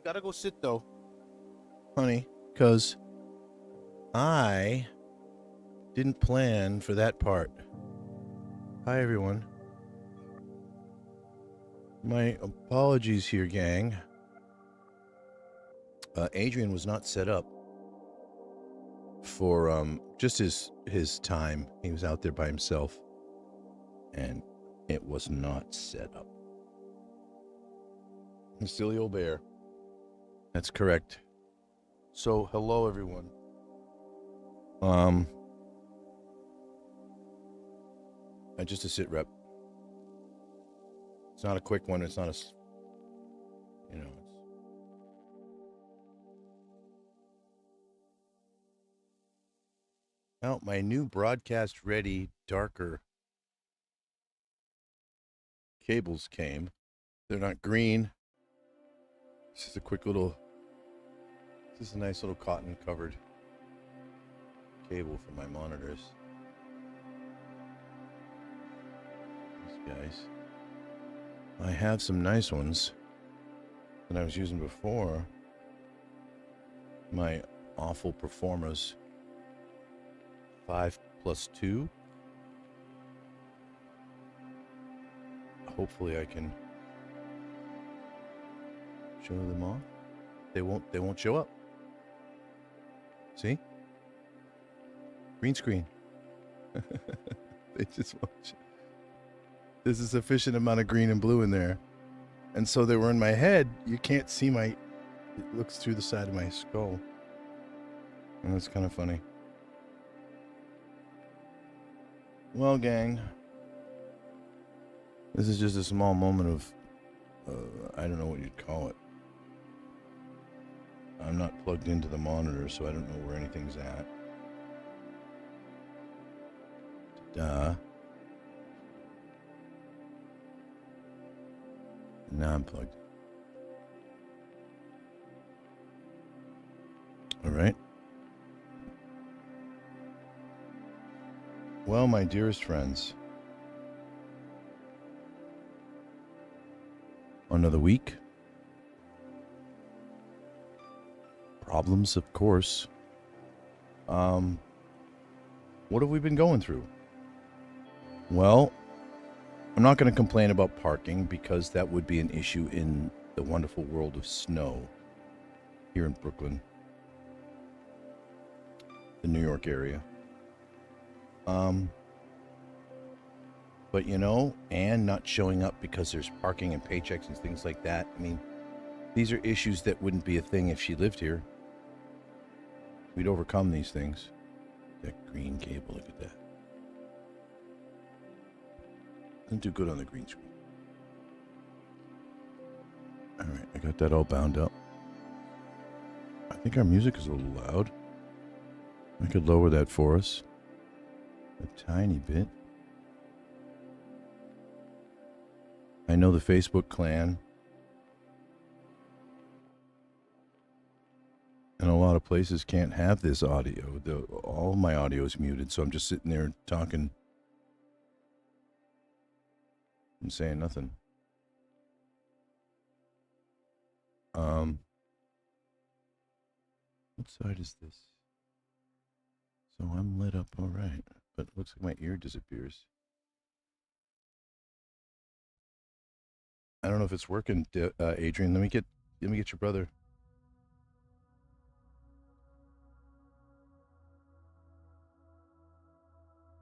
gotta go sit though, honey, because I didn't plan for that part. Hi, everyone. My apologies here, gang. Adrian was not set up for just his time. He was out there by himself, and it was not set up. The silly old bear. That's correct. So, hello, everyone. Just a sit rep. It's not a quick one. It's not a, you know. Now, my new broadcast ready, darker cables came. They're not green. This is a quick little, this is a nice little cotton covered cable for my monitors. These guys. I have some nice ones that I was using before. My awful Performers 5+2. Hopefully I can show them off. They won't show up. See? Green screen. They just won't show. There's a sufficient amount of green and blue in there. And so they were in my head. You can't see it looks through the side of my skull. And that's kind of funny. Well, gang, this is just a small moment of, I don't know what you'd call it. I'm not plugged into the monitor, so I don't know where anything's at. Duh. Now I'm plugged. All right. Well, my dearest friends, another week. Problems, of course. What have we been going through? Well, I'm not going to complain about parking because that would be an issue in the wonderful world of snow here in Brooklyn, the New York area. But you know, and not showing up because there's parking and paychecks and things like that. I mean, these are issues that wouldn't be a thing if she lived here. We'd overcome these things. That green cable, look at that. Doesn't do good on the green screen. All right, I got that all bound up. I think our music is a little loud. I could lower that for us a tiny bit. I know the Facebook clan and a lot of places can't have this audio. All my audio is muted, so I'm just sitting there talking and saying nothing. What side is this? So I'm lit up all right, but it looks like my ear disappears. I don't know if it's working, Adrian. Let me get your brother.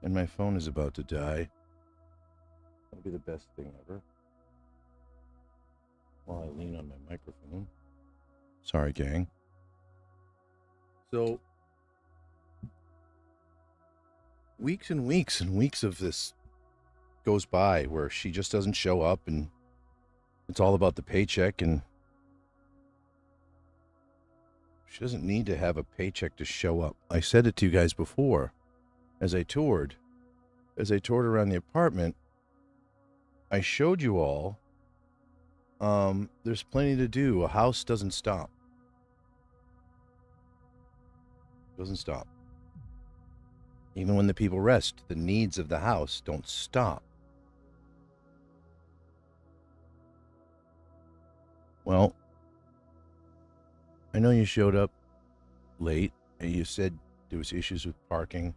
And my phone is about to die. That'll be the best thing ever. While I lean on my microphone. Sorry, gang. So, weeks and weeks and weeks of this goes by where she just doesn't show up and it's all about the paycheck, and she doesn't need to have a paycheck to show up. I said it to you guys before as I toured around the apartment. I showed you all there's plenty to do. A house doesn't stop. Doesn't stop. Even when the people rest, the needs of the house don't stop. Well, I know you showed up late and you said there was issues with parking.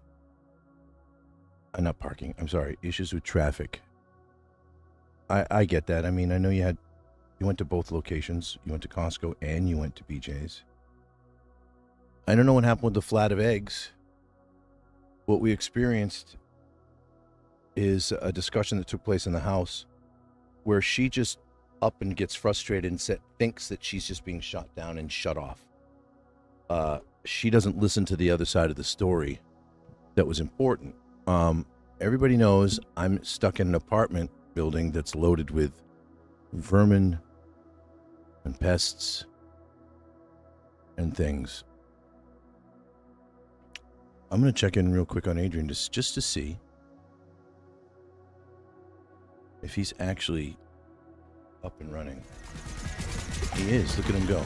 Not parking, I'm sorry, issues with traffic. I get that. I mean, I know you went to both locations. You went to Costco and you went to BJ's. I don't know what happened with the flat of eggs. What we experienced is a discussion that took place in the house where she just up and gets frustrated and thinks that she's just being shot down and shut off. She doesn't listen to the other side of the story that was important. Everybody knows I'm stuck in an apartment building that's loaded with vermin and pests and things. I'm going to check in real quick on Adrian just to see if he's actually up and running. He is. Look at him go.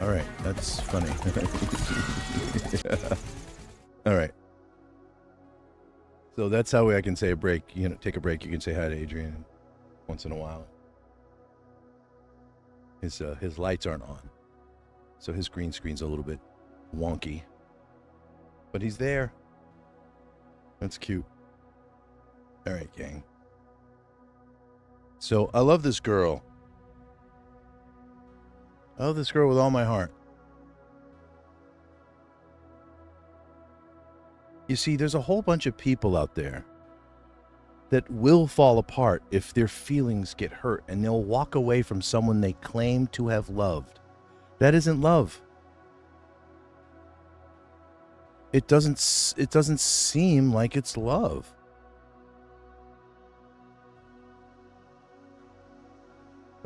All right. That's funny. All right. So that's how I can say a break. Take a break. You can say hi to Adrian once in a while. His lights aren't on, so his green screen's a little bit wonky. But he's there. That's cute. All right, gang. So I love this girl. I love this girl with all my heart. You see, there's a whole bunch of people out there that will fall apart if their feelings get hurt, and they'll walk away from someone they claim to have loved. That isn't love. It doesn't seem like it's love.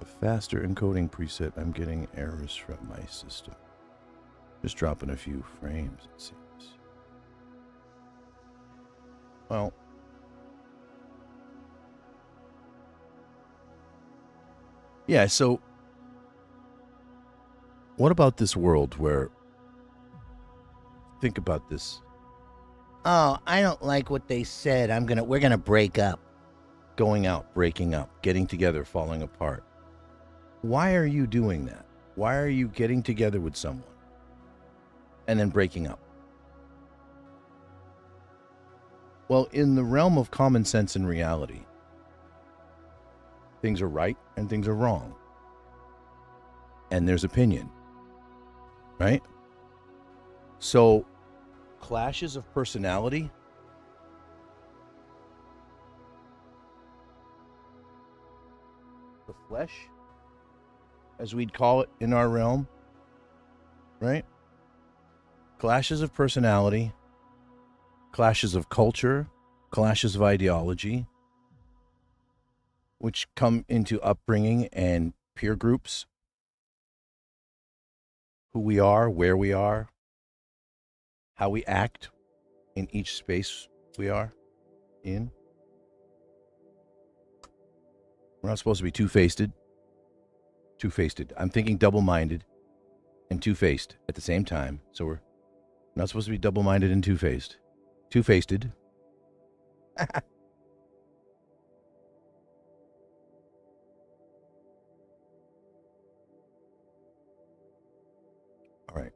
A faster encoding preset. I'm getting errors from my system. Just dropping a few frames, it seems. Well, yeah, so what about this world where, think about this. Oh, I don't like what they said. We're gonna break up. Going out, breaking up, getting together, falling apart. Why are you doing that? Why are you getting together with someone and then breaking up? Well, in the realm of common sense and reality, things are right and things are wrong. And there's opinion, right? So, clashes of personality, the flesh, as we'd call it in our realm, right? Clashes of personality, clashes of culture, clashes of ideology, which come into upbringing and peer groups, who we are, where we are, how we act in each space we are in. We're not supposed to be two-faced. I'm thinking double-minded and two-faced at the same time. So we're not supposed to be double-minded and two-faced. Two-faced. All right.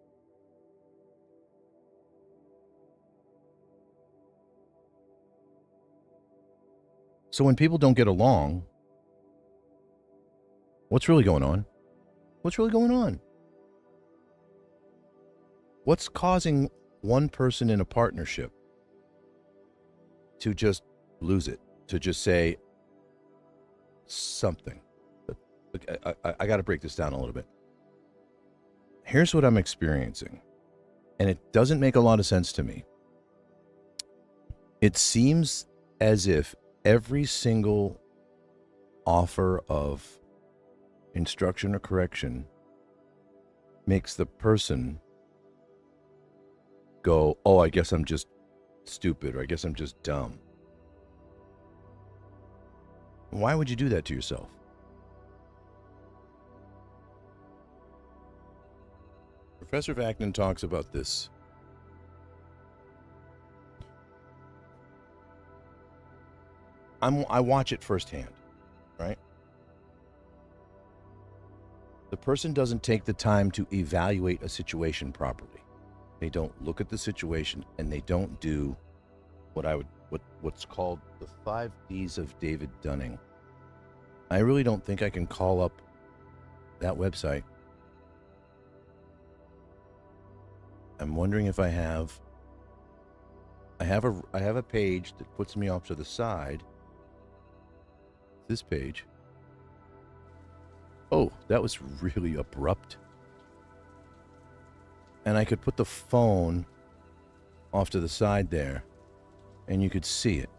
So when people don't get along, what's really going on? What's really going on? What's causing one person in a partnership to just lose it, to just say something? I got to break this down a little bit. Here's what I'm experiencing, and it doesn't make a lot of sense to me. It seems as if every single offer of instruction or correction makes the person go, oh, I guess I'm just stupid, or I guess I'm just dumb. Why would you do that to yourself? Professor Vaknin talks about this. I watch it firsthand, right? The person doesn't take the time to evaluate a situation properly. They don't look at the situation, and they don't do what's called the 5 Ds of David Dunning. I really don't think I can call up that website. I'm wondering if I have a page that puts me off to the side. This page. Oh, that was really abrupt. And I could put the phone off to the side there, and you could see it.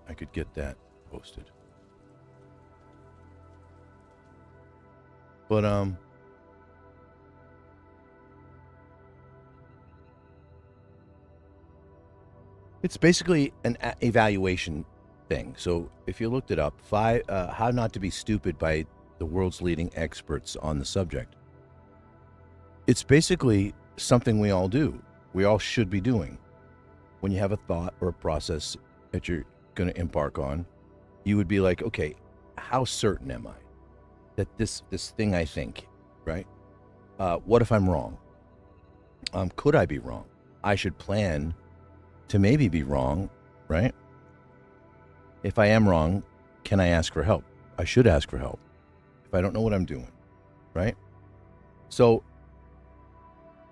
I could get that posted. But, it's basically an evaluation thing. So if you looked it up, How Not to Be Stupid by the world's leading experts on the subject. It's basically something we all do. We all should be doing. When you have a thought or a process that you're going to embark on, you would be like, okay, how certain am I that this thing I think, right? What if I'm wrong? Could I be wrong? I should plan to maybe be wrong, right? If I am wrong, can I ask for help? I should ask for help if I don't know what I'm doing, right? So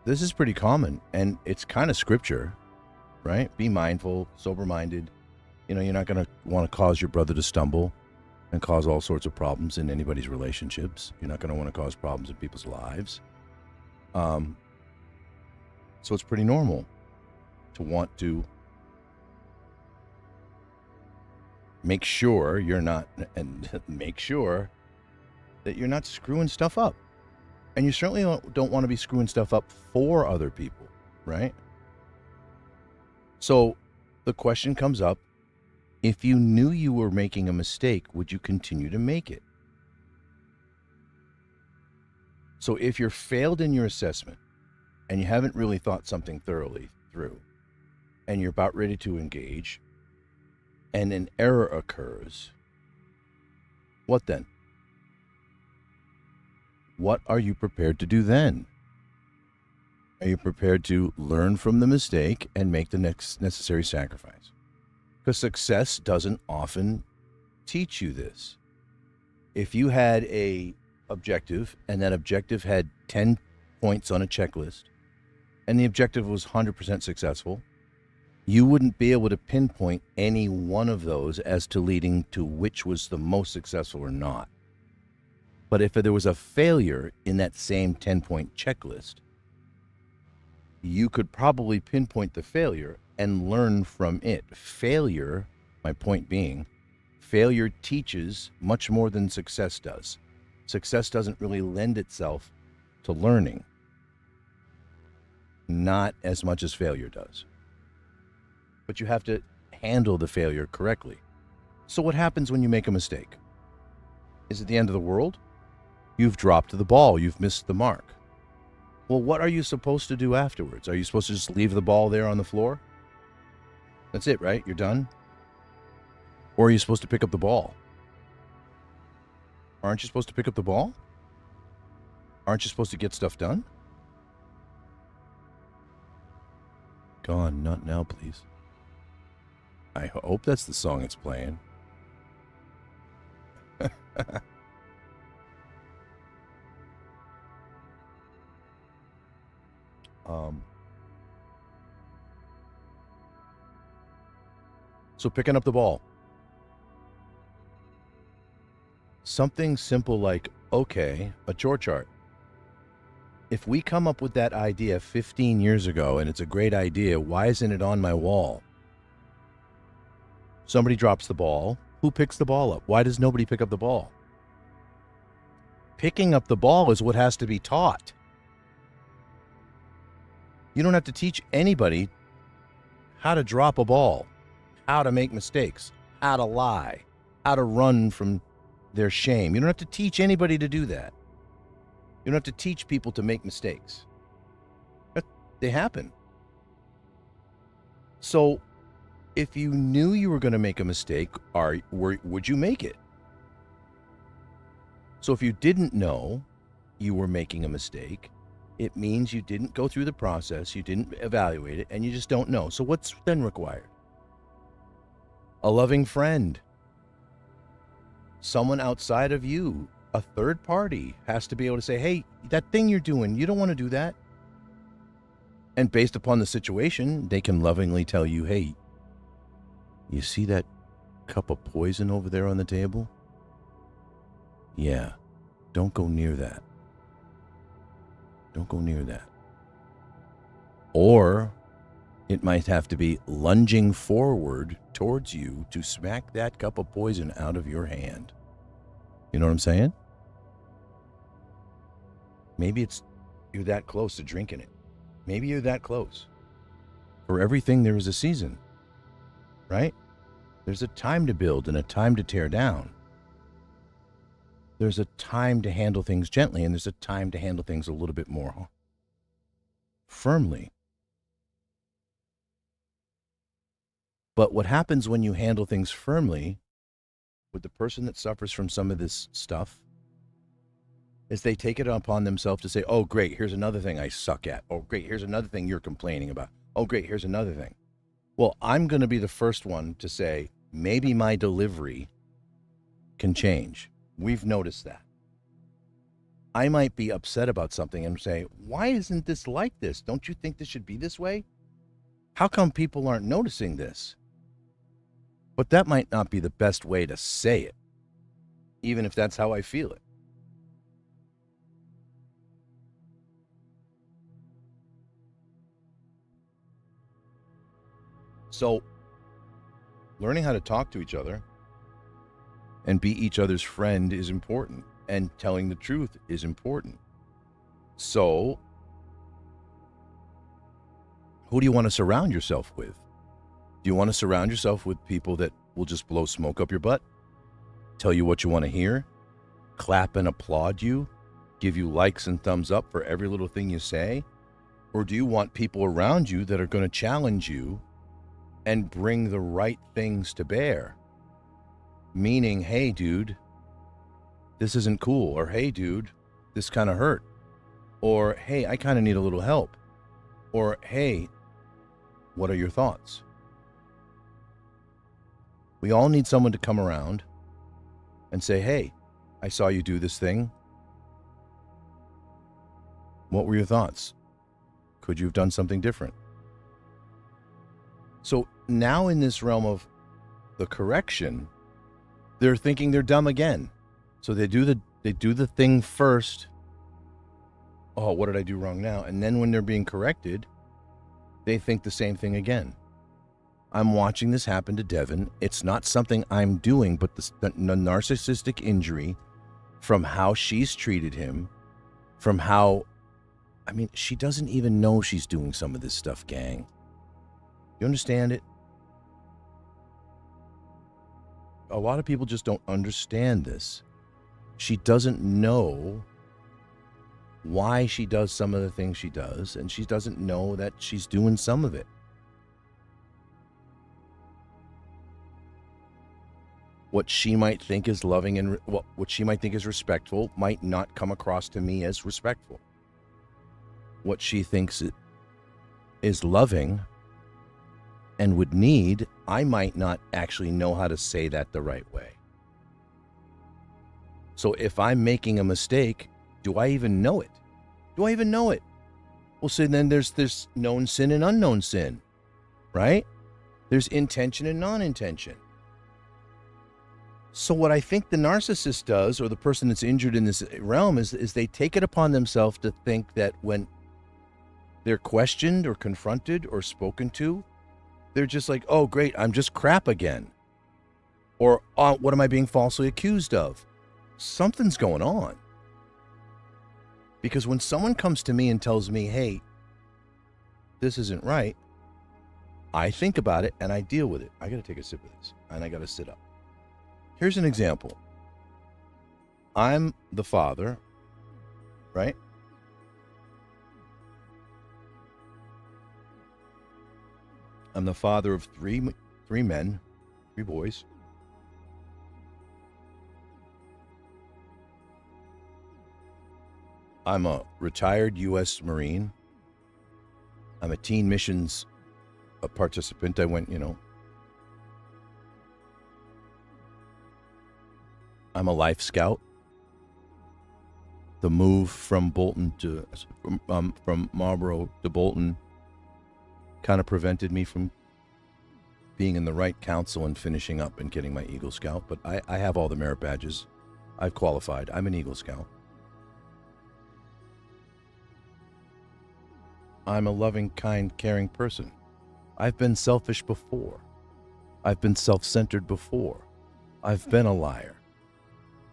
this is pretty common, and it's kind of scripture, right? Be mindful, sober-minded. You know, you're not going to want to cause your brother to stumble and cause all sorts of problems in anybody's relationships. You're not going to want to cause problems in people's lives. So it's pretty normal to want to make sure you're not, and make sure that you're not screwing stuff up. And you certainly don't want to be screwing stuff up for other people, right? So the question comes up, if you knew you were making a mistake, would you continue to make it? So if you're failed in your assessment and you haven't really thought something thoroughly through, and you're about ready to engage, and an error occurs, what then? What are you prepared to do then? Are you prepared to learn from the mistake and make the next necessary sacrifice? Because success doesn't often teach you this. If you had a objective, and that objective had 10 points on a checklist, and the objective was 100% successful, you wouldn't be able to pinpoint any one of those as to leading to which was the most successful or not. But if there was a failure in that same 10-point checklist, you could probably pinpoint the failure and learn from it. Failure, my point being, failure teaches much more than success does. Success doesn't really lend itself to learning, not as much as failure does. But you have to handle the failure correctly. So what happens when you make a mistake? Is it the end of the world? You've dropped the ball. You've missed the mark. Well, what are you supposed to do afterwards? Are you supposed to just leave the ball there on the floor? That's it, right? You're done? Or are you supposed to pick up the ball? Aren't you supposed to pick up the ball? Aren't you supposed to get stuff done? Gone, not now, please. I hope that's the song it's playing. So picking up the ball. Something simple like, okay, a chore chart. If we come up with that idea 15 years ago and it's a great idea, why isn't it on my wall? Somebody drops the ball. Who picks the ball up? Why does nobody pick up the ball? Picking up the ball is what has to be taught. You don't have to teach anybody how to drop a ball, how to make mistakes, how to lie, how to run from their shame. You don't have to teach anybody to do that. You don't have to teach people to make mistakes. They happen. So If you knew you were going to make a mistake, would you make it? So if you didn't know you were making a mistake, it means you didn't go through the process, you didn't evaluate it, and you just don't know. So what's then required? A loving friend. Someone outside of you, a third party, has to be able to say, hey, that thing you're doing, you don't want to do that. And based upon the situation, they can lovingly tell you, hey, you see that cup of poison over there on the table? Yeah, don't go near that. Don't go near that. Or it might have to be lunging forward towards you to smack that cup of poison out of your hand. You know what I'm saying? Maybe you're that close to drinking it. Maybe you're that close. For everything, there is a season, right? There's a time to build and a time to tear down. There's a time to handle things gently, and there's a time to handle things a little bit more firmly. But what happens when you handle things firmly with the person that suffers from some of this stuff is they take it upon themselves to say, oh, great, here's another thing I suck at. Oh, great, here's another thing you're complaining about. Oh, great, here's another thing. Well, I'm going to be the first one to say, maybe my delivery can change. We've noticed that. I might be upset about something and say, why isn't this like this? Don't you think this should be this way? How come people aren't noticing this? But that might not be the best way to say it, even if that's how I feel it. So, learning how to talk to each other and be each other's friend is important, and telling the truth is important. So, who do you want to surround yourself with? Do you want to surround yourself with people that will just blow smoke up your butt, tell you what you want to hear, clap and applaud you, give you likes and thumbs up for every little thing you say? Or do you want people around you that are going to challenge you and bring the right things to bear? Meaning, hey, dude, this isn't cool. Or, hey, dude, this kind of hurt. Or, hey, I kind of need a little help. Or, hey, what are your thoughts? We all need someone to come around and say, hey, I saw you do this thing. What were your thoughts? Could you have done something different? So now in this realm of the correction, they're thinking they're dumb again. So they do the thing first. Oh, what did I do wrong now? And then when they're being corrected, they think the same thing again. I'm watching this happen to Devin. It's not something I'm doing, but the narcissistic injury from how she's treated him, from how, she doesn't even know she's doing some of this stuff, gang. You understand it? A lot of people just don't understand this. She doesn't know why she does some of the things she does, and she doesn't know that she's doing some of it. What she might think is loving and what she might think is respectful might not come across to me as respectful. What she thinks is loving and would need, I might not actually know how to say that the right way. So if I'm making a mistake, do I even know it? Do I even know it? Well, so then there's this known sin and unknown sin, right? There's intention and non-intention. So what I think the narcissist does, or the person that's injured in this realm, is they take it upon themselves to think that when they're questioned or confronted or spoken to, they're just like, oh, great, I'm just crap again. Or what am I being falsely accused of? Something's going on. Because when someone comes to me and tells me, hey, this isn't right, I think about it and I deal with it. I got to take a sip of this and I got to sit up. Here's an example. I'm the father, right? I'm the father of three 3 men, 3 boys. I'm a retired U.S. Marine. I'm a teen missions participant. I went, I'm a life scout. The move from Marlboro to Bolton kind of prevented me from being in the right council and finishing up and getting my Eagle Scout. But I have all the merit badges. I've qualified. I'm an Eagle Scout. I'm a loving, kind, caring person. I've been selfish before. I've been self-centered before. I've been a liar.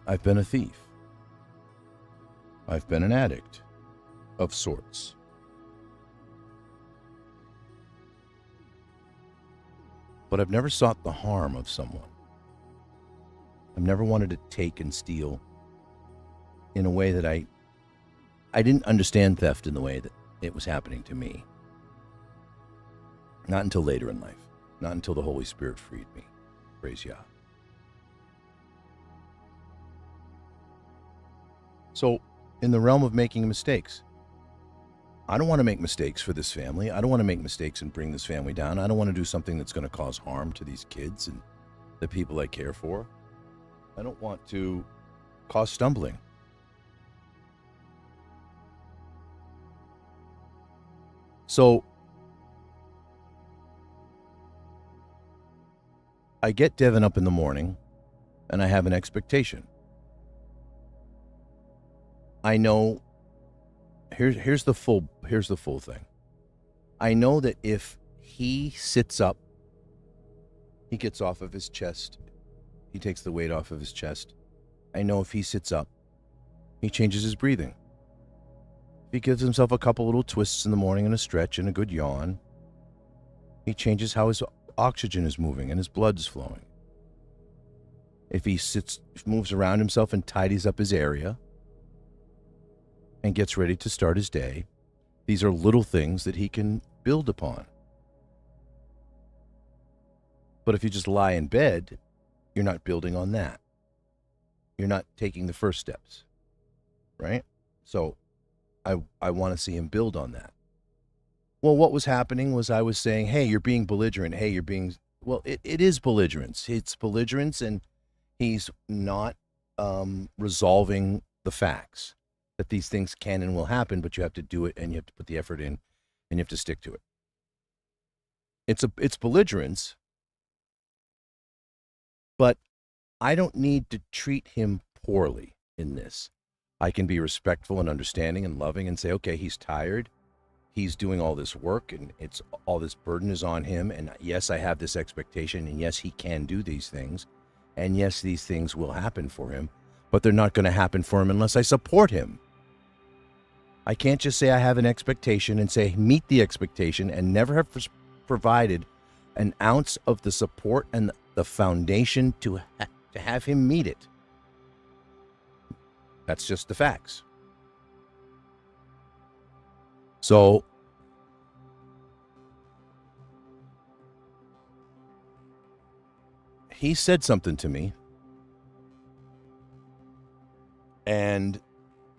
I've been a thief. I've been an addict of sorts. But I've never sought the harm of someone. I've never wanted to take and steal in a way that I didn't understand theft in the way that it was happening to me. Not until later in life. Not until the Holy Spirit freed me. Praise Yah. So, in the realm of making mistakes, I don't want to make mistakes for this family. I don't want to make mistakes and bring this family down. I don't want to do something that's going to cause harm to these kids and the people I care for. I don't want to cause stumbling. So, I get Devin up in the morning, and I have an expectation. I know, here's the full thing. I know that if he sits up, he gets off of his chest, he takes the weight off of his chest. I know if he sits up, he changes his breathing. He gives himself a couple little twists in the morning and a stretch and a good yawn. He changes how his oxygen is moving and his blood is flowing. If he moves around himself and tidies up his area and gets ready to start his day, these are little things that he can build upon. But if you just lie in bed, you're not building on that. You're not taking the first steps, right? So I want to see him build on that. Well, what was happening was I was saying, hey, you're being belligerent. Hey, you're being, well, it is belligerence. It's belligerence, and he's not resolving the facts that these things can and will happen, but you have to do it, and you have to put the effort in, and you have to stick to it. It's belligerence, but I don't need to treat him poorly in this. I can be respectful and understanding and loving and say, okay, he's tired. He's doing all this work, and it's all this burden is on him. And yes, I have this expectation, and yes, he can do these things. And yes, these things will happen for him, but they're not going to happen for him unless I support him. I can't just say I have an expectation and say meet the expectation and never have provided an ounce of the support and the foundation to have him meet it. That's just the facts. So, he said something to me, and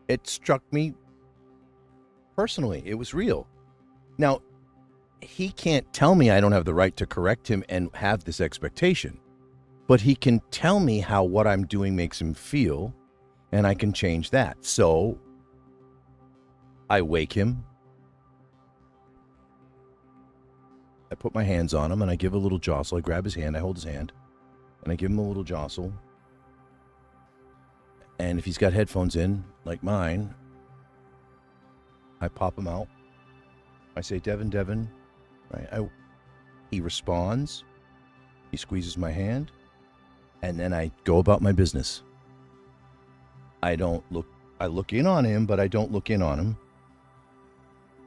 it struck me personally. It was real. Now, he can't tell me I don't have the right to correct him and have this expectation, but he can tell me how what I'm doing makes him feel, and I can change that. So I wake him. I put my hands on him, and I give a little jostle. I grab his hand, I hold his hand, and I give him a little jostle. And if he's got headphones in, like mine, I pop him out. I say, Devin, right? He responds. He squeezes my hand, and then I go about my business. I look in on him, but I don't look in on him.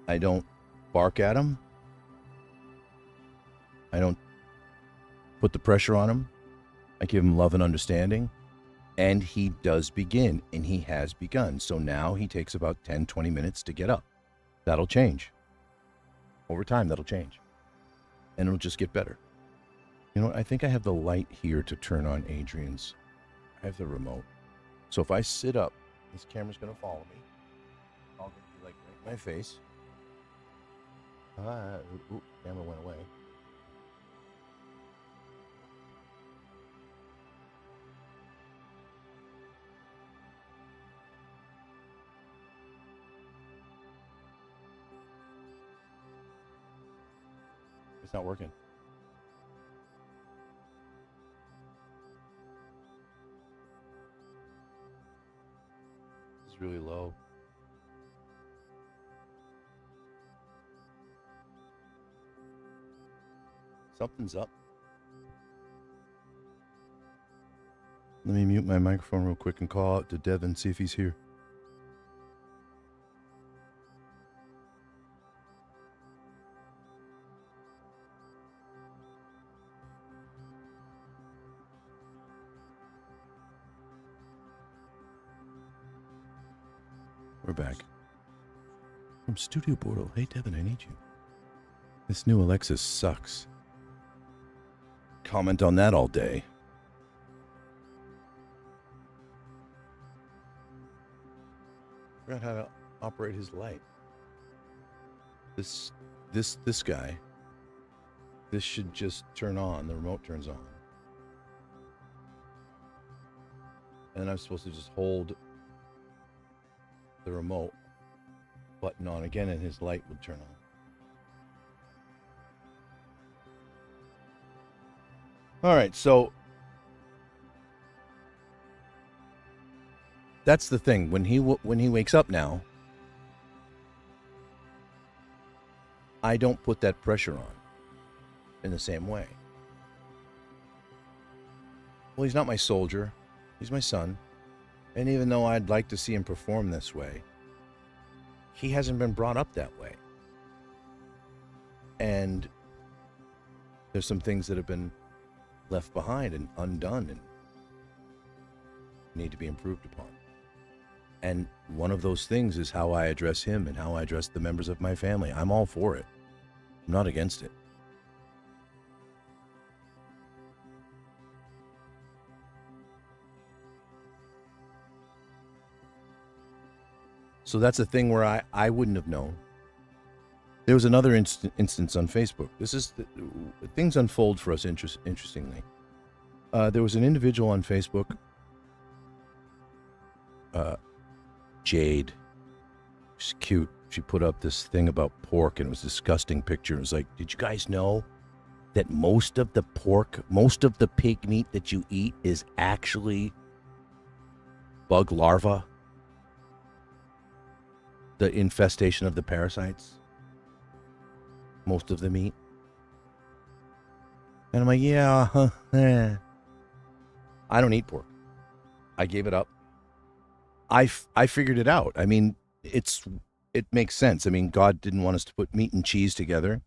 I don't bark at him. I don't put the pressure on him. I give him love and understanding. And he does begin, and he has begun. So now he takes about 10, 20 minutes to get up. That'll change. Over time, that'll change. And it'll just get better. You know what? I think I have the light here to turn on Adrian's. I have the remote. So if I sit up, this camera's going to follow me. I'll be like right in my face. Ooh, camera went away. It's not working. It's really low. Something's up. Let me mute my microphone real quick and call out to Devin, see if he's here. We're back. From Studio Portal. Hey, Devin, I need you. This new Alexa sucks. Comment on that all day. Forgot how to operate his light. This guy. This should just turn on. The remote turns on. And I'm supposed to just hold the remote button on again and his light would turn on. All right, so that's the thing. When he wakes up now, I don't put that pressure on in the same way. Well, he's not my soldier. He's my son. And even though I'd like to see him perform this way, he hasn't been brought up that way. And there's some things that have been left behind and undone and need to be improved upon. And one of those things is how I address him and how I address the members of my family. I'm all for it. I'm not against it. So that's a thing where I wouldn't have known. There was another instance on Facebook. This is things unfold for us interestingly. There was an individual on Facebook, Jade. She's cute. She put up this thing about pork, and it was a disgusting picture. It was like, did you guys know that most of the pork, most of the pig meat that you eat is actually bug larvae? The infestation of the parasites? Most of the meat. And I'm like, yeah, I don't eat pork. I gave it up. I figured it out. I mean, it makes sense. I mean, God didn't want us to put meat and cheese together,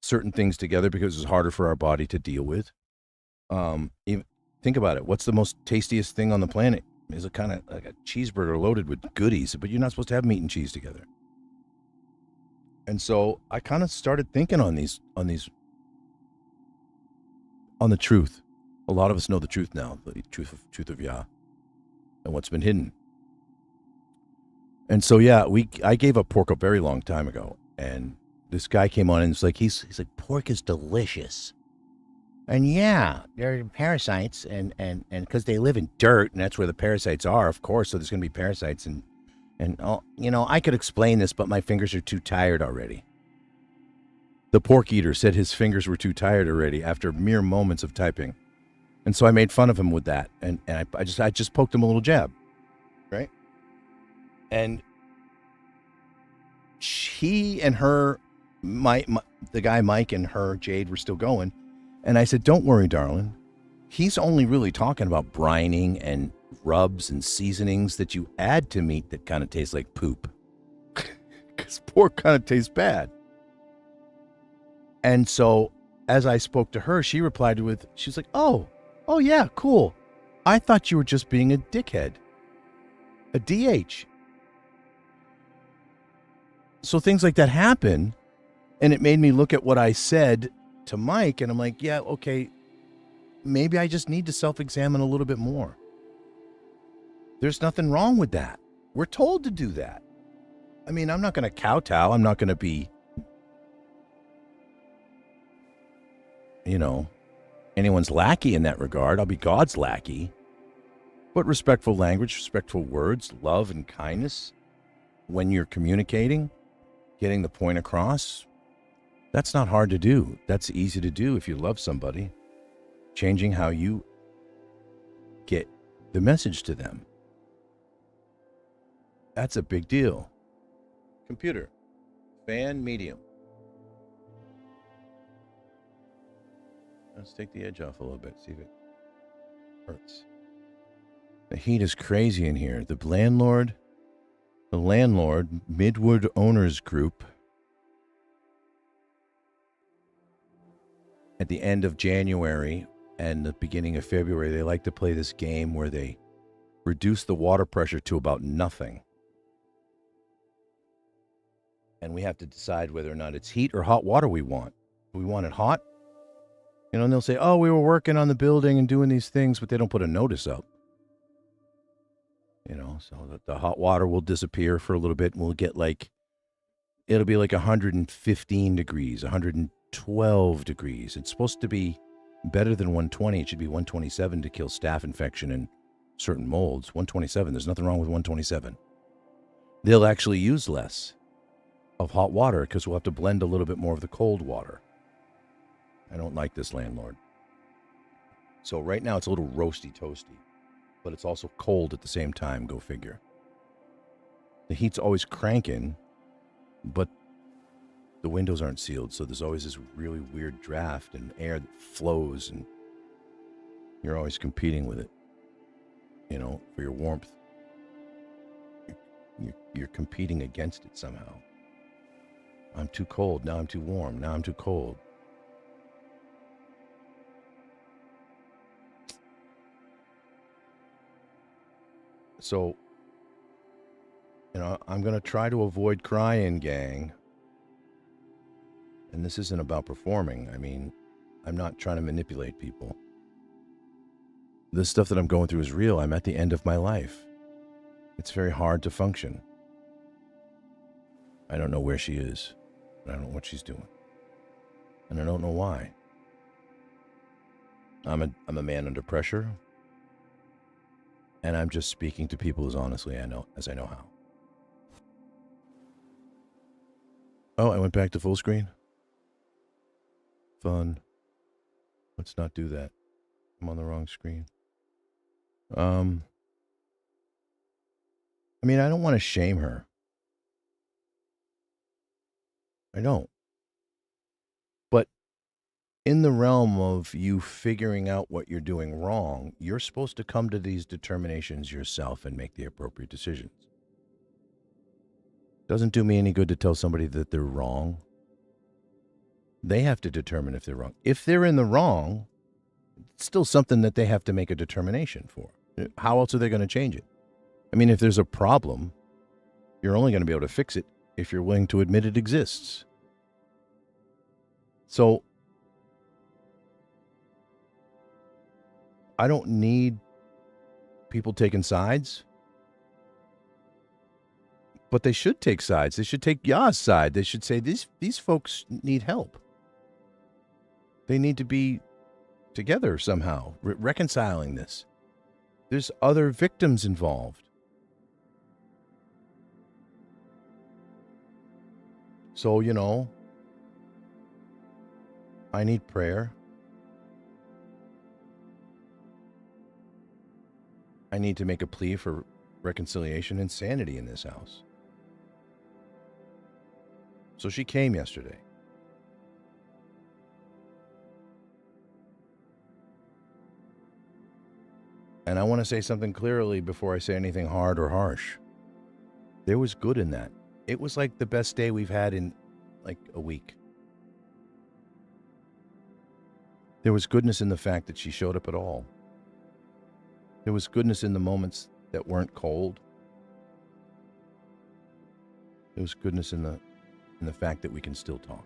certain things together, because it's harder for our body to deal with. Think about it. What's the most tastiest thing on the planet? It's a kind of like a cheeseburger loaded with goodies, but you're not supposed to have meat and cheese together. And so I kind of started thinking on the truth. A lot of us know the truth now, the truth of Yah, and what's been hidden. And so yeah, I gave up pork a very long time ago, and this guy came on and it's like he's like, pork is delicious. And yeah, they're parasites, and because they live in dirt, and that's where the parasites are, of course. So there's going to be parasites, and I could explain this, but my fingers are too tired already. The pork eater said his fingers were too tired already after mere moments of typing, and so I made fun of him with that, and I just poked him a little jab, right? And he and her, the guy Mike and her Jade were still going. And I said, don't worry, darling. He's only really talking about brining and rubs and seasonings that you add to meat that kind of tastes like poop. Because pork kind of tastes bad. And so as I spoke to her, she replied she's like, oh yeah, cool. I thought you were just being a dickhead. A DH. So things like that happen. And it made me look at what I said to Mike, and I'm like, yeah, okay, maybe I just need to self-examine a little bit more. There's nothing wrong with that. We're told to do that. I mean, I'm not going to kowtow. I'm not going to be, anyone's lackey in that regard. I'll be God's lackey. But respectful language, respectful words, love and kindness when you're communicating, getting the point across, that's not hard to do. That's easy to do if you love somebody. Changing how you get the message to them. That's a big deal. Computer, fan medium. Let's take the edge off a little bit, see if it hurts. The heat is crazy in here. The landlord, Midwood Owners Group, at the end of January and the beginning of February, they like to play this game where they reduce the water pressure to about nothing. And we have to decide whether or not it's heat or hot water we want. We want it hot. And they'll say, oh, we were working on the building and doing these things, but they don't put a notice up. So that the hot water will disappear for a little bit, and we'll get it'll be like 115 degrees, 112 degrees. It's supposed to be better than 120. It should be 127 to kill staph infection and certain molds. 127, there's nothing wrong with 127. They'll actually use less of hot water because we'll have to blend a little bit more of the cold water. I don't like this landlord. So right now it's a little roasty toasty, but it's also cold at the same time, go figure. The heat's always cranking, but the windows aren't sealed, so there's always this really weird draft and air that flows, and you're always competing with it, for your warmth. You're competing against it somehow. I'm too cold, now I'm too warm, now I'm too cold. So, I'm going to try to avoid crying, gang. And this isn't about performing. I mean, I'm not trying to manipulate people. This stuff that I'm going through is real. I'm at the end of my life. It's very hard to function. I don't know where she is. I don't know what she's doing. And I don't know why. I'm a man under pressure. And I'm just speaking to people as honestly as I know how. Oh, I went back to full screen. Fun. Let's not do that. I'm on the wrong screen. I don't want to shame her. I don't. But in the realm of you figuring out what you're doing wrong, you're supposed to come to these determinations yourself and make the appropriate decisions. Doesn't do me any good to tell somebody that they're wrong. They have to determine if they're wrong. If they're in the wrong, it's still something that they have to make a determination for. How else are they going to change it? If there's a problem, you're only going to be able to fix it if you're willing to admit it exists. So, I don't need people taking sides, but they should take sides. They should take Yah's side. They should say, these folks need help. They need to be together somehow, reconciling this. There's other victims involved. So, I need prayer. I need to make a plea for reconciliation and sanity in this house. So she came yesterday. And I want to say something clearly before I say anything hard or harsh. There was good in that. It was like the best day we've had in like a week. There was goodness in the fact that she showed up at all. There was goodness in the moments that weren't cold. There was goodness in the fact that we can still talk.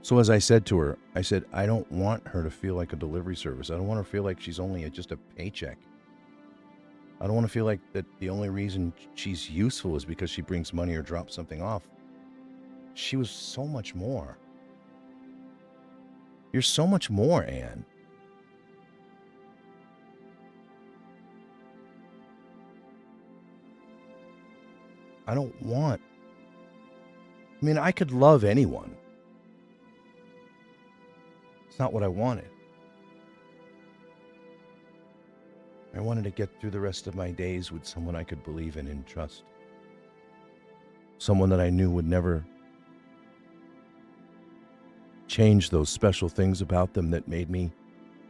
So as I said to her, I said, I don't want her to feel like a delivery service. I don't want her to feel like she's only just a paycheck. I don't want to feel like that the only reason she's useful is because she brings money or drops something off. She was so much more. You're so much more, Anne. I don't want... I mean, I could love anyone. It's not what I wanted. I wanted to get through the rest of my days with someone I could believe in and trust. Someone that I knew would never change those special things about them that made me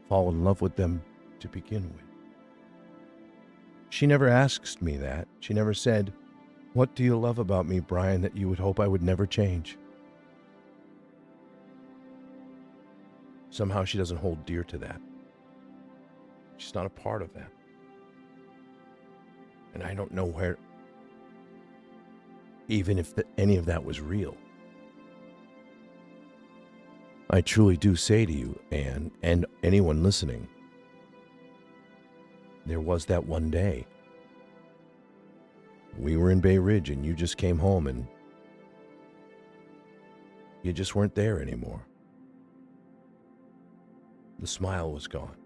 fall in love with them to begin with. She never asked me that. She never said, "What do you love about me, Brian, that you would hope I would never change?" Somehow she doesn't hold dear to that. She's not a part of that. And I don't know where, even if any of that was real. I truly do say to you, Anne, and anyone listening, there was that one day. We were in Bay Ridge and you just came home and you just weren't there anymore. The smile was gone.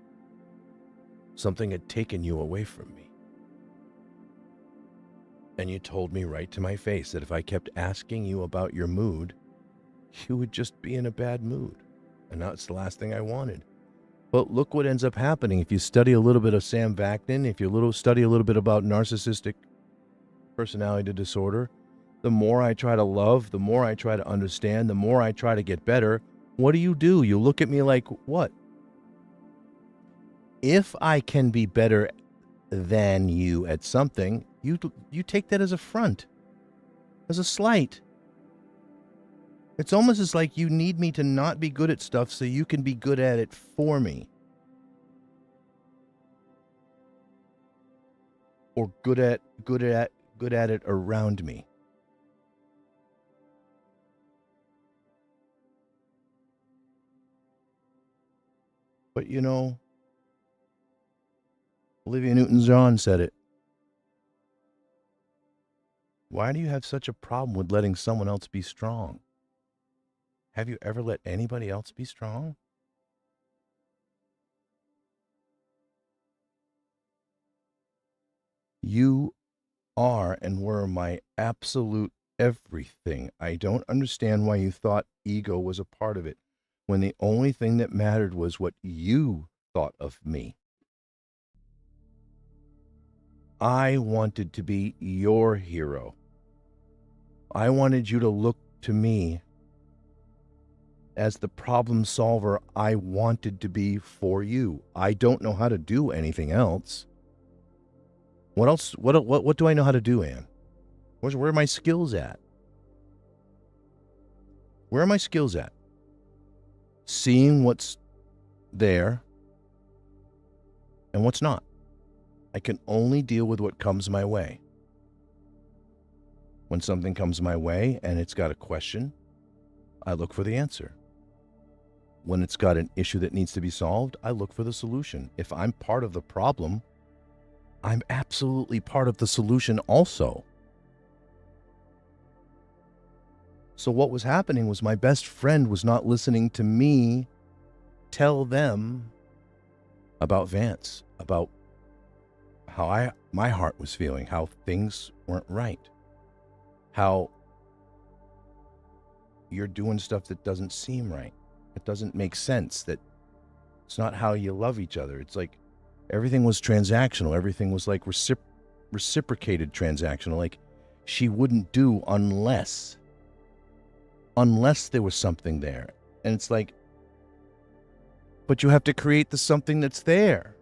Something had taken you away from me. And you told me right to my face that if I kept asking you about your mood, you would just be in a bad mood. And that's the last thing I wanted. But look what ends up happening. If you study a little bit of Sam Vaknin, if you study a little bit about narcissistic personality disorder, the more I try to love, the more I try to understand, the more I try to get better, what do? You look at me like, what? If I can be better than you at something, you take that as a front, as a slight. It's almost as like you need me to not be good at stuff so you can be good at it for me. Or good at it around me. But you know, Olivia Newton-John said it. Why do you have such a problem with letting someone else be strong? Have you ever let anybody else be strong? You are and were my absolute everything. I don't understand why you thought ego was a part of it, when the only thing that mattered was what you thought of me. I wanted to be your hero. I wanted you to look to me as the problem solver I wanted to be for you. I don't know how to do anything else. What else? What do I know how to do, Anne? Where are my skills at? Where are my skills at? Seeing what's there and what's not. I can only deal with what comes my way. When something comes my way and it's got a question, I look for the answer. When it's got an issue that needs to be solved, I look for the solution. If I'm part of the problem, I'm absolutely part of the solution also. So what was happening was my best friend was not listening to me tell them about Vance, about how my heart was feeling, how things weren't right, how you're doing stuff that doesn't seem right. It doesn't make sense, that it's not how you love each other. It's like everything was transactional. Everything was like reciprocated transactional. Like she wouldn't do unless there was something there. And it's like, but you have to create the something that's there.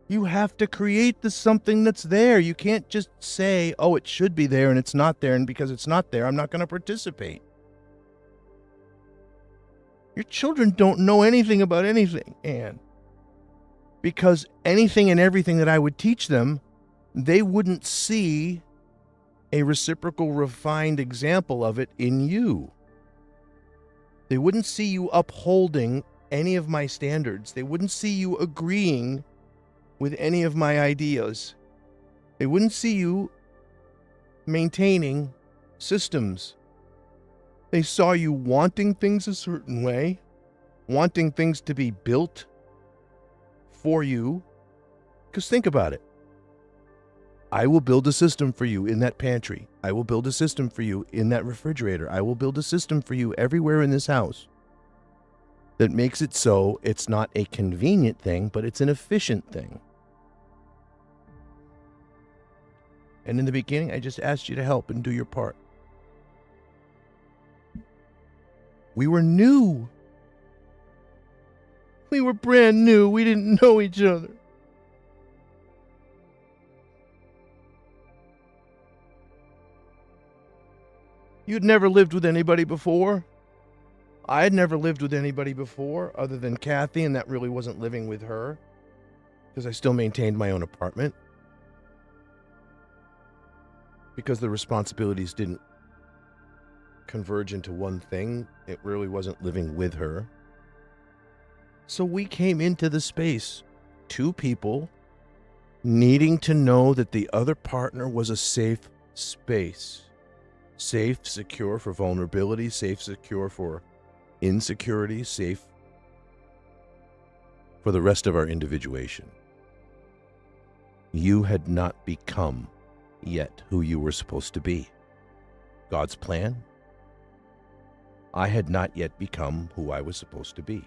You have to create the something that's there. You can't just say, oh, it should be there and it's not there, and because it's not there, I'm not going to participate. Your children don't know anything about anything, Anne. Because anything and everything that I would teach them, they wouldn't see a reciprocal, refined example of it in you. They wouldn't see you upholding any of my standards. They wouldn't see you agreeing with any of my ideas. They wouldn't see you maintaining systems. They saw you wanting things a certain way, wanting things to be built for you. Because think about it. I will build a system for you in that pantry. I will build a system for you in that refrigerator. I will build a system for you everywhere in this house that makes it so it's not a convenient thing, but it's an efficient thing. And in the beginning, I just asked you to help and do your part. We were new. We were brand new. We didn't know each other. You'd never lived with anybody before. I had never lived with anybody before other than Kathy, and that really wasn't living with her because I still maintained my own apartment because the responsibilities didn't converge into one thing. It really wasn't living with her. So we came into the space, two people needing to know that the other partner was a safe space. Safe, secure for vulnerability, safe, secure for insecurity, safe for the rest of our individuation. You had not become yet who you were supposed to be. God's plan? I had not yet become who I was supposed to be.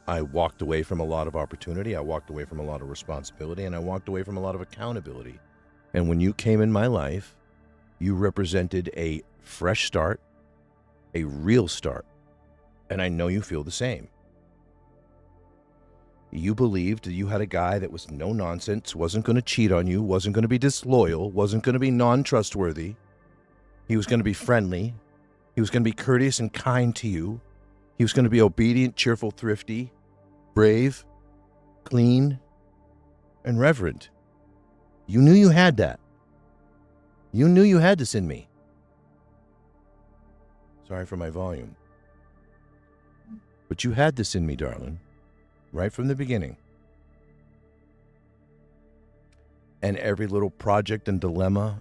I walked away from a lot of opportunity, I walked away from a lot of responsibility, and I walked away from a lot of accountability. And when you came in my life, you represented a fresh start, a real start. And I know you feel the same. You believed that you had a guy that was no nonsense, wasn't going to cheat on you, wasn't going to be disloyal, wasn't going to be non-trustworthy. He was going to be friendly. He was going to be courteous and kind to you. He was going to be obedient, cheerful, thrifty, brave, clean, and reverent. You knew you had that. You knew you had this in me. Sorry for my volume. But you had this in me, darling, right from the beginning. And every little project and dilemma,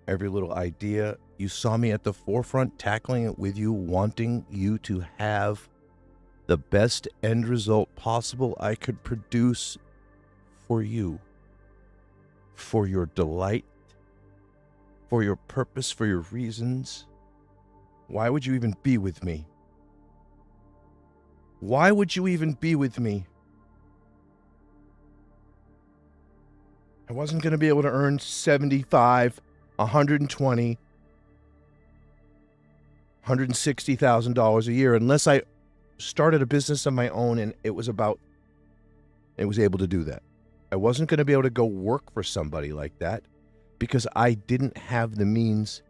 every little idea, you saw me at the forefront, tackling it with you, wanting you to have the best end result possible I could produce for you. For your delight, for your purpose, for your reasons. Why would you even be with me? Why would you even be with me? I wasn't going to be able to earn $75,000, $120,000, $160,000 a year unless I started a business of my own and it was able to do that. I wasn't going to be able to go work for somebody like that because I didn't have the means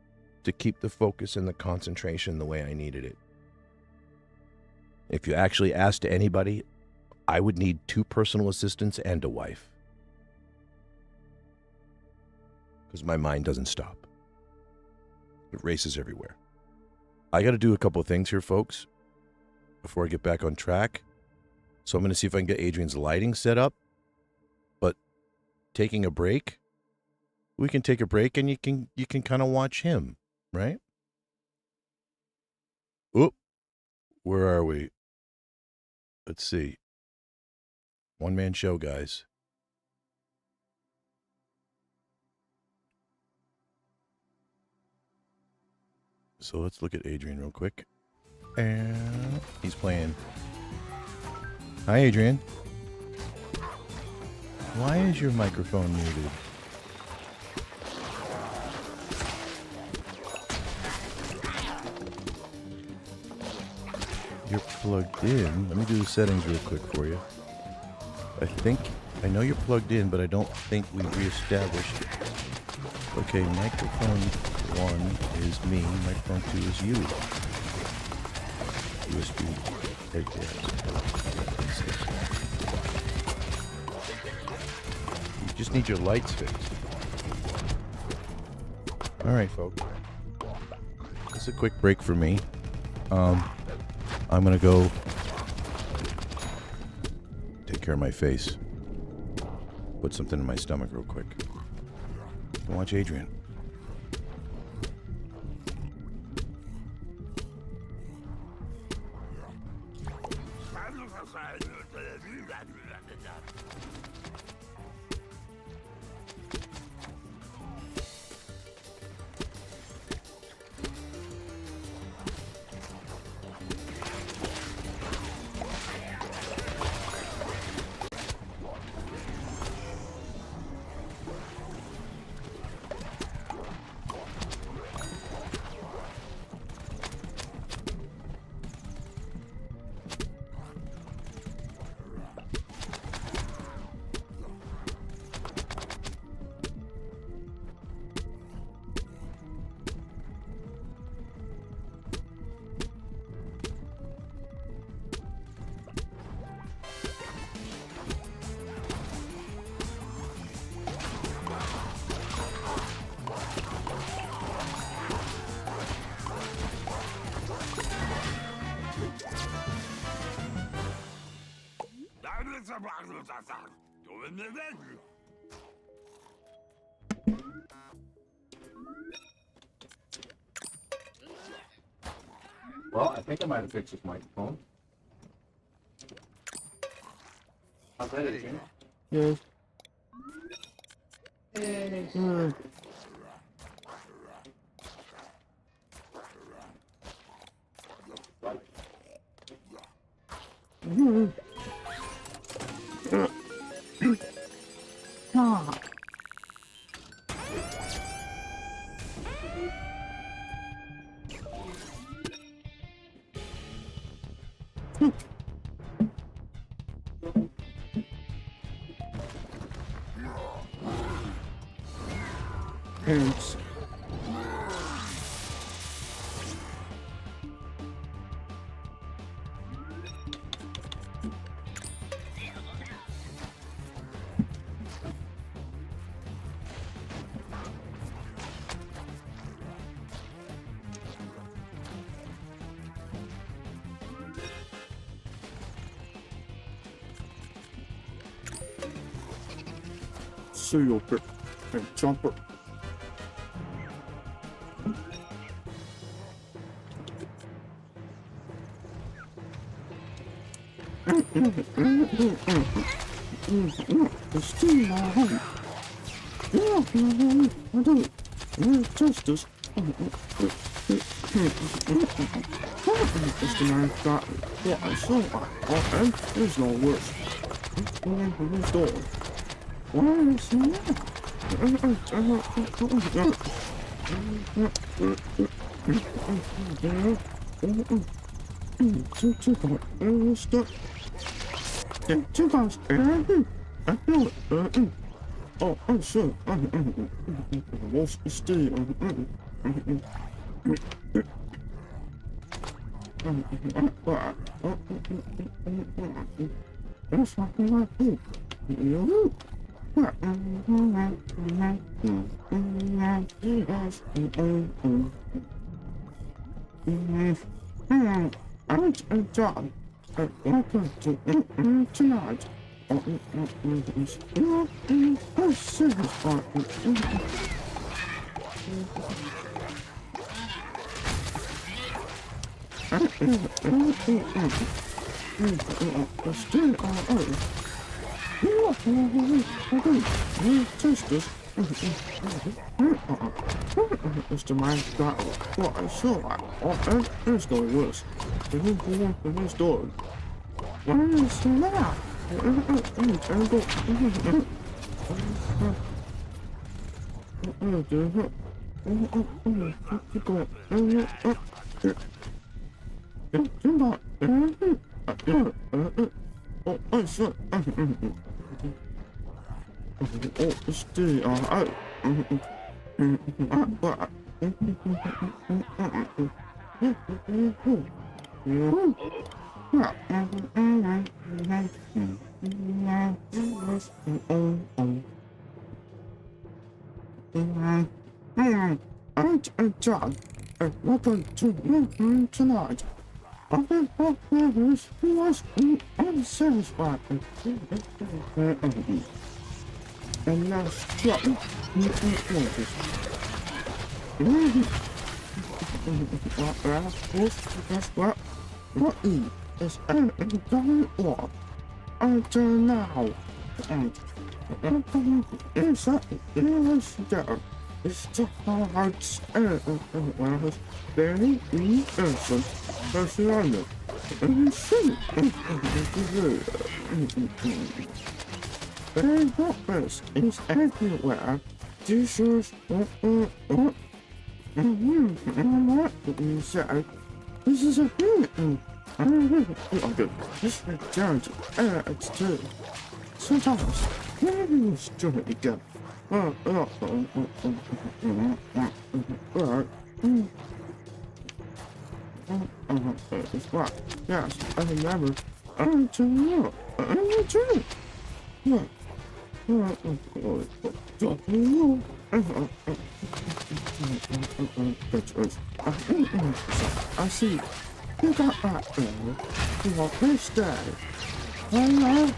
to keep the focus and the concentration the way I needed it. If you actually asked anybody, I would need 2 personal assistants and a wife. Because my mind doesn't stop. It races everywhere. I got to do a couple of things here, folks, before I get back on track. So I'm going to see if I can get Adrian's lighting set up. Taking a break, we can take a break and you can kind of watch him, right? Oop, where are we? Let's see. One-man show, guys. So let's look at Adrian real quick. And he's playing. Hi, Adrian. Why is your microphone muted? You're plugged in. Let me do the settings real quick for you. I know you're plugged in, but I don't think we reestablished it. Okay, microphone 1 is me, microphone 2 is you. USB right there. just need your lights fixed. All right, folks. This is a quick break for me. I'm gonna go take care of my face. Put something in my stomach real quick. Watch Adrian. Well, I think I might have fixed his microphone. How's that, Adrian? Yes. Thanks. Cereal pick and chopper. It's still my home. Yeah, I do. Justice. Mr. Man got what I saw. And there's no worse. Who's door? Why is he now? Two guys. I know it. Oh, I'm sure. Wolf is still. That's not my thing. I'm John. I like to tonight. I'm serious. Still taste this. Mr. Man got what I saw. And there's no worse. His door. Why is he now? I said, stay out. John, welcome to tonight. I was unsatisfied. And now struck what is going on until now? Is that there? It's the heart's was very innocent personality. Very progress is everywhere. Jesus, what you said? This is a thing. This is charity. It's true. Sometimes, maybe we should do it again. It's what? Yes, I remember. I'm too young. I'm too. What? I see. You got that there. You are this day. Hello.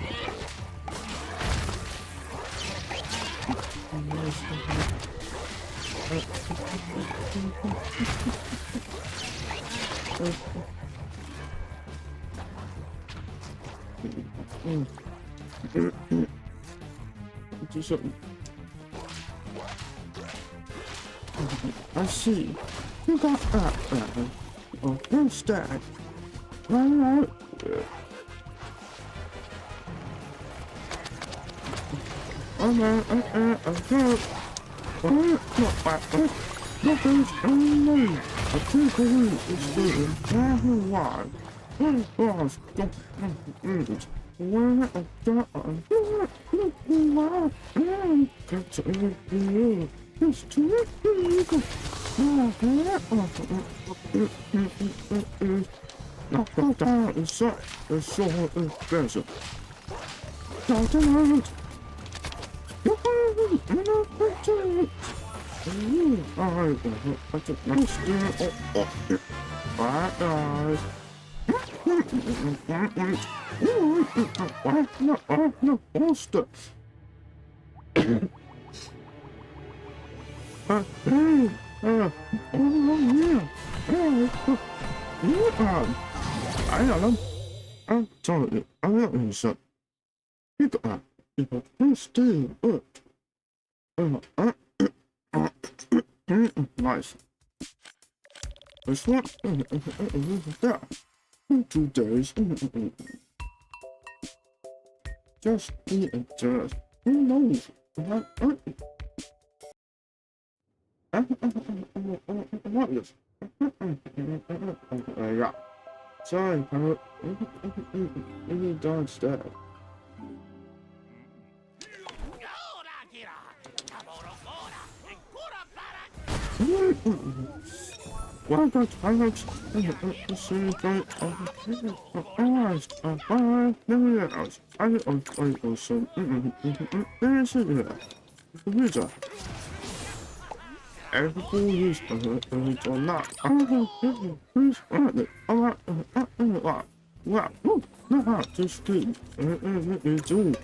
Do something. I see. You got that there. Oh, instead. Hello. I don't know. I'm telling you, I'm not innocent. People stay up. Nice. This one, there. 2 days. Just be adjust. Who knows? What is? Yeah. Sorry, Parrot. Any dog's dead. Why got pirates? Everybody or not. Well, not just good. Do.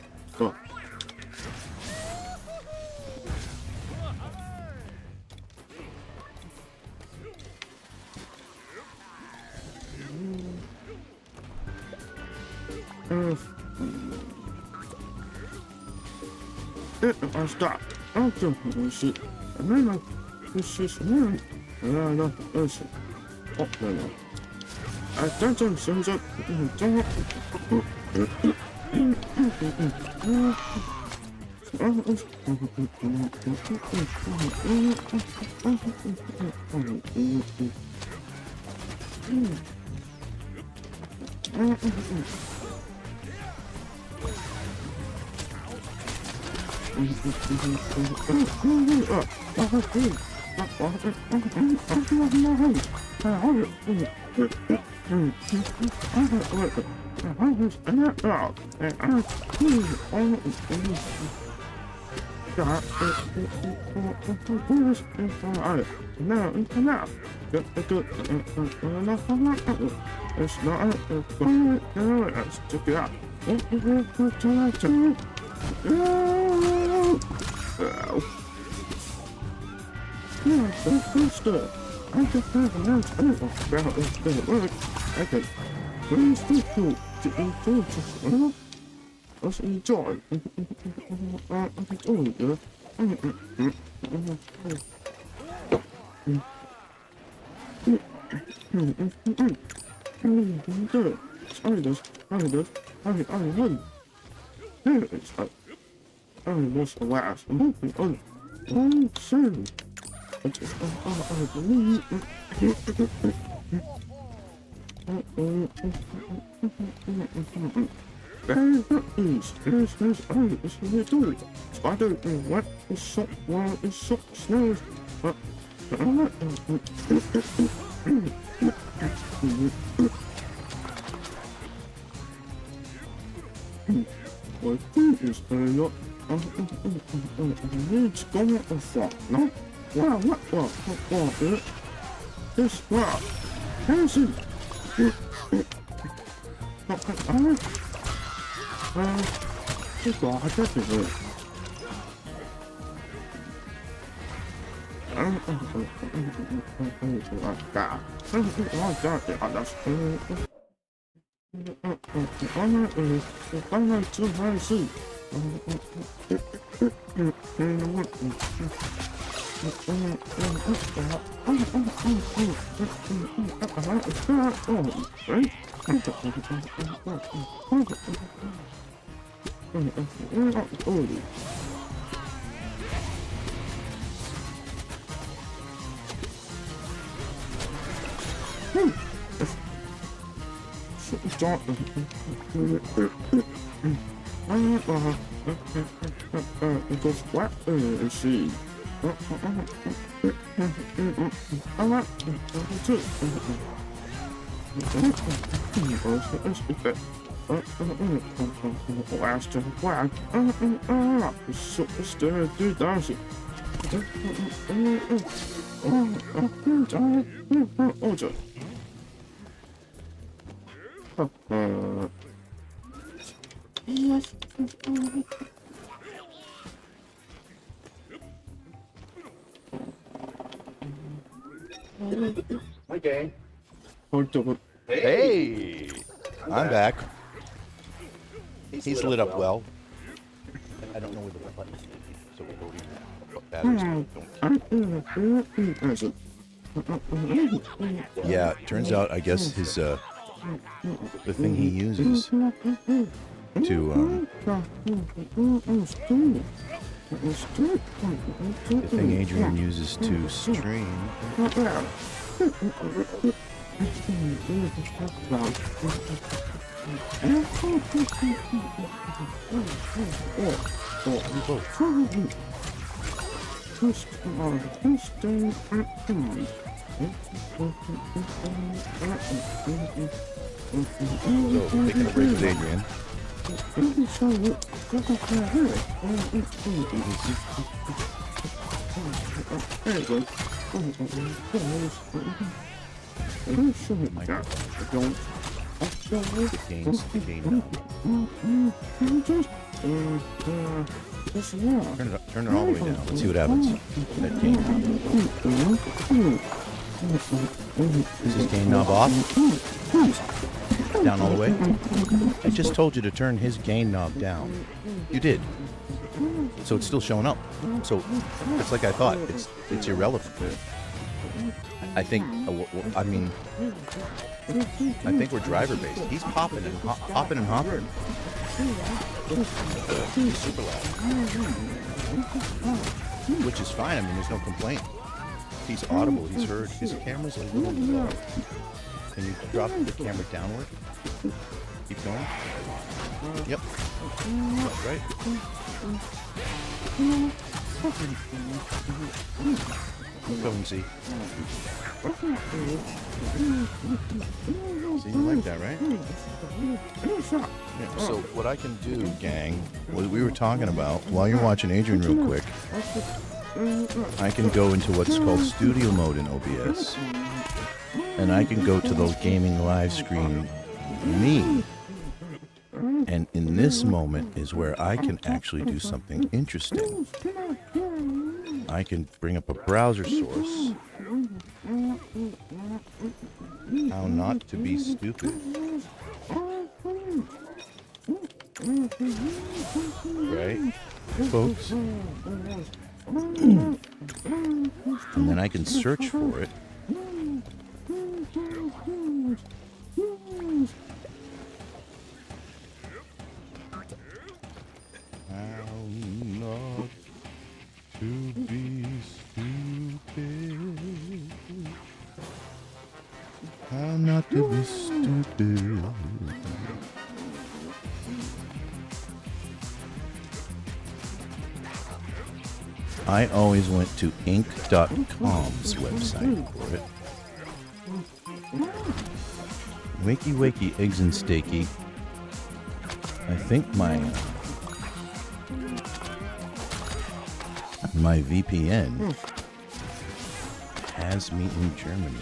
I stopped. I don't see. And then this is one. No, listen. Oh, no. I don't think so. Let's enjoy. Okay. Hey, I'm back. He's lit up well. I don't know where the button is, so we're voting batteries. Yeah, turns out I guess his the thing he uses to the thing Adrian uses to stream. So, we're taking a break with Adrian. Turn it all the way down. Let's see what happens. That gain knob. Is this gain knob off? Down all the way? I just told you to turn his gain knob down. You did. So it's still showing up. So it's like I thought. It's irrelevant. I think we're driver based. He's hopping and hopping. Super loud. Which is fine. I mean, there's no complaint. He's audible. He's heard. His camera's a little low. Can you drop the camera downward? Keep going. Yep. Right. Come and see. See, you like that, right? Yeah, so what I can do, gang, what we were talking about, while you're watching Adrian real quick, I can go into what's called studio mode in OBS. And I can go to the gaming live screen me. And in this moment is where I can actually do something interesting. I can bring up a browser source. How not to be stupid. Right, folks? And then I can search for it. How not to be stupid. How not to be stupid. I always went to Inc.com's website for it. Wakey wakey, eggs and steaky. I think my VPN has me in Germany.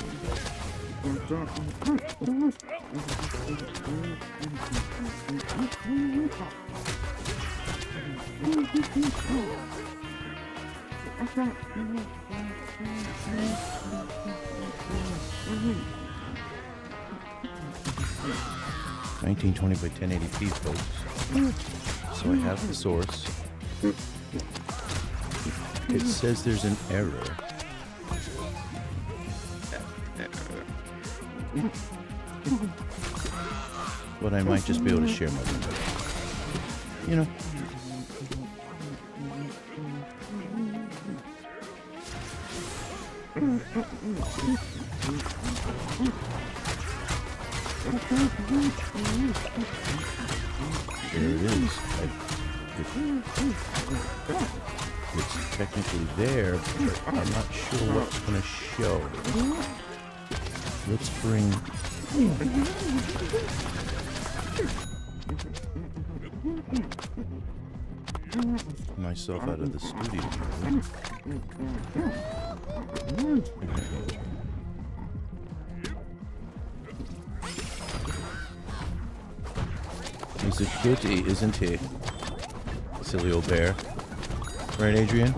1920 by 1080p, folks. So I have the source. It says there's an error. But I might just be able to share my window. You know. There it is. It's technically there, but I'm not sure what's going to show. Let's bring... myself out of the studio. He's a kitty, isn't he? Silly old bear. Right, Adrian?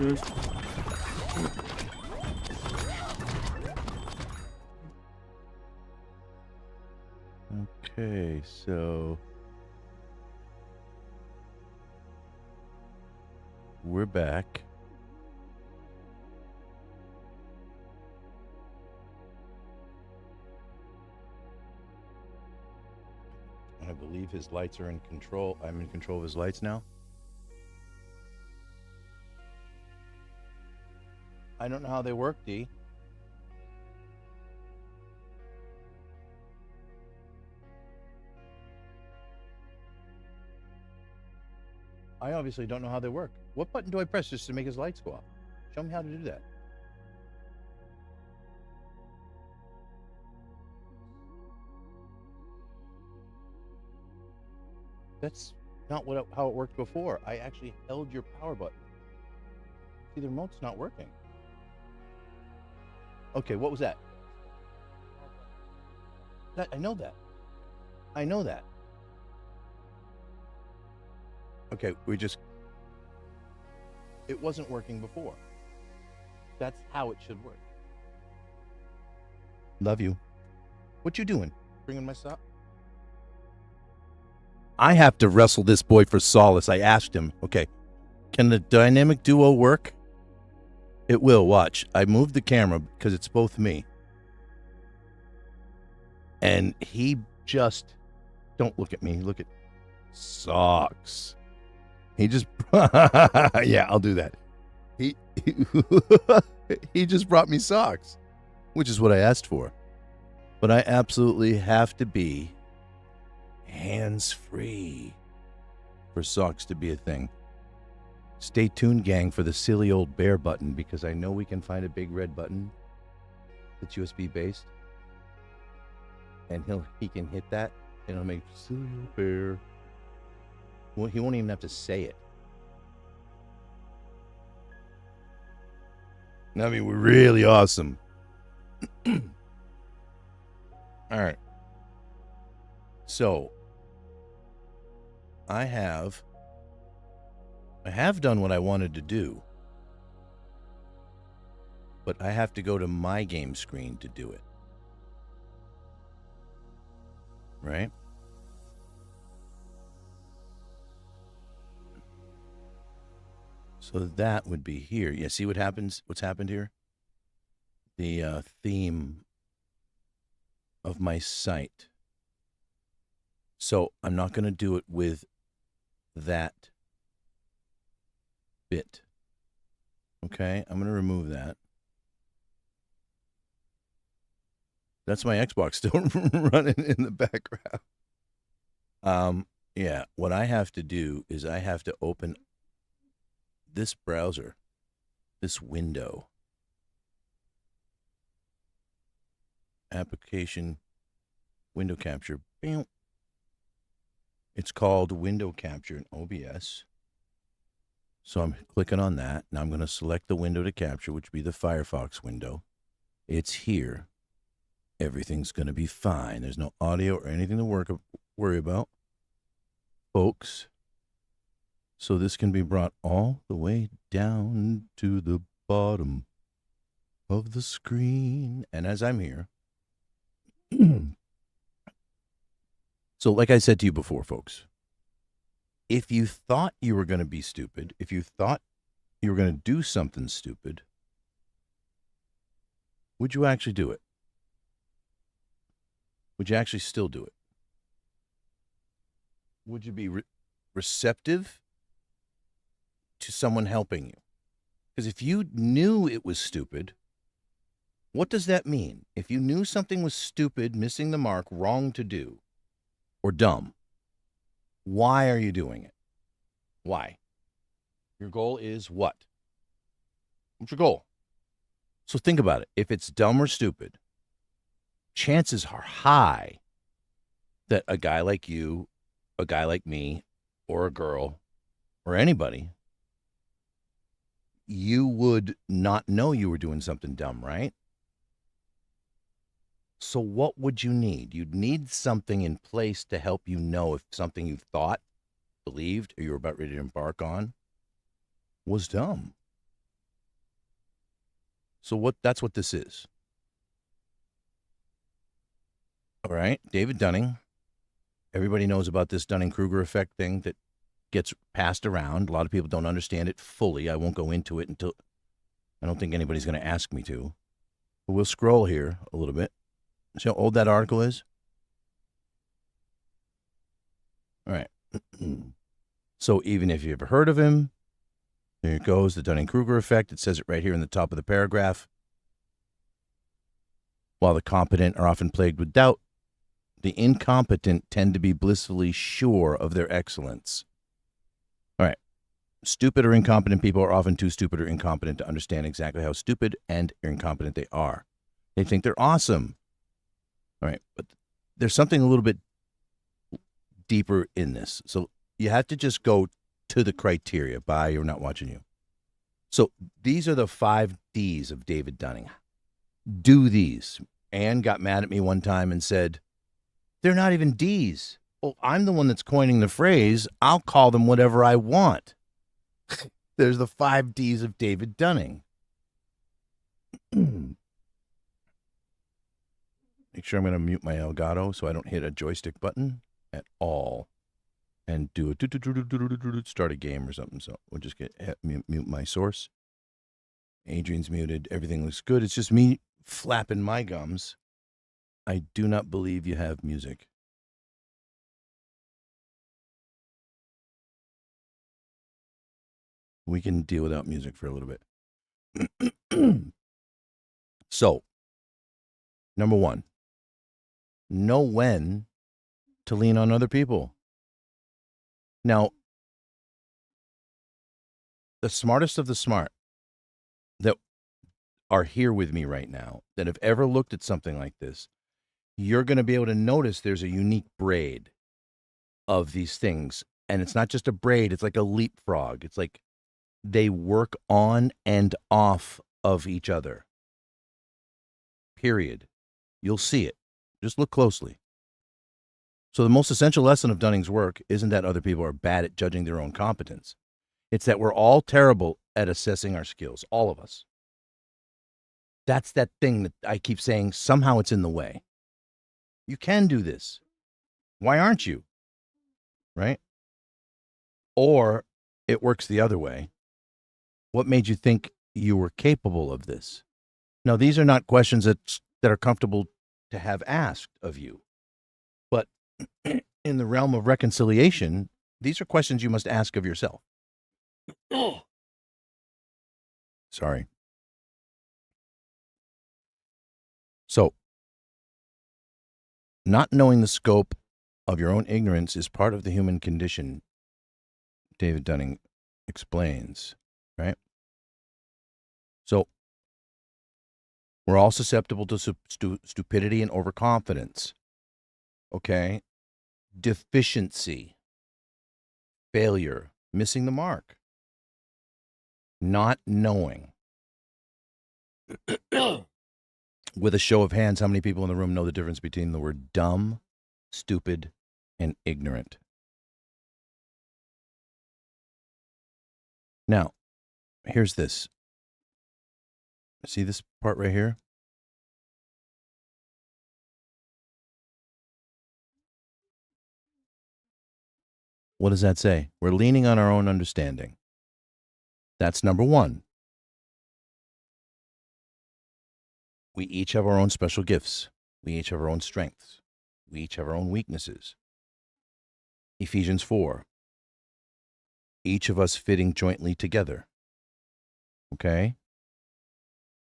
Okay, so... we're back. I believe his lights are in control. I'm in control of his lights now. I don't know how they work, D. I obviously don't know how they work. What button do I press just to make his lights go off? Show me how to do that. That's not how it worked before. I actually held your power button. See, the remote's not working. Okay, what was that? I know that. I know that. Okay, it wasn't working before. That's how it should work. Love you. What you doing? Bringing my sock? I have to wrestle this boy for solace. I asked him, okay, can the dynamic duo work? It will, watch. I moved the camera because it's both me. And he just, don't look at me, look at socks. He just, yeah, I'll do that. He just brought me socks, which is what I asked for. But I absolutely have to be hands-free for socks to be a thing. Stay tuned, gang, for the silly old bear button, because I know we can find a big red button that's USB based, and he can hit that, and it'll make silly old bear. Well, he won't even have to say it. I mean, we're really awesome. All right. So, I have done what I wanted to do, but I have to go to my game screen to do it. Right? So that would be here. Yeah, see what happens? What's happened here? The theme of my site. So I'm not going to do it with that bit. Okay, I'm going to remove that. That's my Xbox still running in the background. Yeah, what I have to do is I have to open this browser, this window. Application, window capture. Bam. It's called window capture in OBS. So I'm clicking on that. Now I'm going to select the window to capture, which would be the Firefox window. It's here. Everything's going to be fine. There's no audio or anything to worry about, folks. So this can be brought all the way down to the bottom of the screen. And as I'm here, so like I said to you before, folks, if you thought you were going to be stupid, if you thought you were going to do something stupid, would you actually do it? Would you actually still do it? Would you be receptive to someone helping you? Because if you knew it was stupid, what does that mean? If you knew something was stupid, missing the mark, wrong to do, or dumb, why are you doing it? Why? Your goal is what? What's your goal? So think about it. If it's dumb or stupid, chances are high that a guy like you, a guy like me, or a girl, or anybody, you would not know you were doing something dumb, right? So what would you need? You'd need something in place to help you know if something you thought, believed, or you were about ready to embark on was dumb. So that's what this is. All right, David Dunning. Everybody knows about this Dunning-Kruger effect thing that gets passed around. A lot of people don't understand it fully. I won't go into it until I don't think anybody's going to ask me to. But we'll scroll here a little bit. See how old that article is? All right. So even if you've ever heard of him, there it goes, the Dunning-Kruger effect. It says it right here in the top of the paragraph. While the competent are often plagued with doubt, the incompetent tend to be blissfully sure of their excellence. All right. Stupid or incompetent people are often too stupid or incompetent to understand exactly how stupid and incompetent they are. They think they're awesome. All right. But there's something a little bit deeper in this. So you have to just go to the criteria. Bye, you're not watching you. So these are the 5 Ds of David Dunning. Do these. Anne got mad at me one time and said, they're not even Ds. Well, I'm the one that's coining the phrase. I'll call them whatever I want. There's the 5 Ds of David Dunning. Make sure I'm going to mute my Elgato so I don't hit a joystick button at all. And do a start a game or something. So we'll just mute my source. Adrian's muted. Everything looks good. It's just me flapping my gums. I do not believe you have music. We can deal without music for a little bit. So, number 1, know when to lean on other people. Now, the smartest of the smart that are here with me right now that have ever looked at something like this, you're going to be able to notice there's a unique braid of these things. And it's not just a braid, it's like a leapfrog. It's like they work on and off of each other. Period. You'll see it. Just look closely. So the most essential lesson of Dunning's work isn't that other people are bad at judging their own competence. It's that we're all terrible at assessing our skills, all of us. That's that thing that I keep saying, somehow it's in the way. You can do this. Why aren't you? Right? Or it works the other way. What made you think you were capable of this? Now, these are not questions that are comfortable to have asked of you. But in the realm of reconciliation, these are questions you must ask of yourself. Sorry. So, not knowing the scope of your own ignorance is part of the human condition, David Dunning explains, right? So, we're all susceptible to stupidity and overconfidence, okay? Deficiency, failure, missing the mark, not knowing. With a show of hands, how many people in the room know the difference between the word dumb, stupid, and ignorant? Now, here's this. See this part right here? What does that say? We're leaning on our own understanding. That's number one. We each have our own special gifts. We each have our own strengths. We each have our own weaknesses. Ephesians 4. Each of us fitting jointly together. Okay?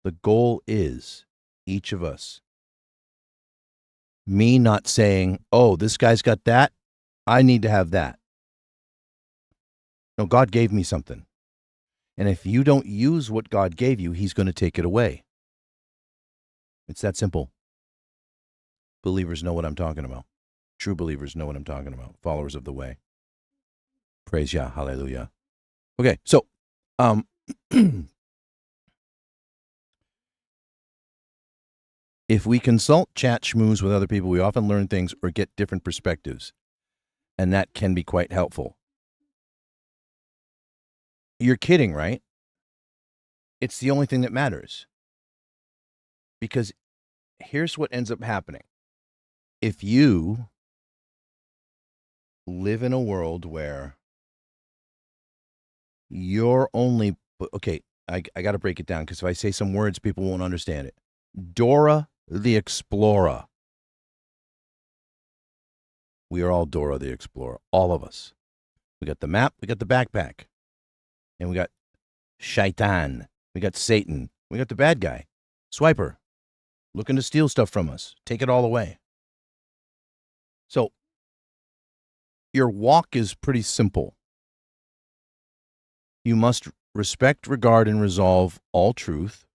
The goal is each of us. Me not saying, oh, this guy's got that, I need to have that. No, God gave me something. And if you don't use what God gave you, he's going to take it away. It's that simple. Believers know what I'm talking about. True believers know what I'm talking about. Followers of the way. Praise Yah. Hallelujah. Okay, so if we consult, chat, schmooze with other people, we often learn things or get different perspectives. And that can be quite helpful. You're kidding, right? It's the only thing that matters. Because here's what ends up happening. If you live in a world where you're only, okay, I got to break it down because if I say some words, people won't understand it. Dora the Explorer. We are all Dora the Explorer, all of us. We got the map, we got the backpack, and we got Shaitan, we got Satan, we got the bad guy, Swiper, looking to steal stuff from us, take it all away. So, your walk is pretty simple. You must respect, regard, and resolve all truth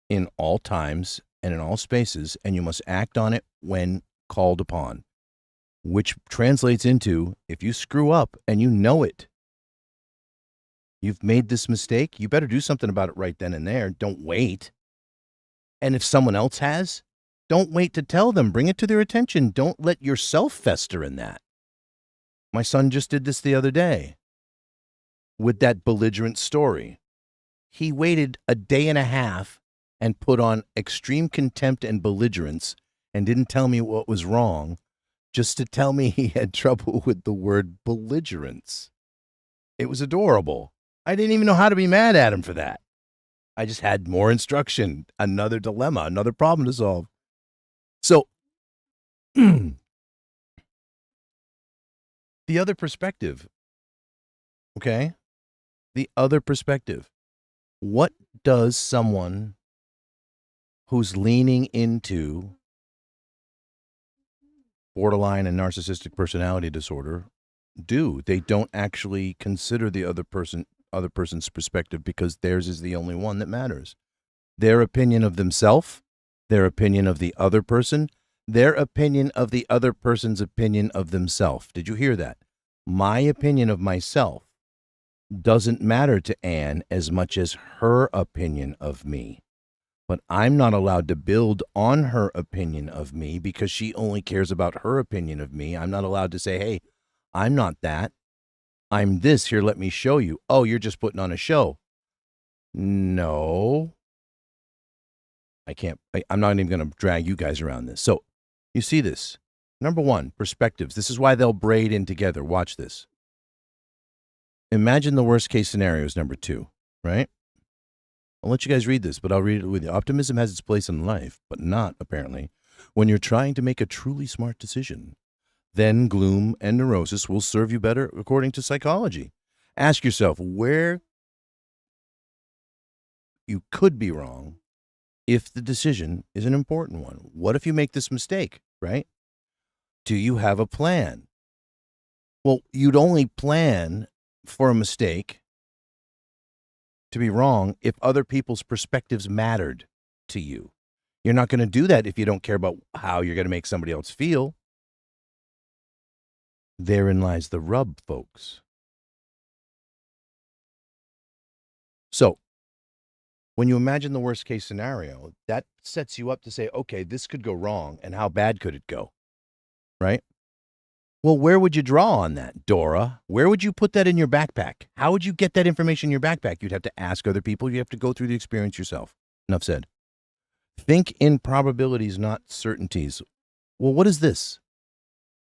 in all times and in all spaces, and you must act on it when called upon, which translates into, if you screw up and you know it, you've made this mistake, you better do something about it right then and there. Don't wait. And if someone else has, don't wait to tell them. Bring it to their attention. Don't let yourself fester in that. My son just did this the other day with that belligerent story. He waited a day and a half and put on extreme contempt and belligerence and didn't tell me what was wrong, just to tell me he had trouble with the word belligerence. It was adorable. I didn't even know how to be mad at him for that. I just had more instruction, another dilemma, another problem to solve. So, the other perspective, okay? The other perspective. What does someone who's leaning into borderline and narcissistic personality disorder do? They don't actually consider the other person other person's perspective because theirs is the only one that matters. Their opinion of themselves, their opinion of the other person, their opinion of the other person's opinion of themselves. Did you hear that? My opinion of myself doesn't matter to Anne as much as her opinion of me. But I'm not allowed to build on her opinion of me because she only cares about her opinion of me. I'm not allowed to say, hey, I'm not that. I'm this. Here, let me show you. Oh, you're just putting on a show. No. I can't. I'm not even going to drag you guys around this. So you see this. Number one, perspectives. This is why they'll braid in together. Watch this. Imagine the worst case scenario is number two, right? I'll let you guys read this, but I'll read it with you. Optimism has its place in life, but not, apparently, when you're trying to make a truly smart decision. Then gloom and neurosis will serve you better according to psychology. Ask yourself where you could be wrong if the decision is an important one. What if you make this mistake, right? Do you have a plan? Well, you'd only plan for a mistake to be wrong if other people's perspectives mattered to you. You're not going to do that if you don't care about how you're going to make somebody else feel. Therein lies the rub, folks. So, when you imagine the worst case scenario, that sets you up to say, okay, this could go wrong, and how bad could it go? Right? Well, where would you draw on that, Dora? Where would you put that in your backpack? How would you get that information in your backpack? You'd have to ask other people. You have to go through the experience yourself. Enough said. Think in probabilities, not certainties. Well, what is this?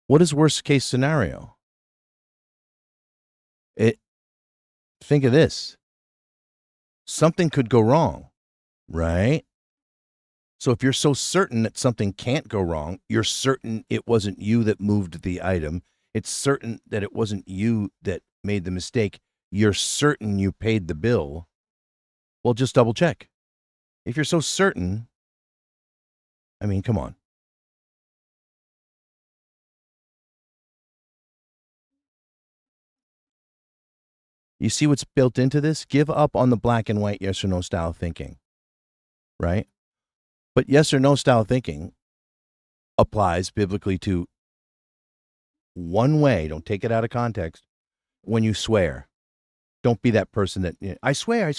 What is worst case scenario? Think of this. Something could go wrong, right? So if you're so certain that something can't go wrong, you're certain it wasn't you that moved the item. It's certain that it wasn't you that made the mistake. You're certain you paid the bill. Well, just double check. If you're so certain, I mean, come on. You see what's built into this? Give up on the black and white yes or no style thinking, right? But yes or no style thinking applies biblically to one way. Don't take it out of context. When you swear, don't be that person that, I swear.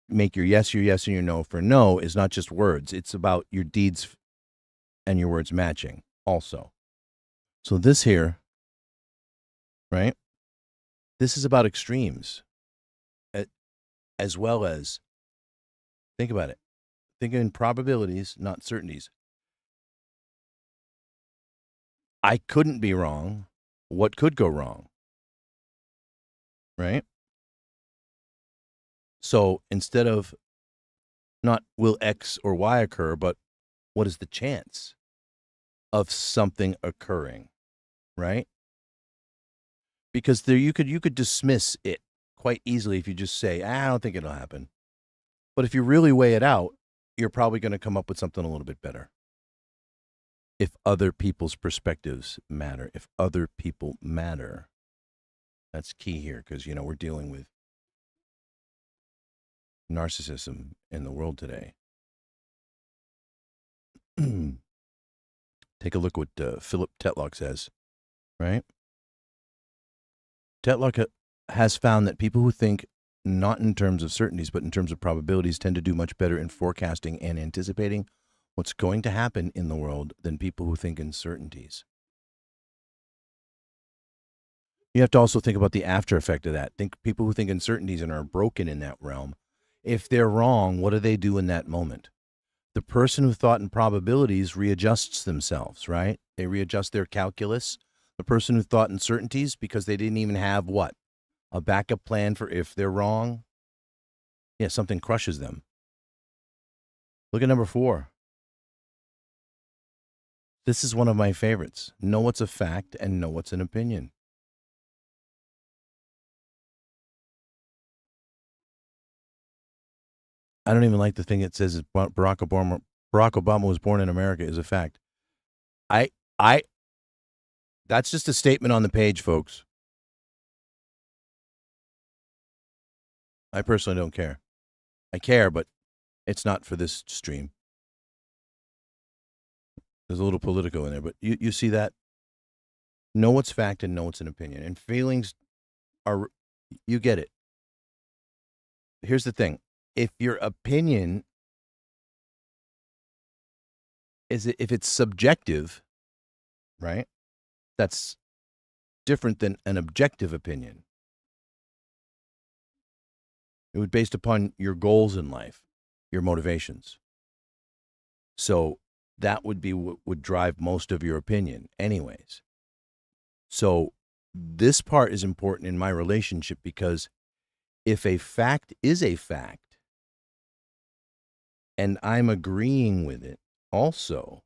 Make your yes and your no for no is not just words. It's about your deeds and your words matching also. So this here, right? This is about extremes as well as, think about it. Think in probabilities, not certainties. I couldn't be wrong. What could go wrong? Right? So instead of not will X or Y occur, but what is the chance of something occurring? Right? Because there you could dismiss it quite easily if you just say, I don't think it'll happen. But if you really weigh it out, you're probably going to come up with something a little bit better. If other people's perspectives matter, if other people matter, that's key here because, we're dealing with narcissism in the world today. Take a look what Philip Tetlock says, right? Tetlock has found that people who think not in terms of certainties, but in terms of probabilities tend to do much better in forecasting and anticipating what's going to happen in the world than people who think in certainties. You have to also think about the after effect of that. Think people who think in certainties and are broken in that realm. If they're wrong, what do they do in that moment? The person who thought in probabilities readjusts themselves, right? They readjust their calculus. The person who thought in certainties, because they didn't even have what? A backup plan for if they're wrong? Yeah, something crushes them. Look at number 4. This is one of my favorites. Know what's a fact and know what's an opinion. I don't even like the thing that says Barack Obama was born in America is a fact. That's just a statement on the page, folks. I personally don't care. I care, but it's not for this stream. There's a little politico in there, but you see that? Know what's fact and know what's an opinion. And feelings are, you get it. Here's the thing. If your opinion if it's subjective, right? That's different than an objective opinion. It would be based upon your goals in life, your motivations. So that would be what would drive most of your opinion anyways. So this part is important in my relationship because if a fact is a fact and I'm agreeing with it also,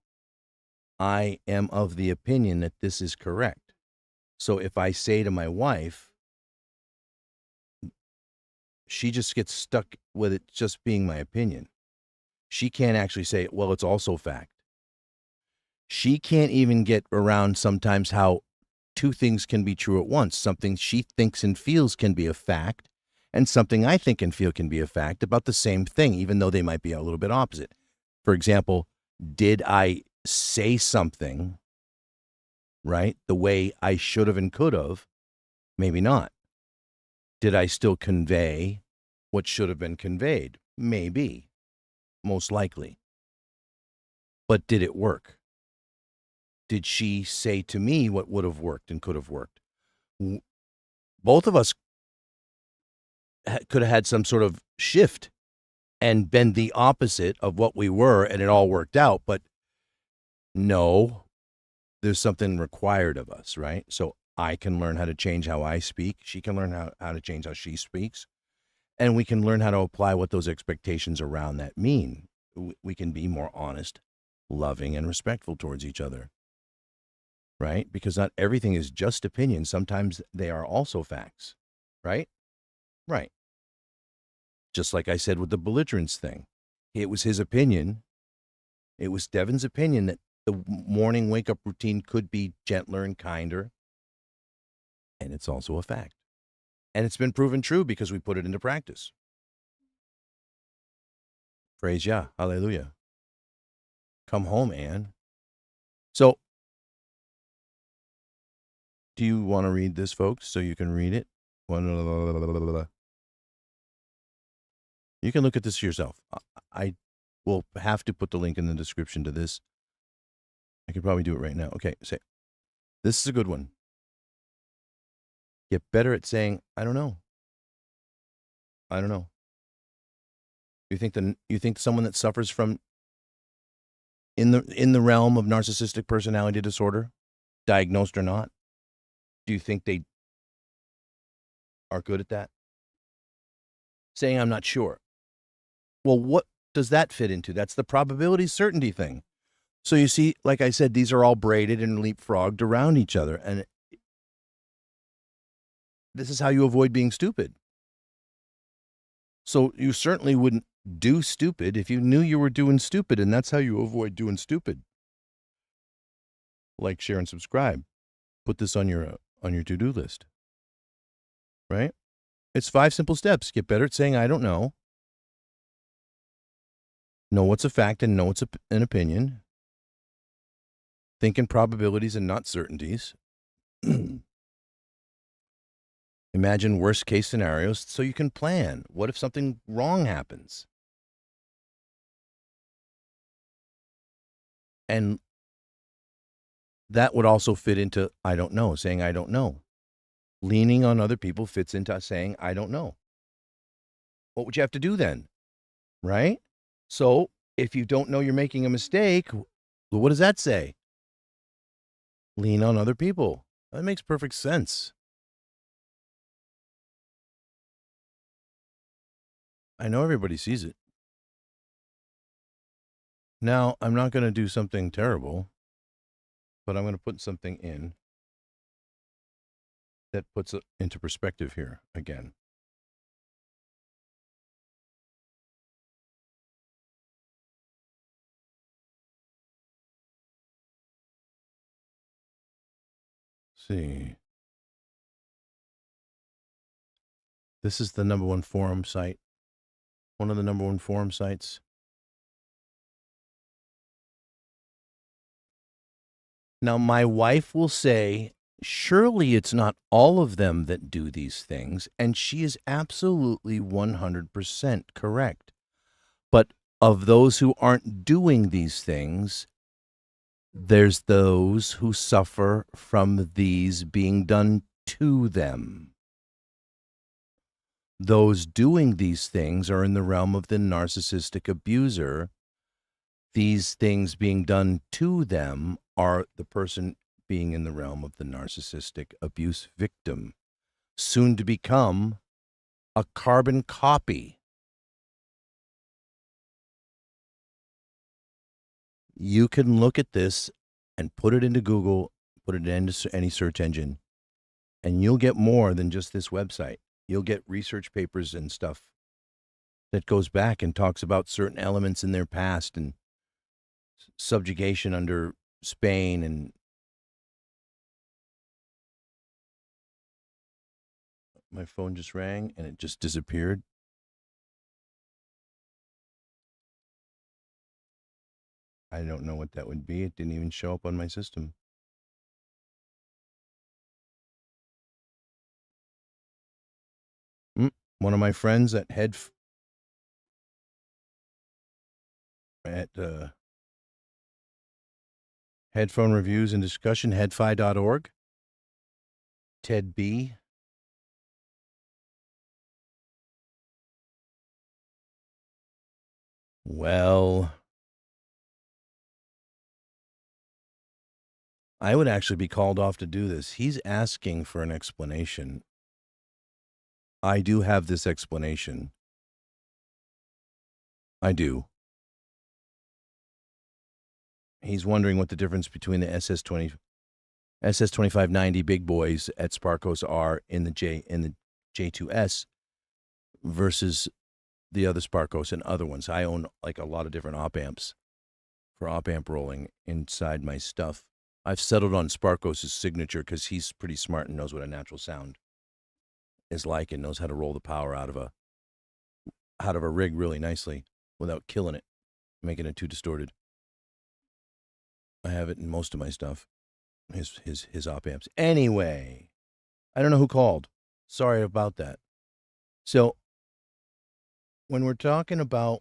I am of the opinion that this is correct. So if I say to my wife, she just gets stuck with it just being my opinion. She can't actually say, well, it's also fact. She can't even get around sometimes how two things can be true at once. Something she thinks and feels can be a fact, and something I think and feel can be a fact about the same thing, even though they might be a little bit opposite. For example, did I say something, right, the way I should have and could have? Maybe not. Did I still convey what should have been conveyed? Maybe. Most likely. But did it work? Did she say to me what would have worked and could have worked? Both of us could have had some sort of shift and been the opposite of what we were, and it all worked out. But no, there's something required of us, right? So I can learn how to change how I speak. She can learn how to change how she speaks. And we can learn how to apply what those expectations around that mean. We can be more honest, loving, and respectful towards each other, right? Because not everything is just opinion. Sometimes they are also facts, right? Right. Just like I said with the belligerence thing. It was his opinion. It was Devin's opinion that the morning wake-up routine could be gentler and kinder. And it's also a fact. And it's been proven true because we put it into practice. Praise Yah. Hallelujah. Come home, Anne. So, do you want to read this, folks, so you can read it? You can look at this yourself. I will have to put the link in the description to this. I could probably do it right now. Okay, say, this is a good one. Get better at saying, I don't know. I don't know. You think someone that suffers from in the realm of narcissistic personality disorder, diagnosed or not, do you think they are good at that? Saying I'm not sure. Well, what does that fit into? That's the probability certainty thing. So you see, like I said, these are all braided and leapfrogged around each other. And this is how you avoid being stupid. So you certainly wouldn't do stupid if you knew you were doing stupid, and that's how you avoid doing stupid. Like, share, and subscribe. Put this on your to-do list. Right? It's 5 simple steps. Get better at saying I don't know. Know what's a fact and know what's an opinion. Think in probabilities and not certainties. Imagine worst case scenarios so you can plan. What if something wrong happens? And that would also fit into I don't know, saying I don't know. Leaning on other people fits into saying I don't know. What would you have to do then? Right? So if you don't know you're making a mistake, what does that say? Lean on other people. That makes perfect sense. I know everybody sees it. Now, I'm not going to do something terrible, but I'm going to put something in that puts it into perspective here again. See. This is the number one forum site. One of the number one forum sites. Now, my wife will say, surely it's not all of them that do these things. And she is absolutely 100% correct. But of those who aren't doing these things, there's those who suffer from these being done to them. Those doing these things are in the realm of the narcissistic abuser. These things being done to them are the person being in the realm of the narcissistic abuse victim, soon to become a carbon copy. You can look at this and put it into Google, put it into any search engine, and you'll get more than just this website. You'll get research papers and stuff that goes back and talks about certain elements in their past and subjugation under Spain. And my phone just rang and it just disappeared. I don't know what that would be. It didn't even show up on my system. One of my friends at Headphone Reviews and Discussion, headfi.org, Ted B. Well, I would actually be called off to do this. He's asking for an explanation. I do have this explanation. I do. He's wondering what the difference between the SS2590 big boys at Sparkos are in the J2S versus the other Sparkos and other ones. I own like a lot of different op amps for op amp rolling inside my stuff. I've settled on Sparkos' signature because he's pretty smart and knows what a natural sound is like and knows how to roll the power out of a rig really nicely without killing it, making it too distorted. I have it in most of my stuff, his op amps. Anyway, I don't know who called. Sorry about that. So when we're talking about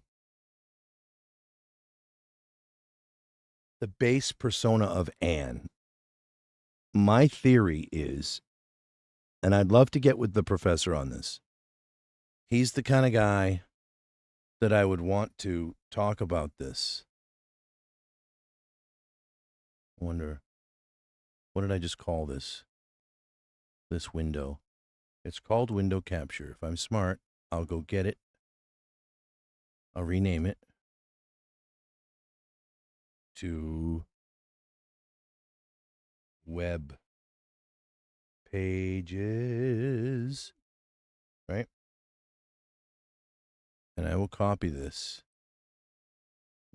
the base persona of Anne, my theory is, and I'd love to get with the professor on this, he's the kind of guy that I would want to talk about this. I wonder, what did I just call this window? It's called window capture. If I'm smart, I'll go get it. I'll rename it to web pages, right? And I will copy this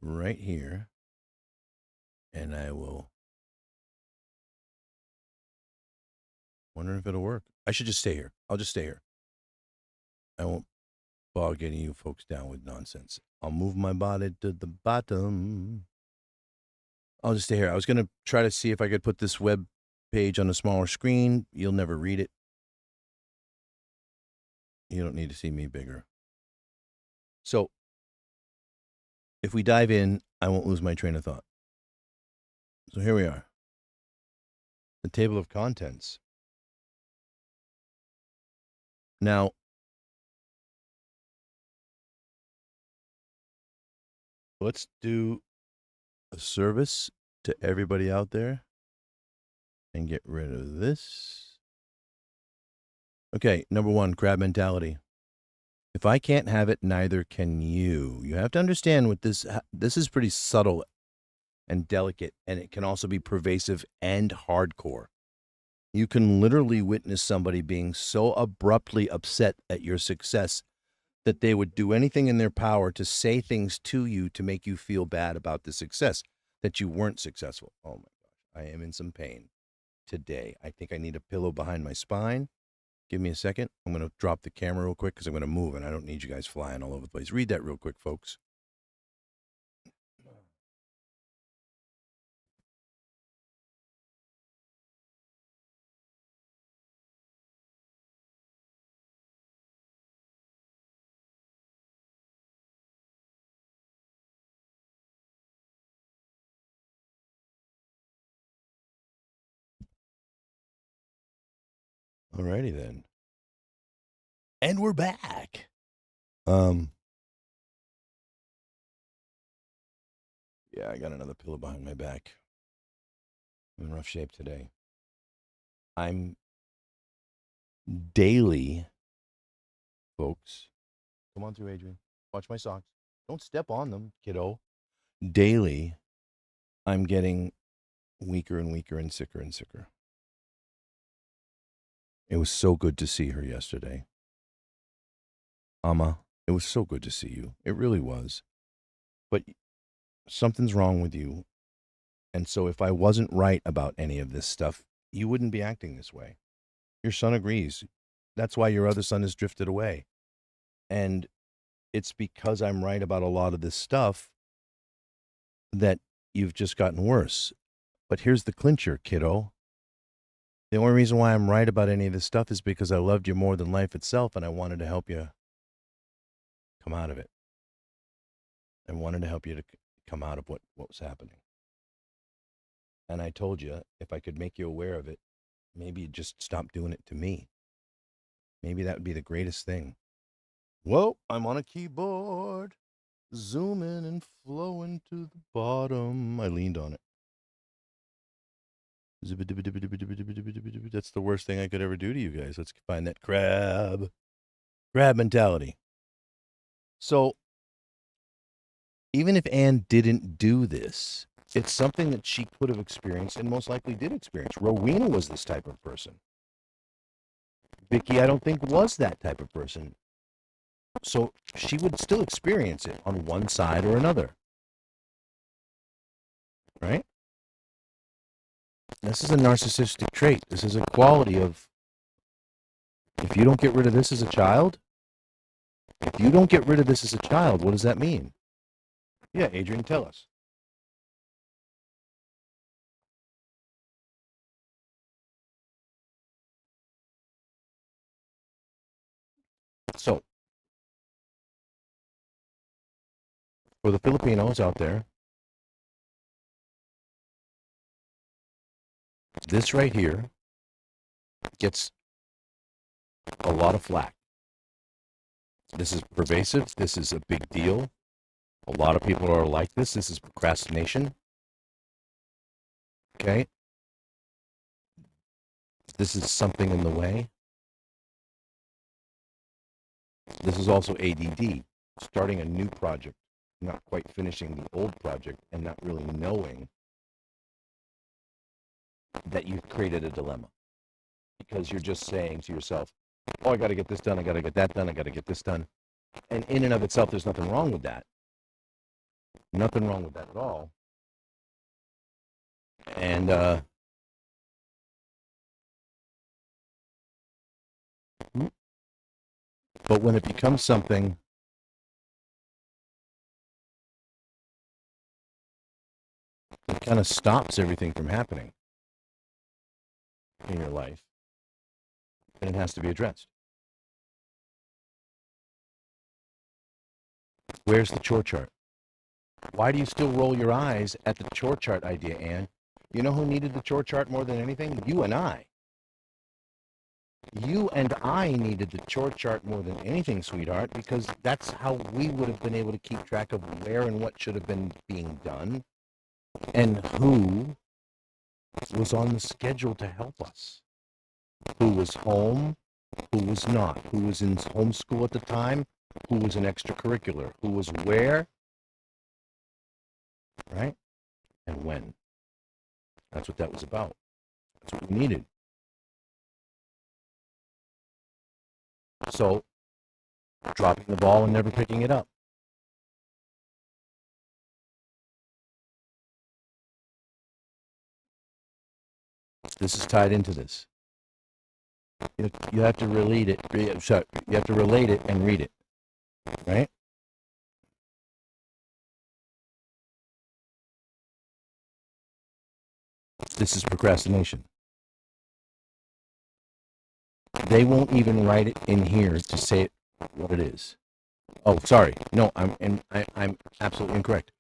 right here, and I will wonder if it'll work. I should just stay here. I'll just stay here. I won't bog any of you folks down with nonsense. I'll move my body to the bottom. I'll just stay here. I was going to try to see if I could put this web page on a smaller screen. You'll never read it. You don't need to see me bigger. So if we dive in, I won't lose my train of thought. So here we are. The table of contents. Now, let's do a service to everybody out there and get rid of this. Okay, number one, crab mentality. If I can't have it, neither can you. You have to understand what this is pretty subtle and delicate, and it can also be pervasive and hardcore. You can literally witness somebody being so abruptly upset at your success that they would do anything in their power to say things to you to make you feel bad about the success, that you weren't successful. Oh my gosh, I am in some pain today. I think I need a pillow behind my spine. Give me a second. I'm going to drop the camera real quick because I'm going to move and I don't need you guys flying all over the place. Read that real quick, folks. Alrighty then. And we're back. Yeah, I got another pillow behind my back. I'm in rough shape today. I'm daily, folks. Come on through, Adrian. Watch my socks. Don't step on them, kiddo. Daily, I'm getting weaker and weaker and sicker and sicker. It was so good to see her yesterday. Amma, it was so good to see you. It really was. But something's wrong with you. And so if I wasn't right about any of this stuff, you wouldn't be acting this way. Your son agrees. That's why your other son has drifted away. And it's because I'm right about a lot of this stuff that you've just gotten worse. But here's the clincher, kiddo. The only reason why I'm right about any of this stuff is because I loved you more than life itself, and I wanted to help you come out of it. I wanted to help you to come out of what was happening. And I told you, if I could make you aware of it, maybe you'd just stop doing it to me. Maybe that would be the greatest thing. Whoa, I'm on a keyboard, zooming and flowing to the bottom. I leaned on it. That's the worst thing I could ever do to you guys. Let's find that crab mentality. So even if Anne didn't do this, it's something that she could have experienced and most likely did experience. Rowena was this type of person. Vicky, I don't think, was that type of person. So she would still experience it on one side or another. Right? This is a narcissistic trait. This is a quality of, if you don't get rid of this as a child, what does that mean? Yeah, Adrian, tell us. So, for the Filipinos out there, this right here gets a lot of flack. This is pervasive. This is a big deal. A lot of people are like this. This is procrastination. Okay? This is something in the way. This is also ADD, starting a new project, not quite finishing the old project, and not really knowing that you've created a dilemma. Because you're just saying to yourself, oh, I got to get this done, I got to get that done, I got to get this done. And in and of itself, there's nothing wrong with that. Nothing wrong with that at all. And but when it becomes something that kind of stops everything from happening in your life, then it has to be addressed. Where's the chore chart? Why do you still roll your eyes at the chore chart idea, Anne? You know who needed the chore chart more than anything? You and I. You and I needed the chore chart more than anything, sweetheart, because that's how we would have been able to keep track of where and what should have been being done and who was on the schedule to help us. Who was home, who was not, who was in homeschool at the time, who was in extracurricular, who was where, right? And when. That's what that was about. That's what we needed. So, dropping the ball and never picking it up. This is tied into this. You have to relate it. Sorry, you have to relate it and read it, right? This is procrastination. They won't even write it in here to say it what it is. Oh, sorry. No, I'm absolutely incorrect.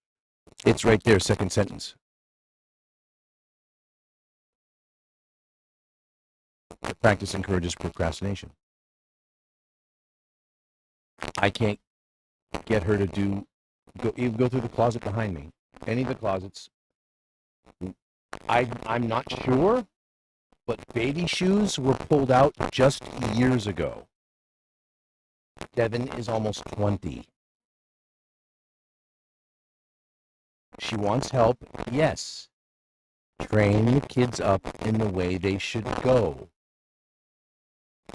It's right there, second sentence. The practice encourages procrastination. I can't get her to even go through the closet behind me. Any of the closets. I'm not sure, but baby shoes were pulled out just years ago. Devin is almost 20. She wants help, yes. Train the kids up in the way they should go.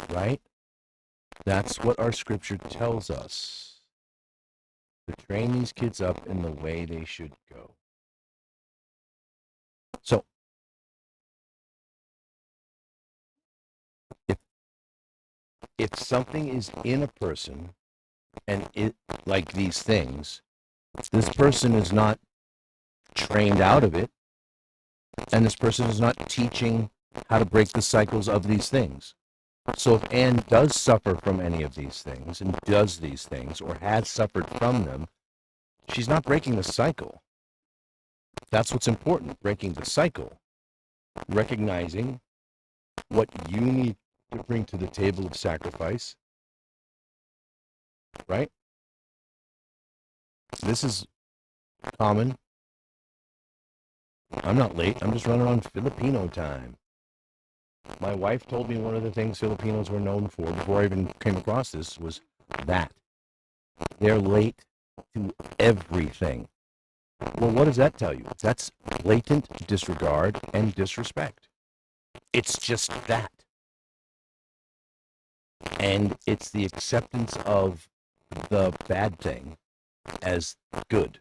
Right? That's what our scripture tells us. To train these kids up in the way they should go. So, if something is in a person, and it like these things, this person is not trained out of it, and this person is not teaching how to break the cycles of these things. So if Anne does suffer from any of these things and does these things or has suffered from them, she's not breaking the cycle. That's what's important, breaking the cycle. Recognizing what you need to bring to the table of sacrifice, right? This is common. I'm not late. I'm just running on Filipino time. My wife told me one of the things Filipinos were known for before I even came across this was that. They're late to everything. Well, what does that tell you? That's blatant disregard and disrespect. It's just that. And it's the acceptance of the bad thing as good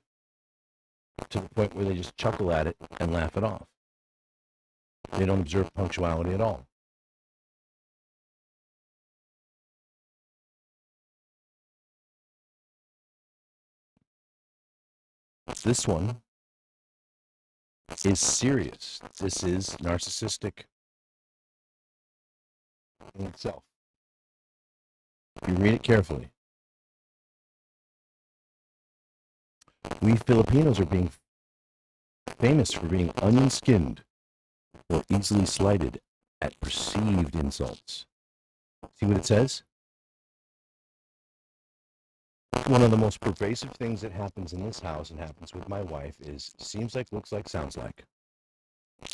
to the point where they just chuckle at it and laugh it off. They don't observe punctuality at all. This one is serious. This is narcissistic in itself. If you read it carefully, we Filipinos are being famous for being onion-skinned or easily slighted at perceived insults. See what it says? One of the most pervasive things that happens in this house and happens with my wife is seems like, looks like, sounds like.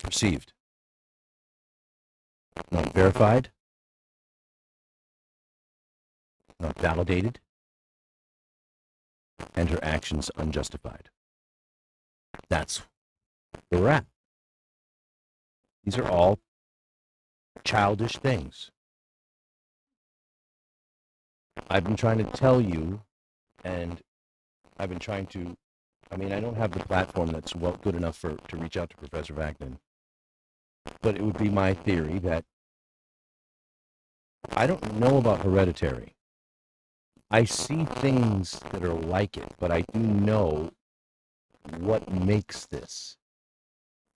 Perceived. Not verified. Not validated. And her actions unjustified. That's where we're at. These are all childish things. I've been trying to tell you, and I've been trying to, I don't have the platform that's good enough to reach out to Professor Vagnon, but it would be my theory that I don't know about hereditary. I see things that are like it, but I do know what makes this.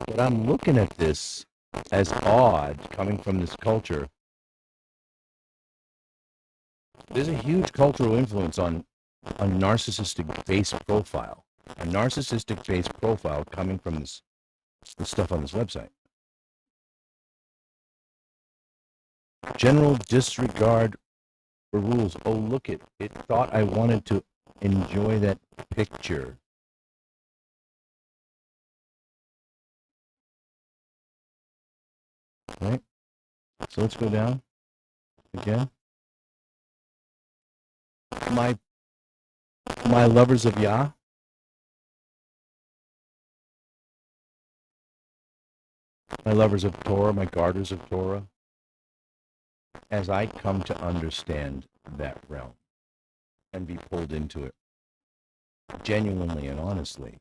But I'm looking at this as odd coming from this culture. There's a huge cultural influence on a narcissistic base profile. A narcissistic base profile coming from this stuff on this website. General disregard for rules. Oh, look, it thought I wanted to enjoy that picture. Right? So let's go down again. My lovers of Yah. My lovers of Torah, my guarders of Torah. As I come to understand that realm and be pulled into it, genuinely and honestly,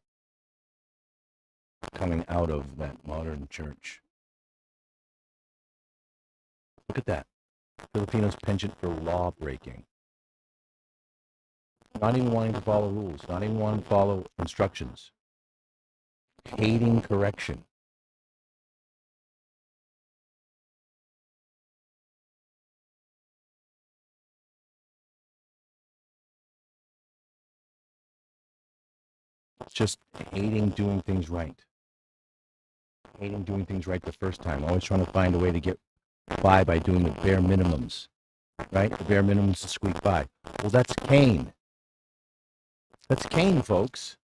coming out of that modern church. Look at that. Filipinos' penchant for law breaking. Not even wanting to follow rules, not even wanting to follow instructions. Hating correction. Just hating doing things right. Hating doing things right the first time. Always trying to find a way to get by doing the bare minimums. Right? The bare minimums to squeak by. Well, that's Cain. That's Cain, folks.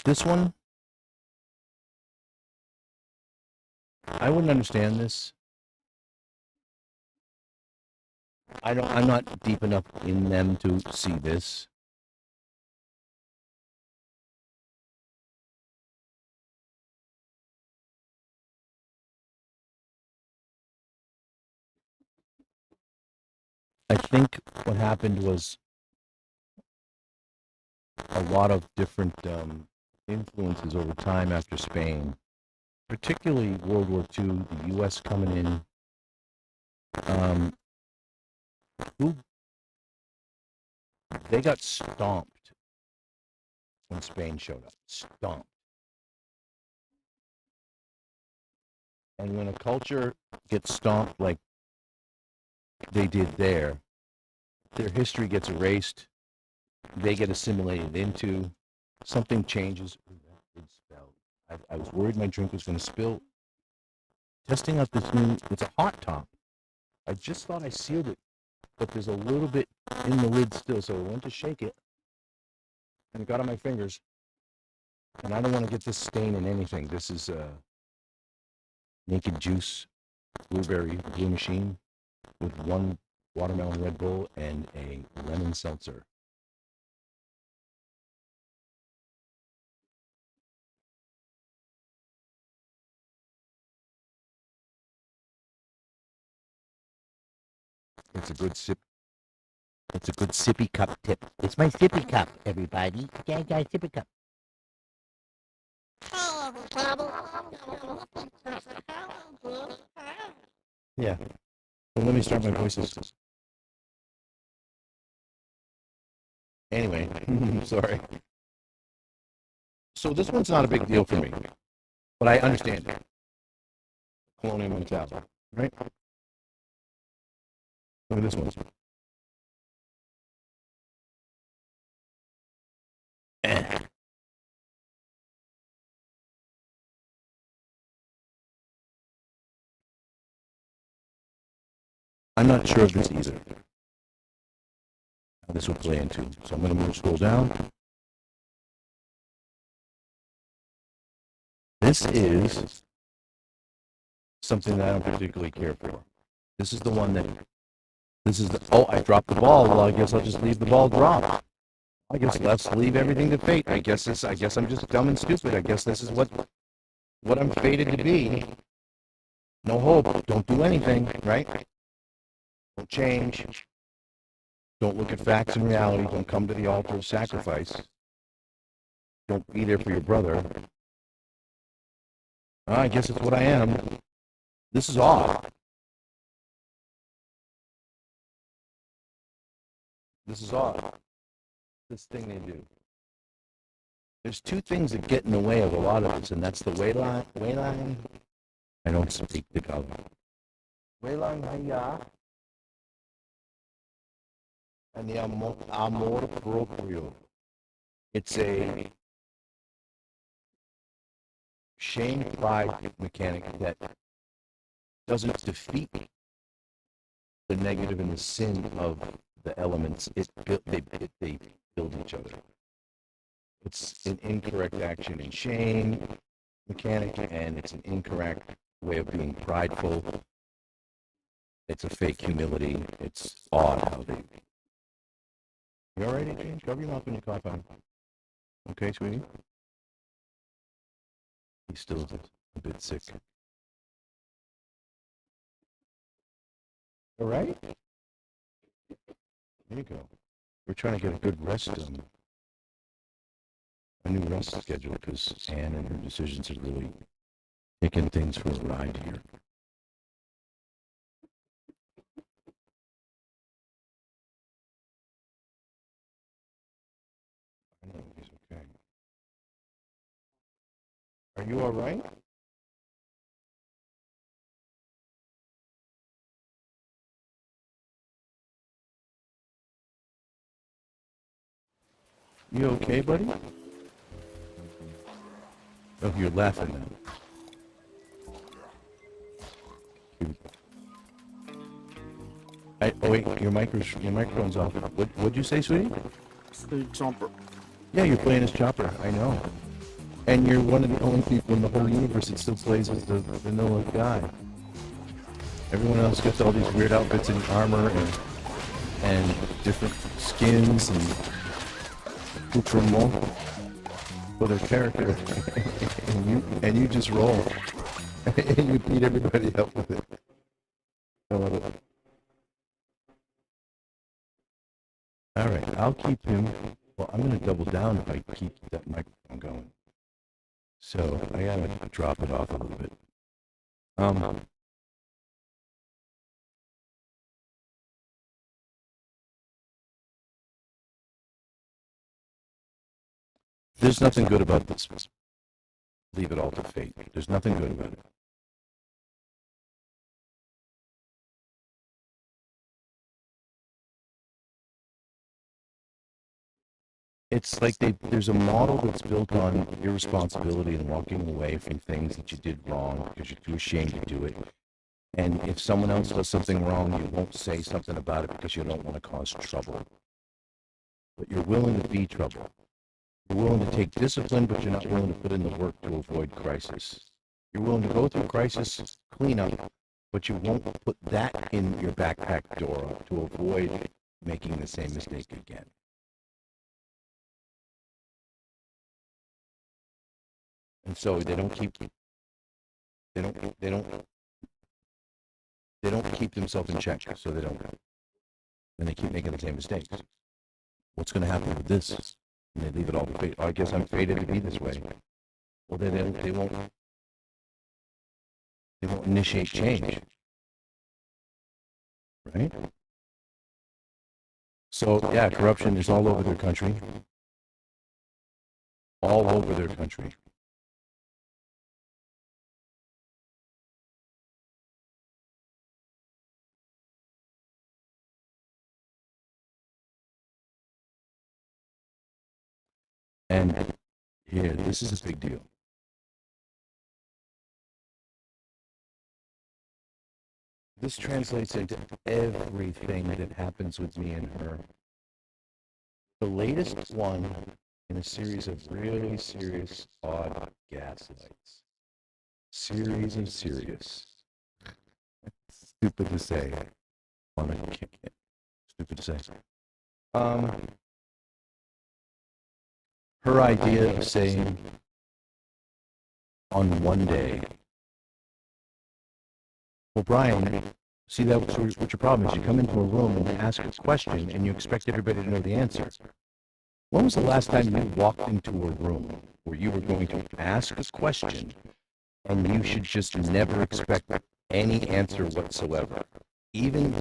This one, I wouldn't understand this. I'm not deep enough in them to see this. I think what happened was a lot of different influences over time after Spain, particularly World War II, the U.S. coming in. They got stomped when Spain showed up. Stomped. And when a culture gets stomped like they did there, their history gets erased. They get assimilated into. Something changes. Ooh, that did spell. I was worried my drink was going to spill. Testing out this new, it's a hot top. I just thought I sealed it, but there's a little bit in the lid still, so I went to shake it, and it got on my fingers. And I don't want to get this stain in anything. This is Naked Juice Blueberry Blue Machine with one watermelon Red Bull and a lemon seltzer. It's a good sip. It's a good sippy cup tip. It's my sippy cup, everybody. Okay, guys, sippy cup. Yeah. Well, let me start my voices. Anyway, sorry. So this one's not a big deal for me, but I understand it. Colonial mentality, right? Look at this one. I'm not sure of this either. How this will play into. So I'm going to scroll down. This is something that I don't particularly care for. This is the one that, oh, I dropped the ball. Well, I guess I'll just leave the ball drop. I guess let's leave everything to fate. I guess I'm just dumb and stupid. I guess this is what I'm fated to be. No hope. Don't do anything, right? Don't change. Don't look at facts and reality. Don't come to the altar of sacrifice. Don't be there for your brother. I guess it's what I am. This is odd. This is odd. This thing they do. There's two things that get in the way of a lot of this, and that's the wayline. I don't speak Tagalog. Wayline haya and the amor proprio. It's a shame pride mechanic that doesn't defeat the negative and the sin of the elements. They build each other. It's an incorrect action in shame mechanic, and it's an incorrect way of being prideful. It's a fake humility. It's odd how they. You all right, Adrian? Cover your mouth when you cough on. Okay, sweetie? He's still a bit sick. All right? There you go. We're trying to get a good rest, a new rest schedule, because Anne and her decisions are really taking things for a ride here. Are you all right? You okay, buddy? Oh, you're laughing now. Oh wait, your microphone's off. What'd you say, sweetie? Stay jumper. Yeah, you're playing as Chopper. I know. And you're one of the only people in the whole universe that still plays as the vanilla guy. Everyone else gets all these weird outfits and armor and different skins and accoutrements for their character. and you just roll. And you beat everybody up with it. I love it. All right, I'll keep him. Well, I'm going to double down if I keep that microphone going. So I got to drop it off a little bit. There's nothing good about this. Leave it all to fate. There's nothing good about it. It's like there's a model that's built on irresponsibility and walking away from things that you did wrong because you're too ashamed to do it. And if someone else does something wrong, you won't say something about it because you don't want to cause trouble. But you're willing to be trouble. You're willing to take discipline, but you're not willing to put in the work to avoid crisis. You're willing to go through crisis, clean up, but you won't put that in your backpack door to avoid making the same mistake again. And so they don't keep themselves in check, so they don't, and they keep making the same mistakes. What's going to happen with this? And they leave it all to fate. Oh, I guess I'm fated to be this way. Well, they won't initiate change, right? So yeah, corruption is all over their country, all over their country. And here, this is a big deal. This translates into everything that happens with me and her. The latest one in a series of really serious, odd gaslights. Series of serious. Stupid to say. Stupid to say. Her idea of saying on one day, well, Brian, see, that's what your problem is. You come into a room and ask a question and you expect everybody to know the answer. When was the last time you walked into a room where you were going to ask a question and you should just never expect any answer whatsoever? Even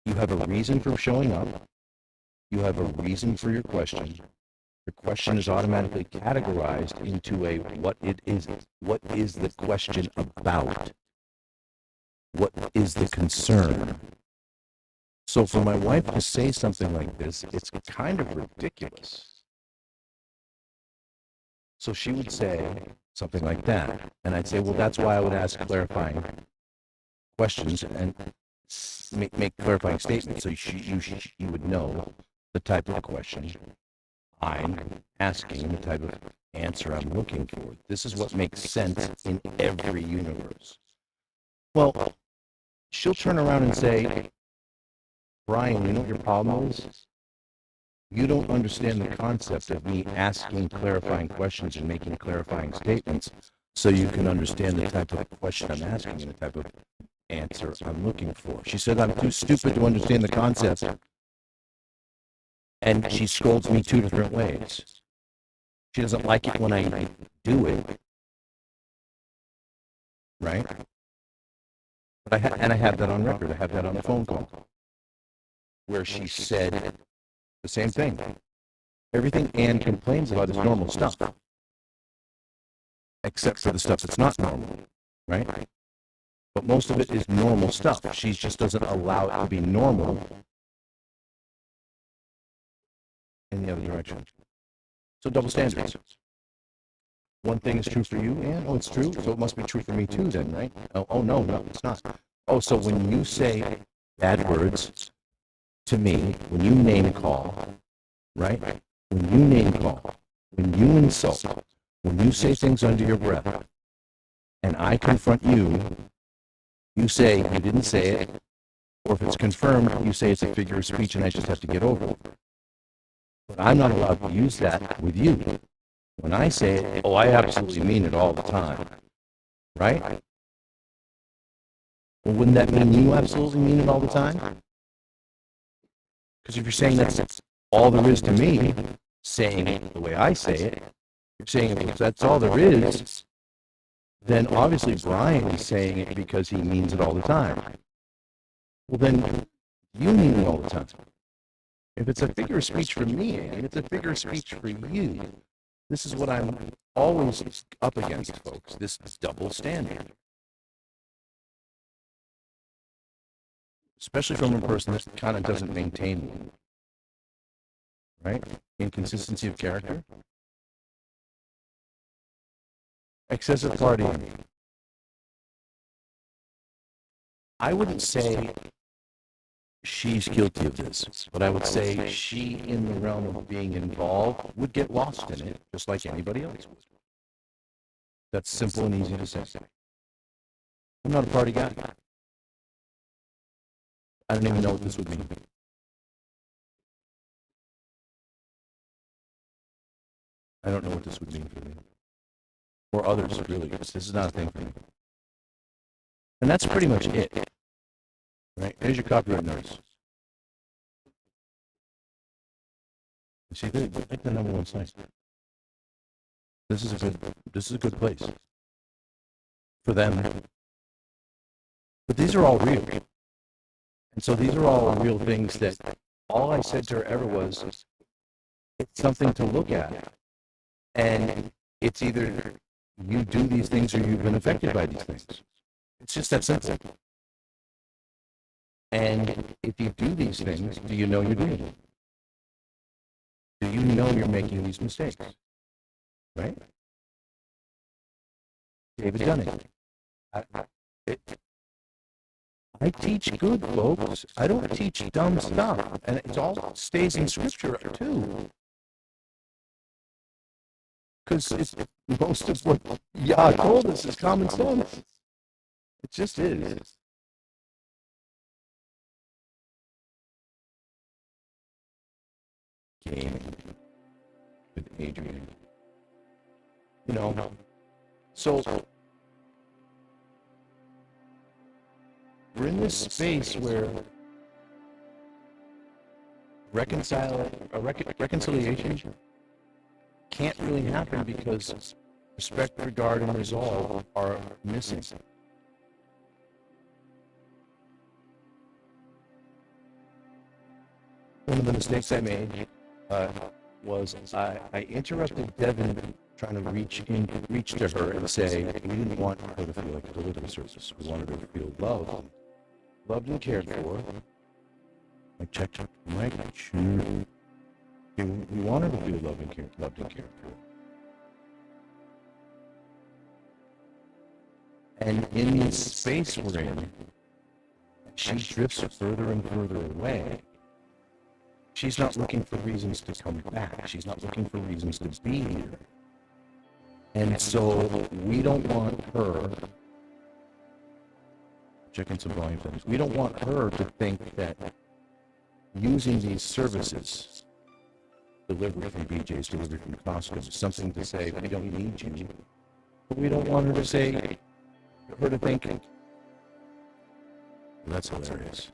you have a reason for showing up. You have a reason for your question. Your question is automatically categorized into a what is the question about? What is the concern? So for my wife to say something like this, it's kind of ridiculous. So she would say something like that, and I'd say, well, that's why I would ask clarifying questions and make clarifying statements so you would know the type of question I'm asking, the type of answer I'm looking for. This is what makes sense in every universe. Well, she'll turn around and say, Brian, you know what your problem is? You don't understand the concept of me asking clarifying questions and making clarifying statements so you can understand the type of question I'm asking and the type of answer I'm looking for. She said I'm too stupid to understand the concept. And she scolds me two different ways. She doesn't like it when I do it, right? But I have that on record. I have that on the phone call where she said the same thing. Everything Ann complains about is normal stuff. except for the stuff that's not normal, right? But most of it is normal stuff. She just doesn't allow it to be normal in the other direction. So double standards. One thing is true for you, and oh, it's true, so it must be true for me too then, right? Oh no, it's not. Oh, so when you say bad words to me, when you name call, right? When you name call, when you insult, when you say things under your breath, and I confront you, you say you didn't say it, or if it's confirmed, you say it's a figure of speech and I just have to get over it. But I'm not allowed to use that with you. When I say it, oh, I absolutely mean it all the time, right? Well, wouldn't that mean you absolutely mean it all the time? Because if you're saying that's all there is to me, saying it the way I say it, you're saying if that's all there is, then obviously Brian is saying it because he means it all the time. Well, then you mean it all the time. If it's a figure of speech for me, and it's a figure of speech for you, this is what I'm always up against, folks, this double standard. Especially from a person that kind of doesn't maintain one, right? Inconsistency of character. Excessive partying. I wouldn't say she's guilty of this, but I would say she, in the realm of being involved, would get lost in it, just like anybody else would. That's simple and easy to say. I'm not a party guy. I don't even know what this would mean. I don't know what this would mean for me. Or others, really. This is not a thing for me. And that's pretty much it. Right? Here's your copyright notice. You see, they're like the #1 site. This is a good place for them. But these are all real. And so these are all real things that all I said to her ever was, it's something to look at. And it's either you do these things or you've been affected by these things. It's just that simple. And if you do these things, do you know you're doing it? Do you know you're making these mistakes? Right? David Dunning. I teach good, folks. I don't teach dumb stuff. And it all stays in Scripture, too. Because most of what Yah told us is common sense. It just is. Gaming with Adrian. You know, so we're in this space where reconciliation can't really happen because respect, regard, and resolve are missing. One of the mistakes I made was I interrupted Devin trying to reach to her and say we didn't want her to feel like a delivery service. We wanted her to feel loved and cared for. I checked my shoe. We want her to feel loved and cared for. And in this space we're in, she drifts further and further away. She's not looking for reasons to come back. She's not looking for reasons to be here. And so we don't want her, checking some volume things, we don't want her to think that using these services, delivery from BJ's, delivery from Costco, is something to say, we don't need you. But we don't want her to say, her to think, well, that's hilarious.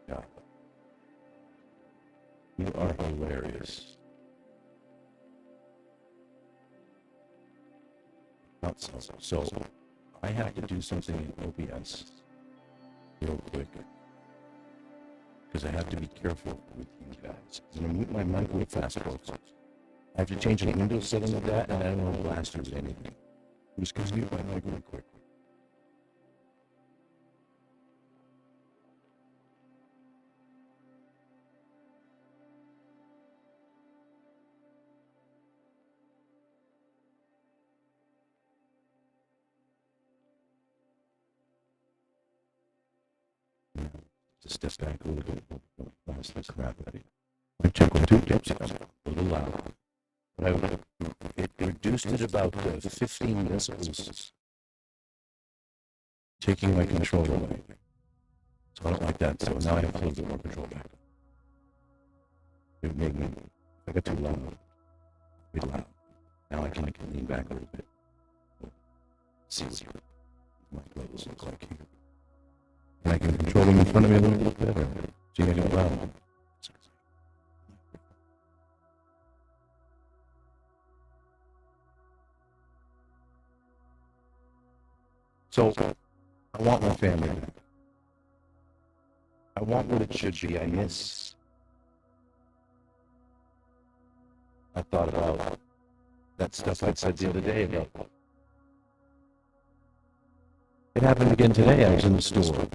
Yeah. You are hilarious. Not so I have to do something in OBS real quick because I have to be careful with you guys. I'm going to mute my mic real fast, folks. I have to change an Windows setting of that, and I don't want to blast you with anything. I'm just going to mute my mic real quick. Just step back a little bit. Blast the crap out of you. I took 2 tips, a little loud. But it reduced it about 15 decibels, taking my control away. So I don't like that. So now I have a little bit more control back. It made me, I got too loud. Too loud. Now I can lean back a little bit. See what my levels look like here. And I can control them in front of me a little bit better. See, I got loud. So, I want my family back. I want what it should be. I thought about that stuff I said the other day about. It happened again today. I was in the store.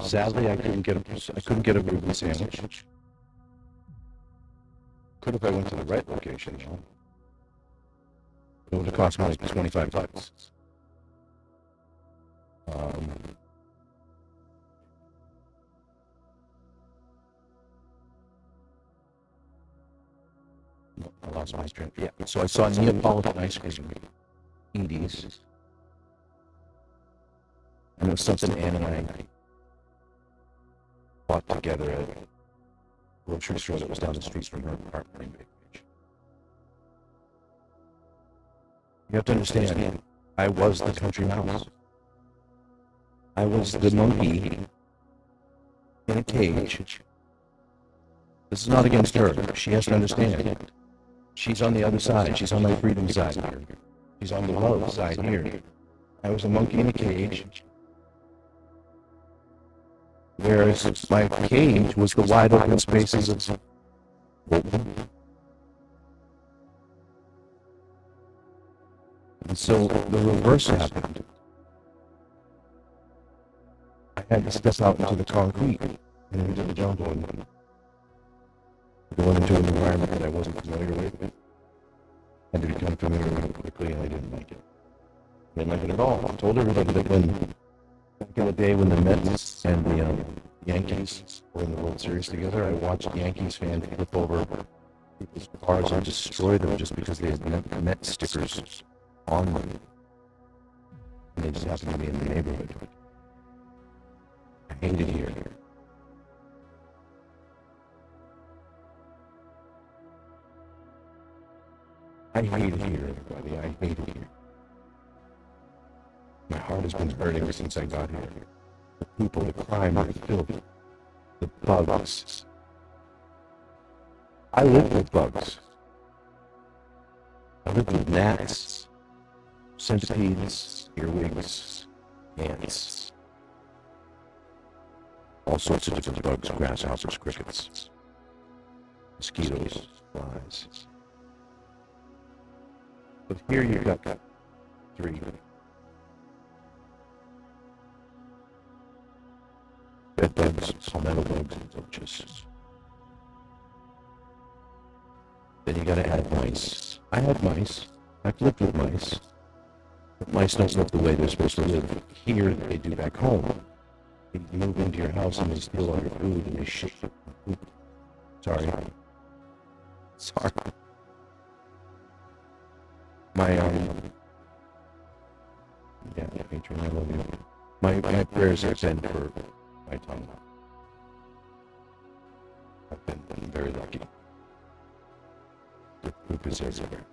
Sadly, I couldn't get a Reuben sandwich. Could if I went to the right location, though. It would have cost me like $25. I lost my train. Yeah. So I saw Neapolitan ice cream. Edie's. And it was something Ann and I bought together at a grocery store that was down the street from her apartment in Bay Beach. You have to understand, I was the country mouse. I was the monkey in a cage. This is not against her. She has to understand. She's on the other side. She's on my freedom side here. She's on the love side here. I was a monkey in a cage. Whereas my cage was the wide open spaces of open. And so the reverse happened. I had to step out into the concrete and into the jungle and going into an environment that I wasn't familiar with. And to become familiar with it quickly, and I didn't like it. I didn't like it at all. I told everybody that when, back in the day when the Mets and the Yankees were in the World Series together, I watched Yankees fans flip over people's cars and destroy them just because they had Met stickers on them. And they just happened to be in the neighborhood. I hate it here. I hate it here, everybody. I hate it here. My heart has been hurt ever since I got here. The people, the crime, the filth, the bugs. I live with bugs. I live with gnats, centipedes, earwigs, ants. All sorts of different bugs, grasshoppers, crickets, mosquitoes, flies. But here you've got 3. Bed bugs, palmetto bugs, and roaches. Then you gotta add mice. I had mice. I've lived with mice. But mice don't live the way they're supposed to live here that they do back home. They move into your house and they steal all your food and they shit your poop. Sorry. My, patron, I love you. My prayers have been for my tongue. I've been very lucky. The poop is everywhere.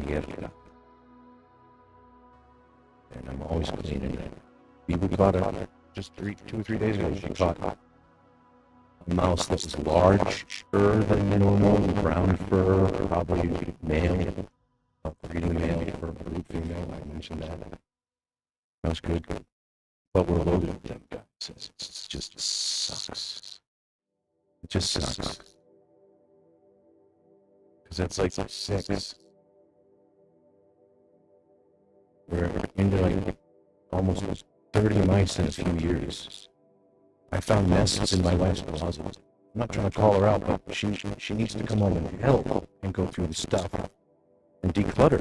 Yeah. And I'm always cleaning it. People caught it just 2 or 3 days ago. She caught a mouse that was larger than normal, brown fur, probably male, breeding male for brood female. I mentioned that. That was good. But we're loaded with them guys. It just sucks. It just sucks. because that's like 6. We're into like almost 30 mice in a few years. I found nests in my wife's closet. I'm not trying to call her out, but she needs to come home and help and go through the stuff and declutter.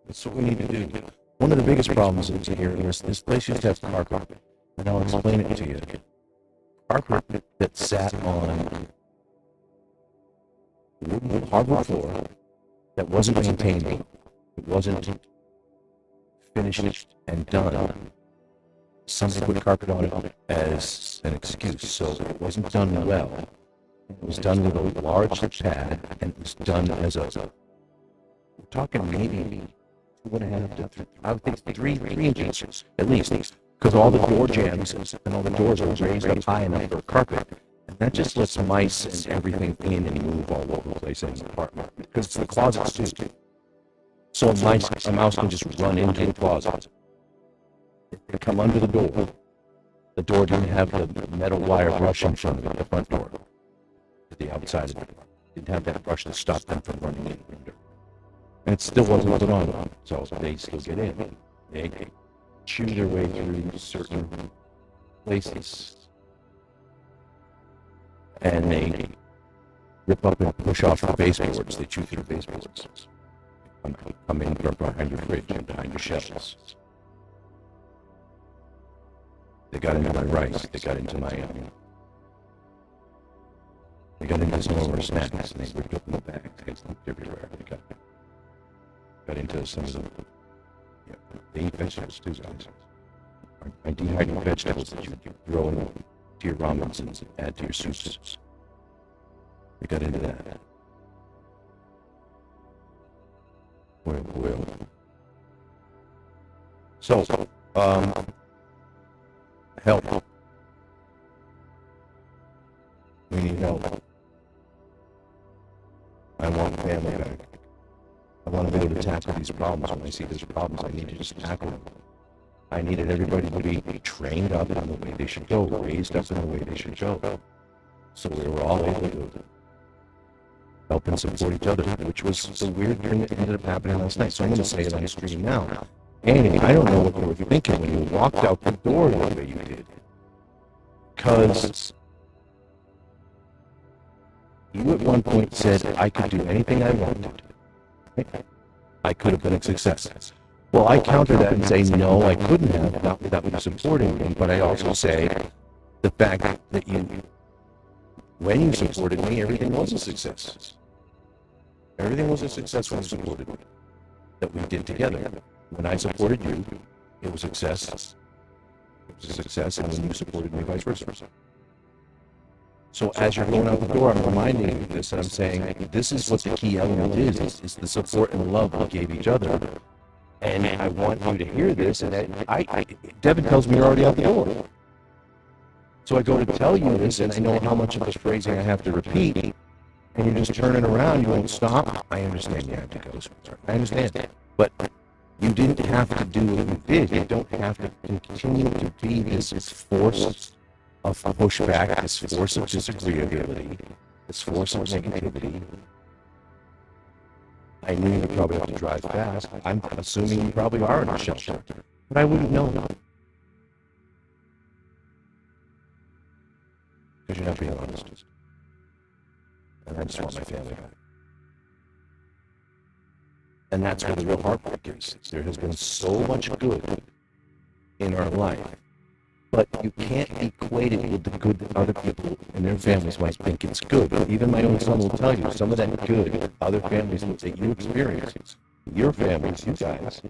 That's what we need to do. One of the biggest problems here is this place used to have carpet, and I'll explain it to you. Carpet that sat on hardwood floor that wasn't maintained, it wasn't finished and done. Somebody put carpet on it as an excuse, so it wasn't done well. It was done with a large pad, and it was done as we're talking maybe 2.5 to 3, I would think 3 inches at least, because all the door jambs and all the doors are raised up high enough for carpet. And that just lets mice and everything in and move all over the place in the apartment, because it's the closets too. So a mouse can just run into the closet. They come under the door. The door didn't have the metal wire brush in front of it, the front door. The outside of the door. Didn't have that brush to stop them from running in. And it still wasn't put on, so they still get in. They chew their way through certain places. And they rip up and push off the baseboards. They chew through the baseboards. Come in from behind your fridge and behind your shelves. They got into my rice. They got into my they got into some of our snacks, and they ripped open the bags. They looked everywhere. They got into some of they eat vegetables too, guys. I dehydrate vegetables that you throw into your ramens and add to your soups. They got into that. Well. So, help. We need help. I want family back. I want to be able to tackle these problems. When I see these problems, I need to just tackle them. I needed everybody to be trained up in the way they should go, raised up in the way they should go. So we were all able to help and support each other, which was the weird thing that ended up happening last night. So I'm going to say it on the stream now. Annie, I don't know what you were thinking when you walked out the door the way you did. Because you at one point said, I could do anything I wanted. I could have been a success. Well, I counter that and say, no, I couldn't have, not without you supporting me. But I also say the fact that when you supported me, everything was a success. Everything was a success when you supported me, that we did together. When I supported you, it was a success. It was a success, and when you supported me, vice versa. So as you're going out the door, I'm reminding you of this, and I'm saying, this is what the key element is the support and love we gave each other. And I want you to hear this, and Devin tells me you're already out the door. So I go to tell you this, and I know how much of the phrasing I have to repeat, and you're just turning around, you won't stop. I understand you have to go. I understand. But you didn't have to do what you did. You don't have to continue to be this force of pushback, this force of disagreeability, this force of negativity. I knew you probably have to drive fast. I'm assuming you probably are in a shelter, but I wouldn't know. Because you're not being honest. And I just want my family back. And that's where the real heartbreak is. There has been so much good in our life, but you can't equate it with the good that other people and their families might think it's good. Even my own son will tell you, some of that good other families that you experience, your families, you guys,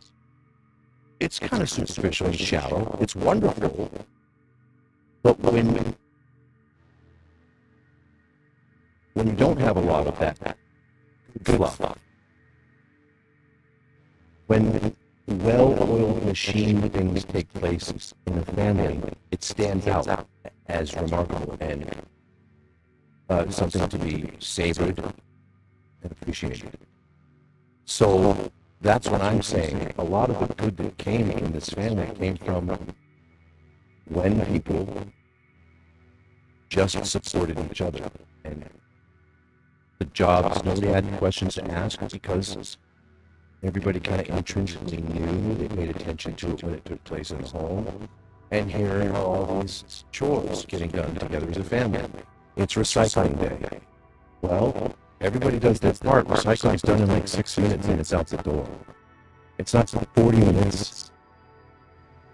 it's kind of superficial and shallow. It's wonderful. But when you don't have a lot of that good fluff, when well-oiled machine things take place in a family, it stands out as remarkable and something to be savored and appreciated. So that's what I'm saying. A lot of the good that came in this family came from when people just supported each other. And the jobs. Nobody had any questions to ask because everybody kind of intrinsically knew. They paid attention to it when it took place in the home. And here are all these chores getting done together as a family. It's recycling day. Well, everybody does their part. Recycling's done in like 6 minutes and it's out the door. It's not 40 minutes.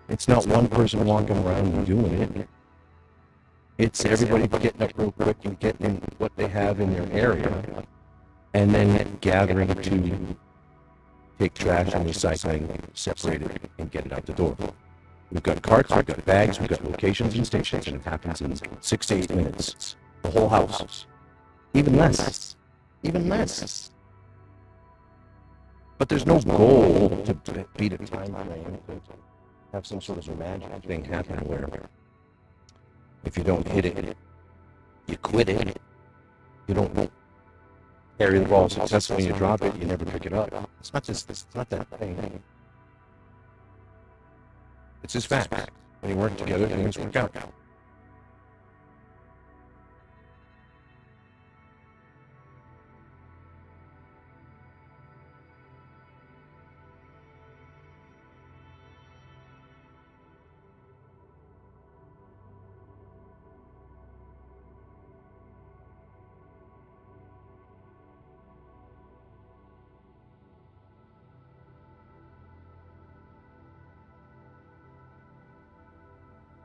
It's not one person walking around and doing it. It's everybody getting up real quick and getting what they have in their area and then gathering to take trash and recycling, separate it, and get it out the door. We've got carts, we've got bags, we've got locations and stations, and it happens in 6 to 8 minutes. The whole house. Even less. Even less. But there's no goal to beat a time frame, to have some sort of magic thing happen where if you don't hit it, you quit it. You don't carry the ball successfully, you drop it, you never pick it up. It's not that thing. It's just fact. When you work together, things work out.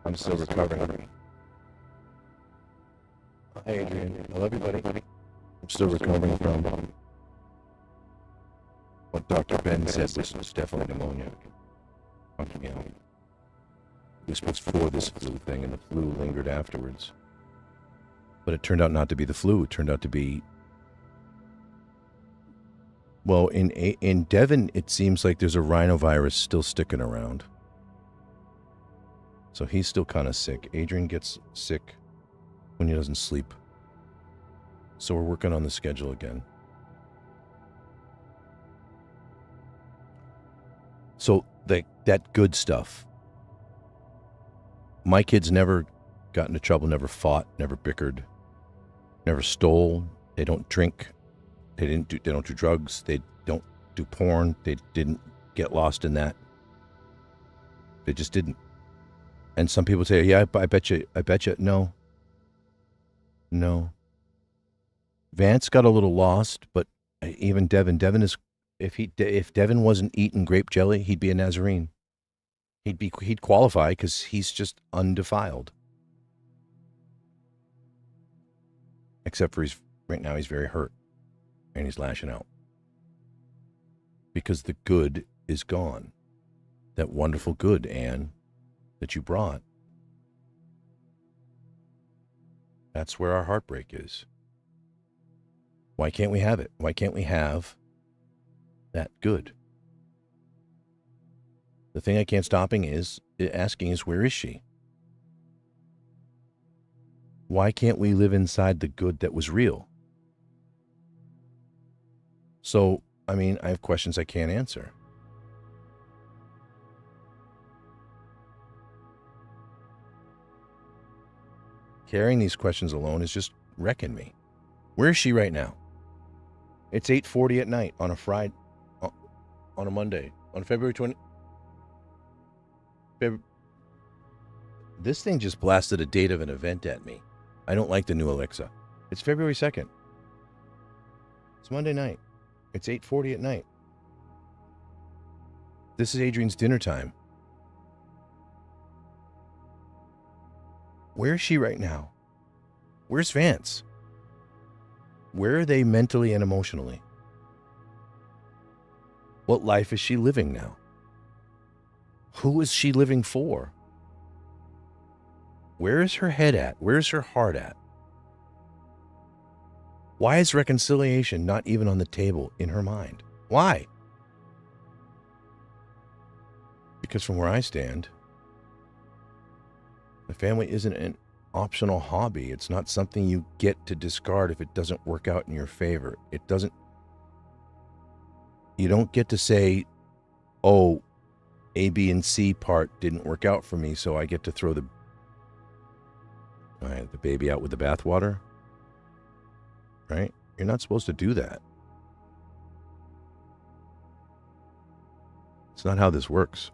I'm still recovering. Hey, Adrian. I love you, buddy. I'm still recovering from what Dr. Ben said was definitely pneumonia. Funking me out. This was for this flu thing, and the flu lingered afterwards. But it turned out not to be the flu. It turned out to be... Well, in Devon, it seems like there's a rhinovirus still sticking around. So he's still kind of sick. Adrian gets sick when he doesn't sleep. So we're working on the schedule again. So that good stuff. My kids never got into trouble, never fought, never bickered, never stole. They don't drink. They don't do drugs. They don't do porn. They didn't get lost in that. They just didn't. And some people say, yeah, I bet you. No. Vance got a little lost, but even Devin is, if Devin wasn't eating grape jelly, he'd be a Nazarene. He'd qualify because he's just undefiled. Except for right now he's very hurt and he's lashing out. Because the good is gone. That wonderful good, Anne, that you brought. That's where our heartbreak is. Why can't we have it? Why can't we have that good? The thing I can't stop asking is, where is she? Why can't we live inside the good that was real? So, I have questions I can't answer. Carrying these questions alone is just wrecking me. Where is she right now? It's 8:40 at night on a Friday, on a Monday, on February 20. This thing just blasted a date of an event at me. I don't like the new Alexa. It's February 2nd. It's Monday night. It's 8:40 at night. This is Adrian's dinner time. Where is she right now? Where's Vance? Where are they mentally and emotionally? What life is she living now? Who is she living for? Where is her head at? Where is her heart at? Why is reconciliation not even on the table in her mind? Why? Because from where I stand, the family isn't an optional hobby. It's not something you get to discard if it doesn't work out in your favor. You don't get to say, oh, A, B, and C part didn't work out for me, so I get to throw the baby out with the bathwater. Right? You're not supposed to do that. It's not how this works.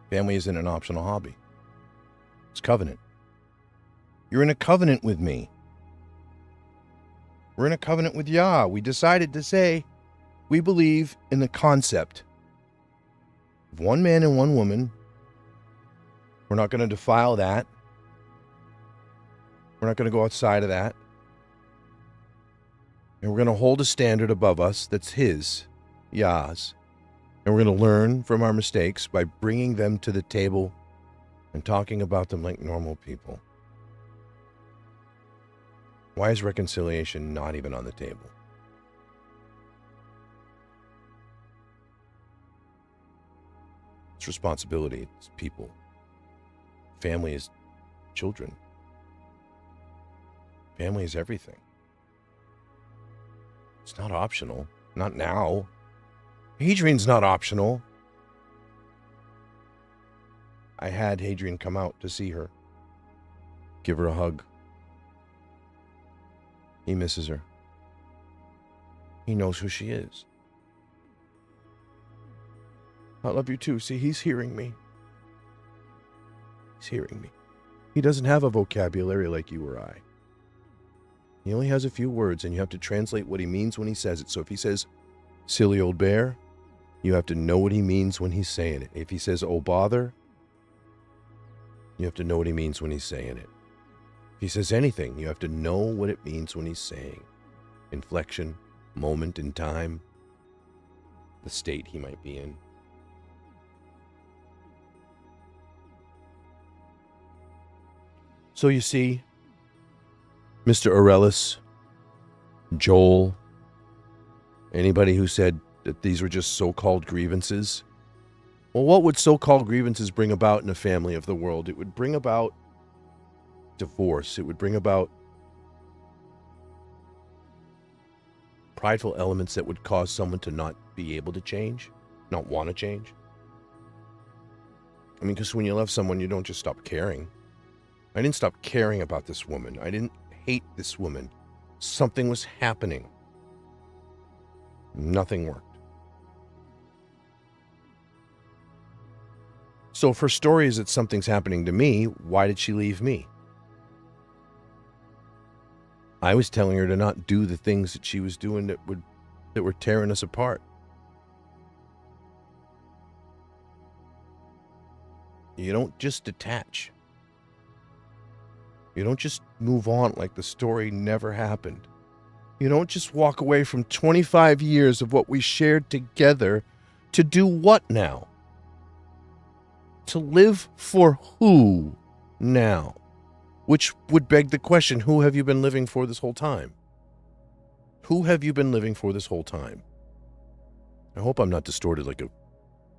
Family isn't an optional hobby. It's covenant. You're in a covenant with me. We're in a covenant with Yah. We decided to say we believe in the concept of one man and one woman. We're not going to defile that. We're not going to go outside of that. And we're going to hold a standard above us that's his, Yah's. And we're going to learn from our mistakes by bringing them to the table and talking about them like normal people. Why is reconciliation not even on the table? It's responsibility. It's people. Family is children. Family is everything. It's not optional. Not now. Hadrian's not optional. I had Hadrian come out to see her. Give her a hug. He misses her. He knows who she is. I love you too. See, he's hearing me. He's hearing me. He doesn't have a vocabulary like you or I. He only has a few words, and you have to translate what he means when he says it. So if he says, silly old bear, you have to know what he means when he's saying it. If he says, oh bother, you have to know what he means when he's saying it. If he says anything, you have to know what it means when he's saying. Inflection, moment in time, the state he might be in. So you see, Mr. Aurelius, Joel, anybody who said that these were just so-called grievances, well, what would so-called grievances bring about in a family of the world? It would bring about divorce. It would bring about prideful elements that would cause someone to not be able to change, not want to change. I mean, because when you love someone, you don't just stop caring. I didn't stop caring about this woman. I didn't hate this woman. Something was happening. Nothing worked. So if her story is that something's happening to me, why did she leave me? I was telling her to not do the things that she was doing that were tearing us apart. You don't just detach. You don't just move on like the story never happened. You don't just walk away from 25 years of what we shared together to do what now? To live for who now? Which would beg the question, who have you been living for this whole time? Who have you been living for this whole time? I hope I'm not distorted like a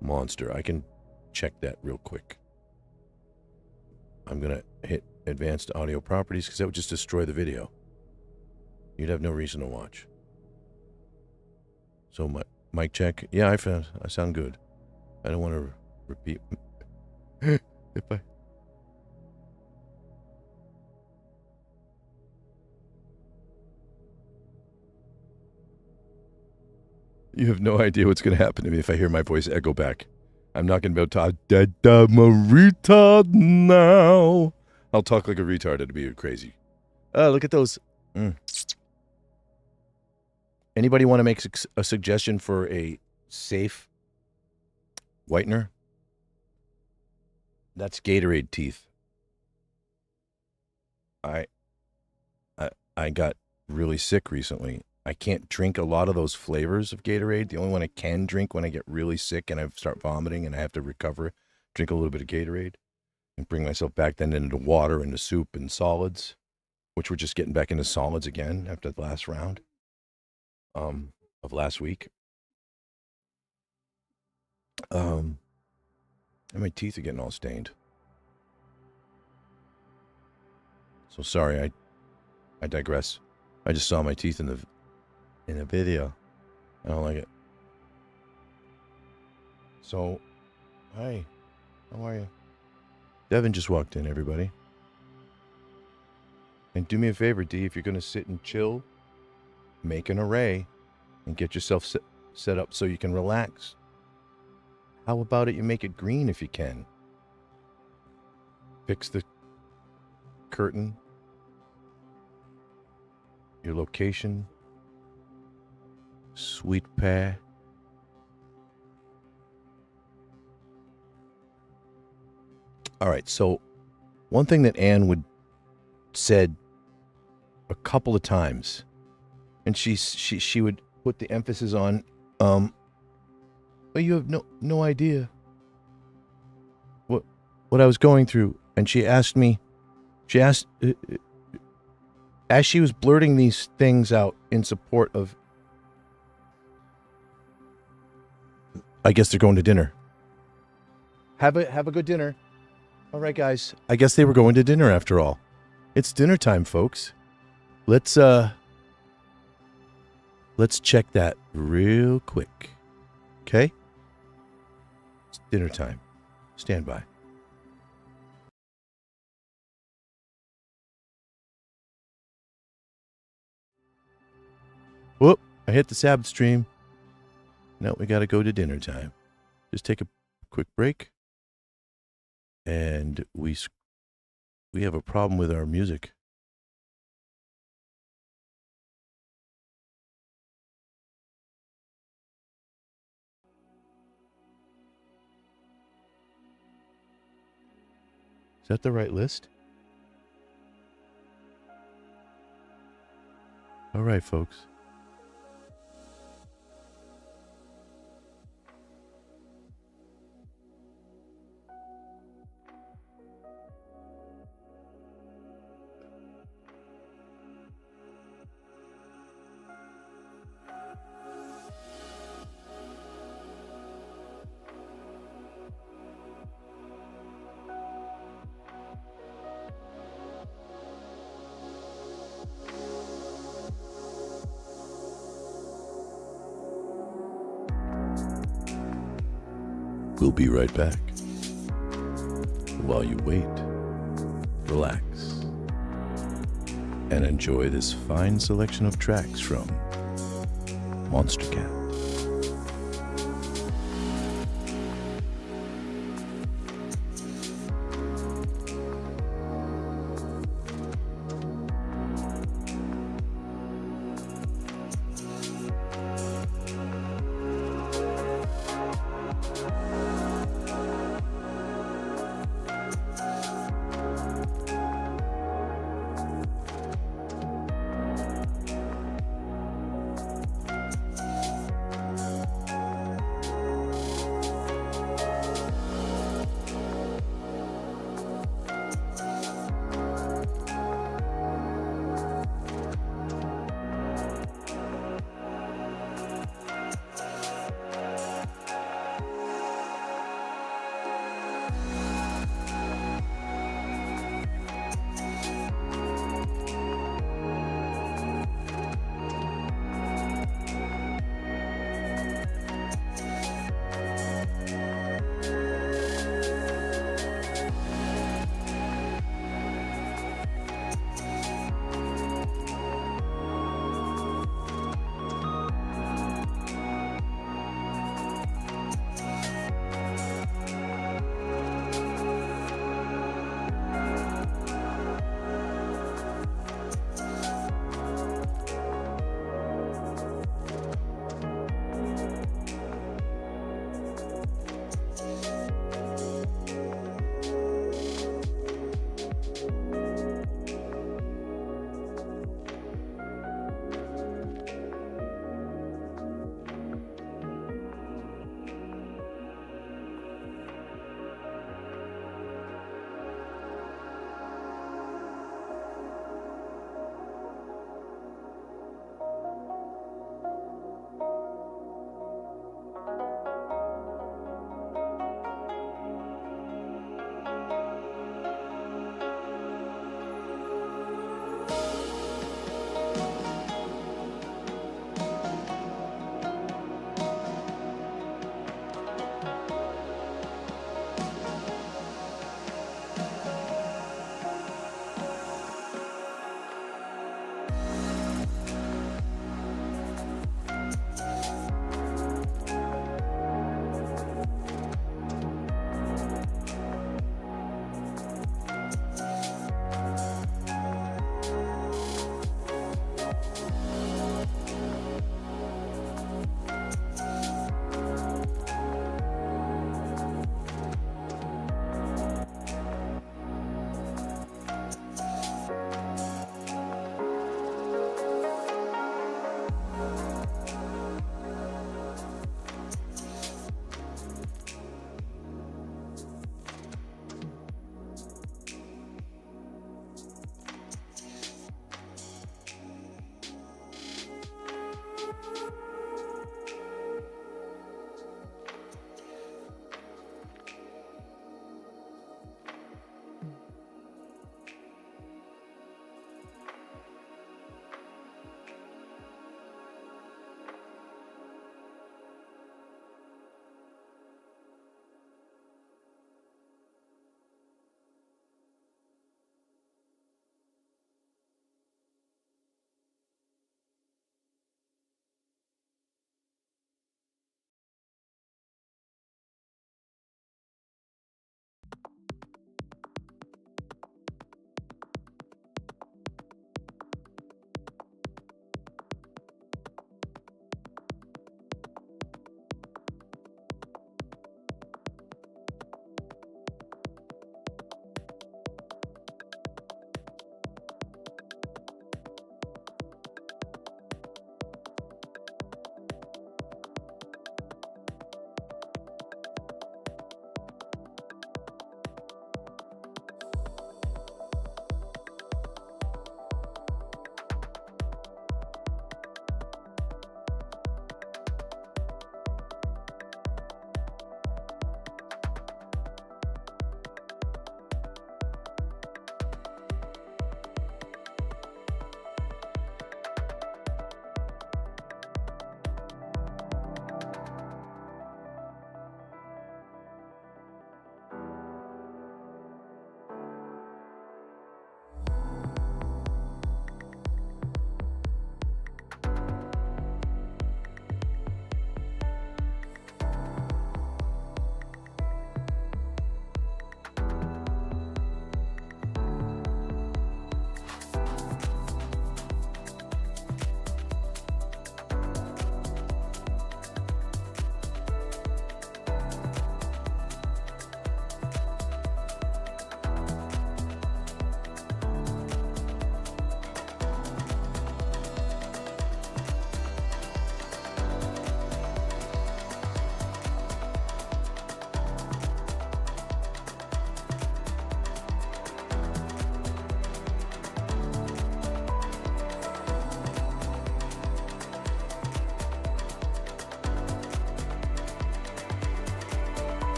monster. I can check that real quick. I'm going to hit advanced audio properties because that would just destroy the video. You'd have no reason to watch. So mic check. Yeah, I sound good. I don't want to repeat. If I... You have no idea what's going to happen to me if I hear my voice echo back. I'm not going to be able to talk. I'm a retard now. I'll talk like a retard. It'd be crazy. Look at those. Anybody want to make a suggestion for a safe whitener? That's Gatorade teeth. I got really sick recently. I can't drink a lot of those flavors of Gatorade. The only one I can drink when I get really sick and I start vomiting and I have to recover, drink a little bit of Gatorade and bring myself back then into water, into soup and solids, which we're just getting back into solids again after the last round of last week. And my teeth are getting all stained. So sorry, I digress. I just saw my teeth in a video. I don't like it. So, hi. How are you? Devin just walked in, everybody. And do me a favor, D, if you're going to sit and chill, make an array and get yourself set up so you can relax. How about it you make it green if you can? Fix the curtain, your location, sweet pear. All right, so one thing that Anne would said a couple of times, and she would put the emphasis on, well, you have no idea what I was going through. And she asked, as she was blurting these things out in support of, I guess they're going to dinner. Have a good dinner. All right, guys. I guess they were going to dinner after all. It's dinner time, folks. Let's check that real quick. Okay? It's dinner time. Stand by. Whoop, I hit the Sabbath stream. Now we got to go to dinner time. Just take a quick break. And we have a problem with our music. Is that the right list? All right, folks. We'll be right back. While you wait, relax, and enjoy this fine selection of tracks from Monster Cat.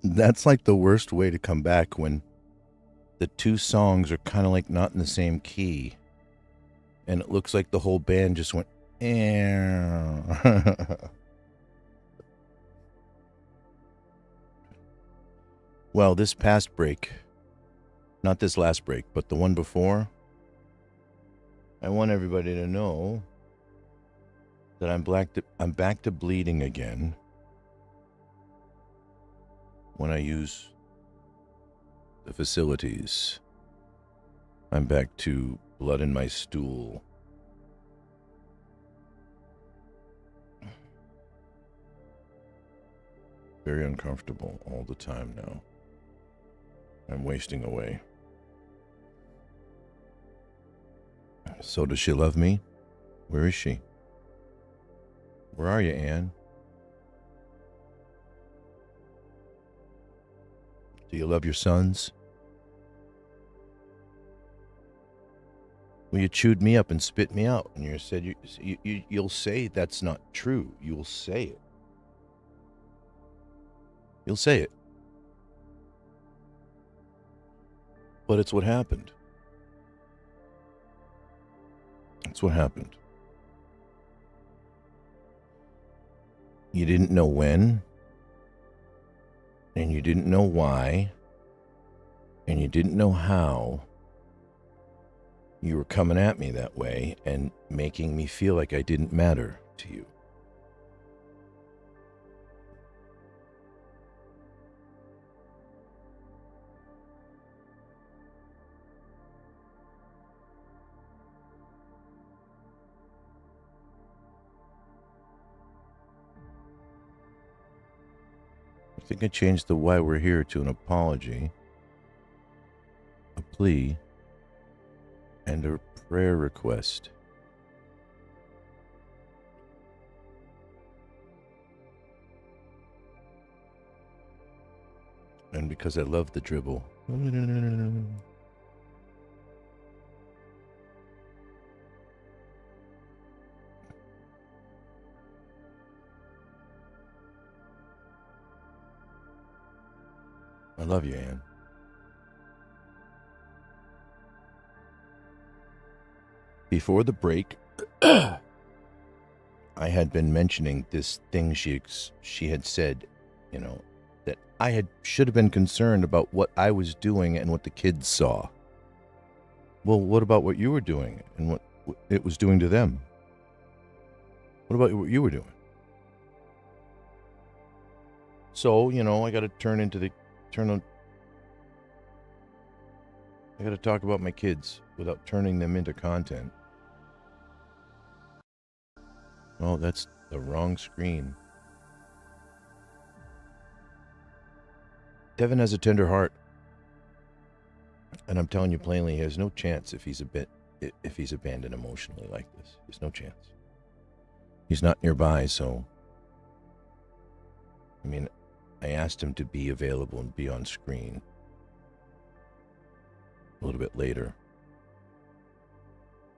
That's like the worst way to come back, when the two songs are kind of like not in the same key, and it looks like the whole band just went, eh. Well, this past break, not this last break, but the one before, I want everybody to know that I'm back to bleeding again when I use the facilities. I'm back to blood in my stool. Very uncomfortable all the time now. I'm wasting away. So does she love me? Where is she? Where are you, Anne? Do you love your sons? Well, you chewed me up and spit me out, and you said you'll say that's not true. You'll say it. You'll say it. But it's what happened. It's what happened. You didn't know when, and you didn't know why, and you didn't know how. You were coming at me that way and making me feel like I didn't matter to you. I think I changed the why we're here to an apology, a plea, and a prayer request. And because I love the dribble. I love you, Anne. Before the break, I had been mentioning this thing she had said, that I should have been concerned about what I was doing and what the kids saw. Well, what about what you were doing and what it was doing to them? What about what you were doing? So, I got to I got to talk about my kids without turning them into content. Oh, that's the wrong screen. Devin has a tender heart. And I'm telling you plainly, he has no chance if he's abandoned emotionally like this. There's no chance. He's not nearby, so I asked him to be available and be on screen a little bit later.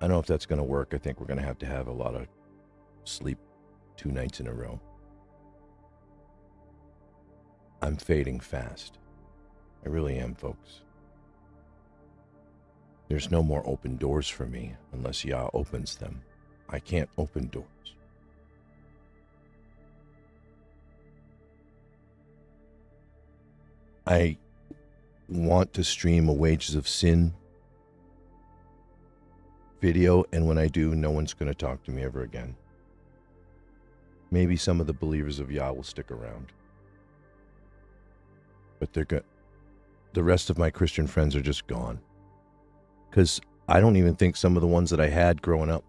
I don't know if that's going to work. I think we're going to have a lot of sleep 2 nights in a row. I'm fading fast. I really am, folks. There's no more open doors for me unless Yah opens them. I can't open doors. I want to stream a Wages of Sin video, and when I do, no one's going to talk to me ever again. Maybe some of the believers of Yah will stick around. But the rest of my Christian friends are just gone. Because I don't even think some of the ones that I had growing up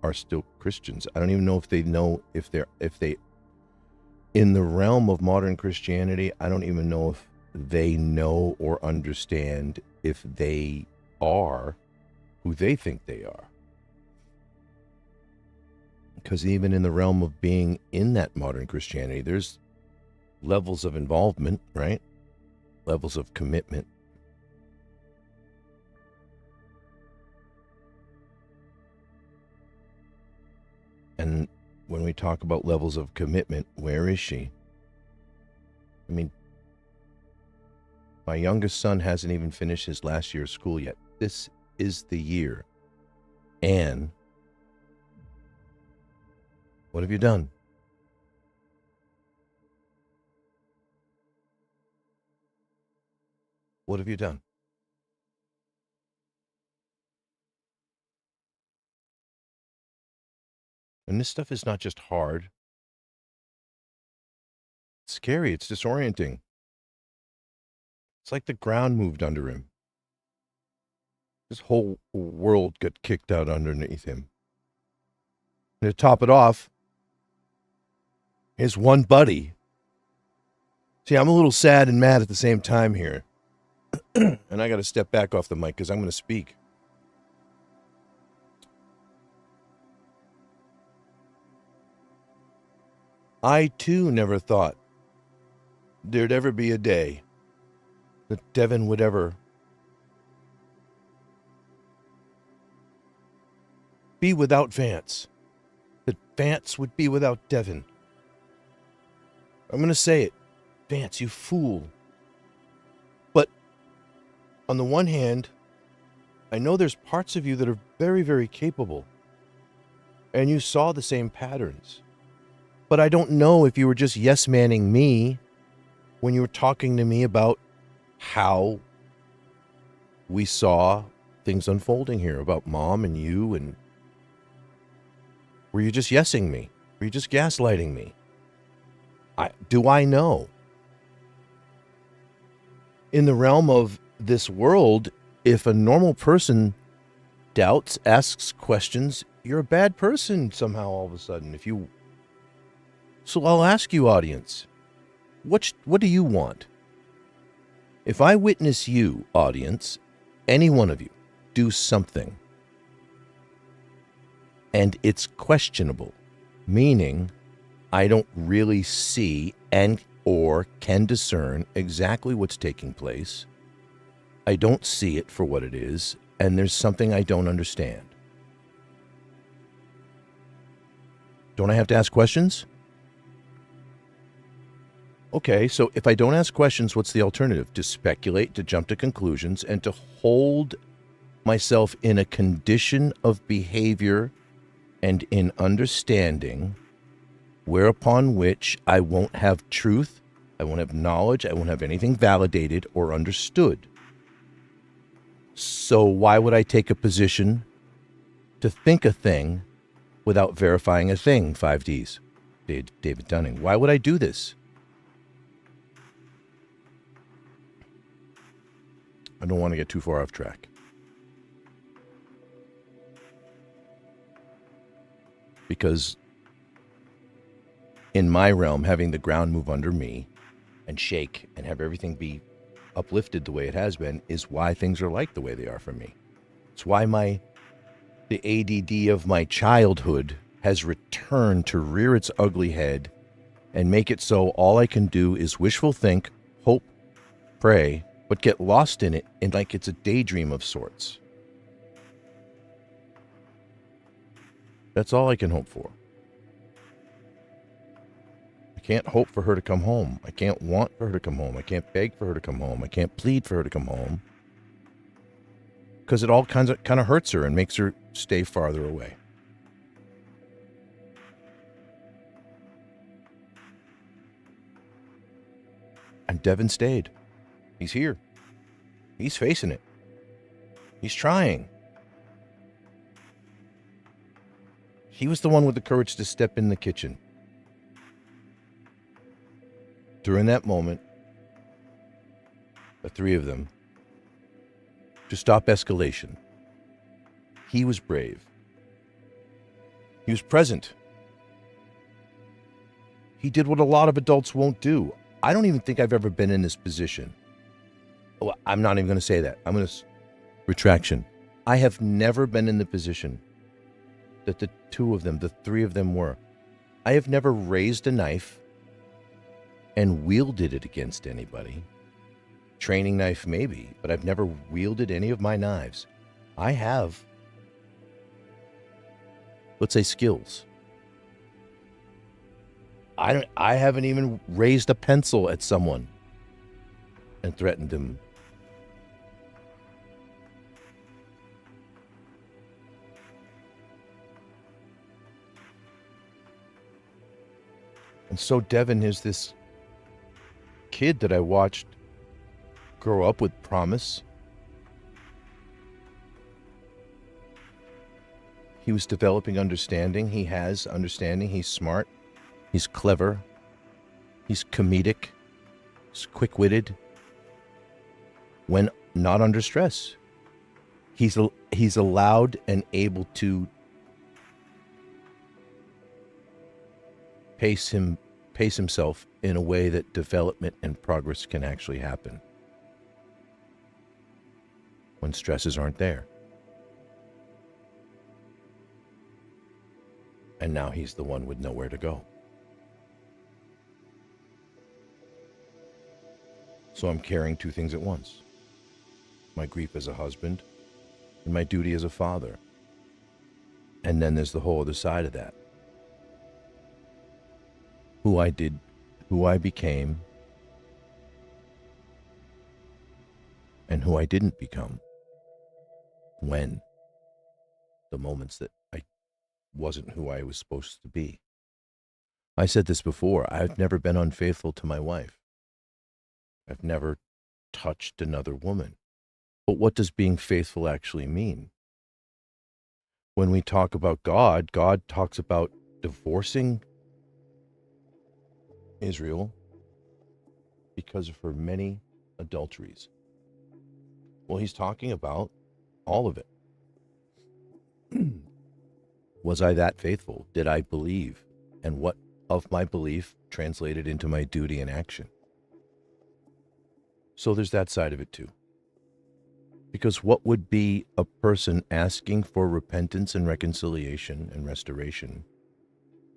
are still Christians. I don't even know if they in the realm of modern Christianity, I don't even know if they know or understand if they are who they think they are. Because even in the realm of being in that modern Christianity, there's levels of involvement, right? Levels of commitment. And when we talk about levels of commitment, where is she? My youngest son hasn't even finished his last year of school yet. This is the year. Anne, what have you done? What have you done? And this stuff is not just hard. It's scary. It's disorienting. It's like the ground moved under him. His whole world got kicked out underneath him. And to top it off, his one buddy. See, I'm a little sad and mad at the same time here. And I got to step back off the mic because I'm going to speak. I, too, never thought there'd ever be a day that Devin would ever be without Vance. That Vance would be without Devin. I'm going to say it. Vance, you fool. But on the one hand, I know there's parts of you that are very, very capable. And you saw the same patterns. But I don't know if you were just yes-manning me when you were talking to me about how we saw things unfolding here, about Mom and you, and were you just yesing me? Were you just gaslighting me? Do I know? In the realm of this world, if a normal person doubts, asks questions, you're a bad person somehow all of a sudden. So I'll ask you, audience, what do you want? If I witness you, audience, any one of you, do something, and it's questionable, meaning I don't really see and or can discern exactly what's taking place, I don't see it for what it is, and there's something I don't understand. Don't I have to ask questions? Okay, so if I don't ask questions, what's the alternative? To speculate, to jump to conclusions, and to hold myself in a condition of behavior and in understanding, whereupon which I won't have truth, I won't have knowledge, I won't have anything validated or understood. So why would I take a position to think a thing without verifying a thing? 5Ds. David Dunning. Why would I do this? I don't want to get too far off track. Because in my realm, having the ground move under me and shake and have everything be uplifted the way it has been is why things are like the way they are for me. It's why the ADD of my childhood has returned to rear its ugly head and make it so all I can do is wishful think, hope, pray, but get lost in it and like it's a daydream of sorts. That's all I can hope for. I can't hope for her to come home. I can't want for her to come home. I can't beg for her to come home. I can't plead for her to come home. Because it all kind of hurts her and makes her stay farther away. And Devin stayed. He's here. He's facing it. He's trying. He was the one with the courage to step in the kitchen. During that moment, the three of them, to stop escalation. He was brave. He was present. He did what a lot of adults won't do. I don't even think I've ever been in this position. Well, I'm not even going to say that. I'm going to... Retraction. I have never been in the position that the two of them, the three of them were. I have never raised a knife and wielded it against anybody. Training knife maybe, but I've never wielded any of my knives. I have, let's say, skills. I haven't even raised a pencil at someone. and threatened him. And so Devin is this kid that I watched grow up with promise. He was developing understanding. He has understanding. He's smart. He's clever. He's comedic. He's quick-witted. When not under stress, he's allowed and able to pace himself in a way that development and progress can actually happen when stresses aren't there. And now he's the one with nowhere to go. So I'm carrying two things at once: my grief as a husband and my duty as a father. And then there's the whole other side of that. Who I became, and who I didn't become. When the moments that I wasn't who I was supposed to be. I said this before, I've never been unfaithful to my wife. I've never touched another woman. But what does being faithful actually mean? When we talk about God, God talks about divorcing Israel because of her many adulteries. Well, he's talking about all of it. Was I that faithful? Did I believe? And what of my belief translated into my duty and action? So there's that side of it too. Because what would be a person asking for repentance and reconciliation and restoration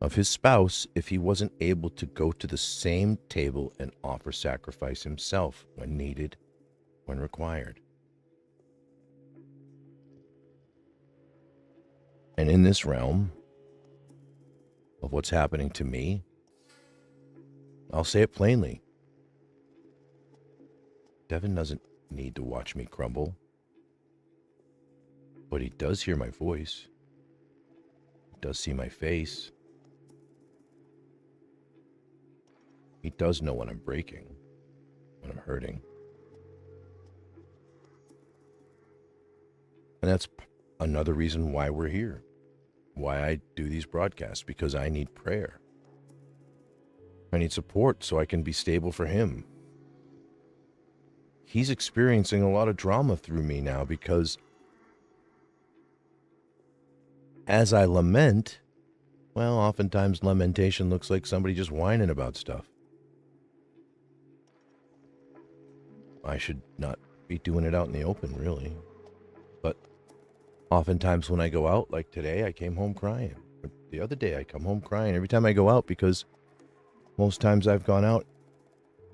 of his spouse if he wasn't able to go to the same table and offer sacrifice himself when needed, when required? And in this realm of what's happening to me, I'll say it plainly. Devin doesn't need to watch me crumble, but he does hear my voice. He does see my face. He does know when I'm breaking, when I'm hurting. And that's another reason why we're here, why I do these broadcasts, because I need prayer. I need support so I can be stable for him. He's experiencing a lot of drama through me now because as I lament, well, oftentimes lamentation looks like somebody just whining about stuff. I should not be doing it out in the open, really. But oftentimes when I go out, like today, I came home crying. The other day, I come home crying every time I go out, because most times I've gone out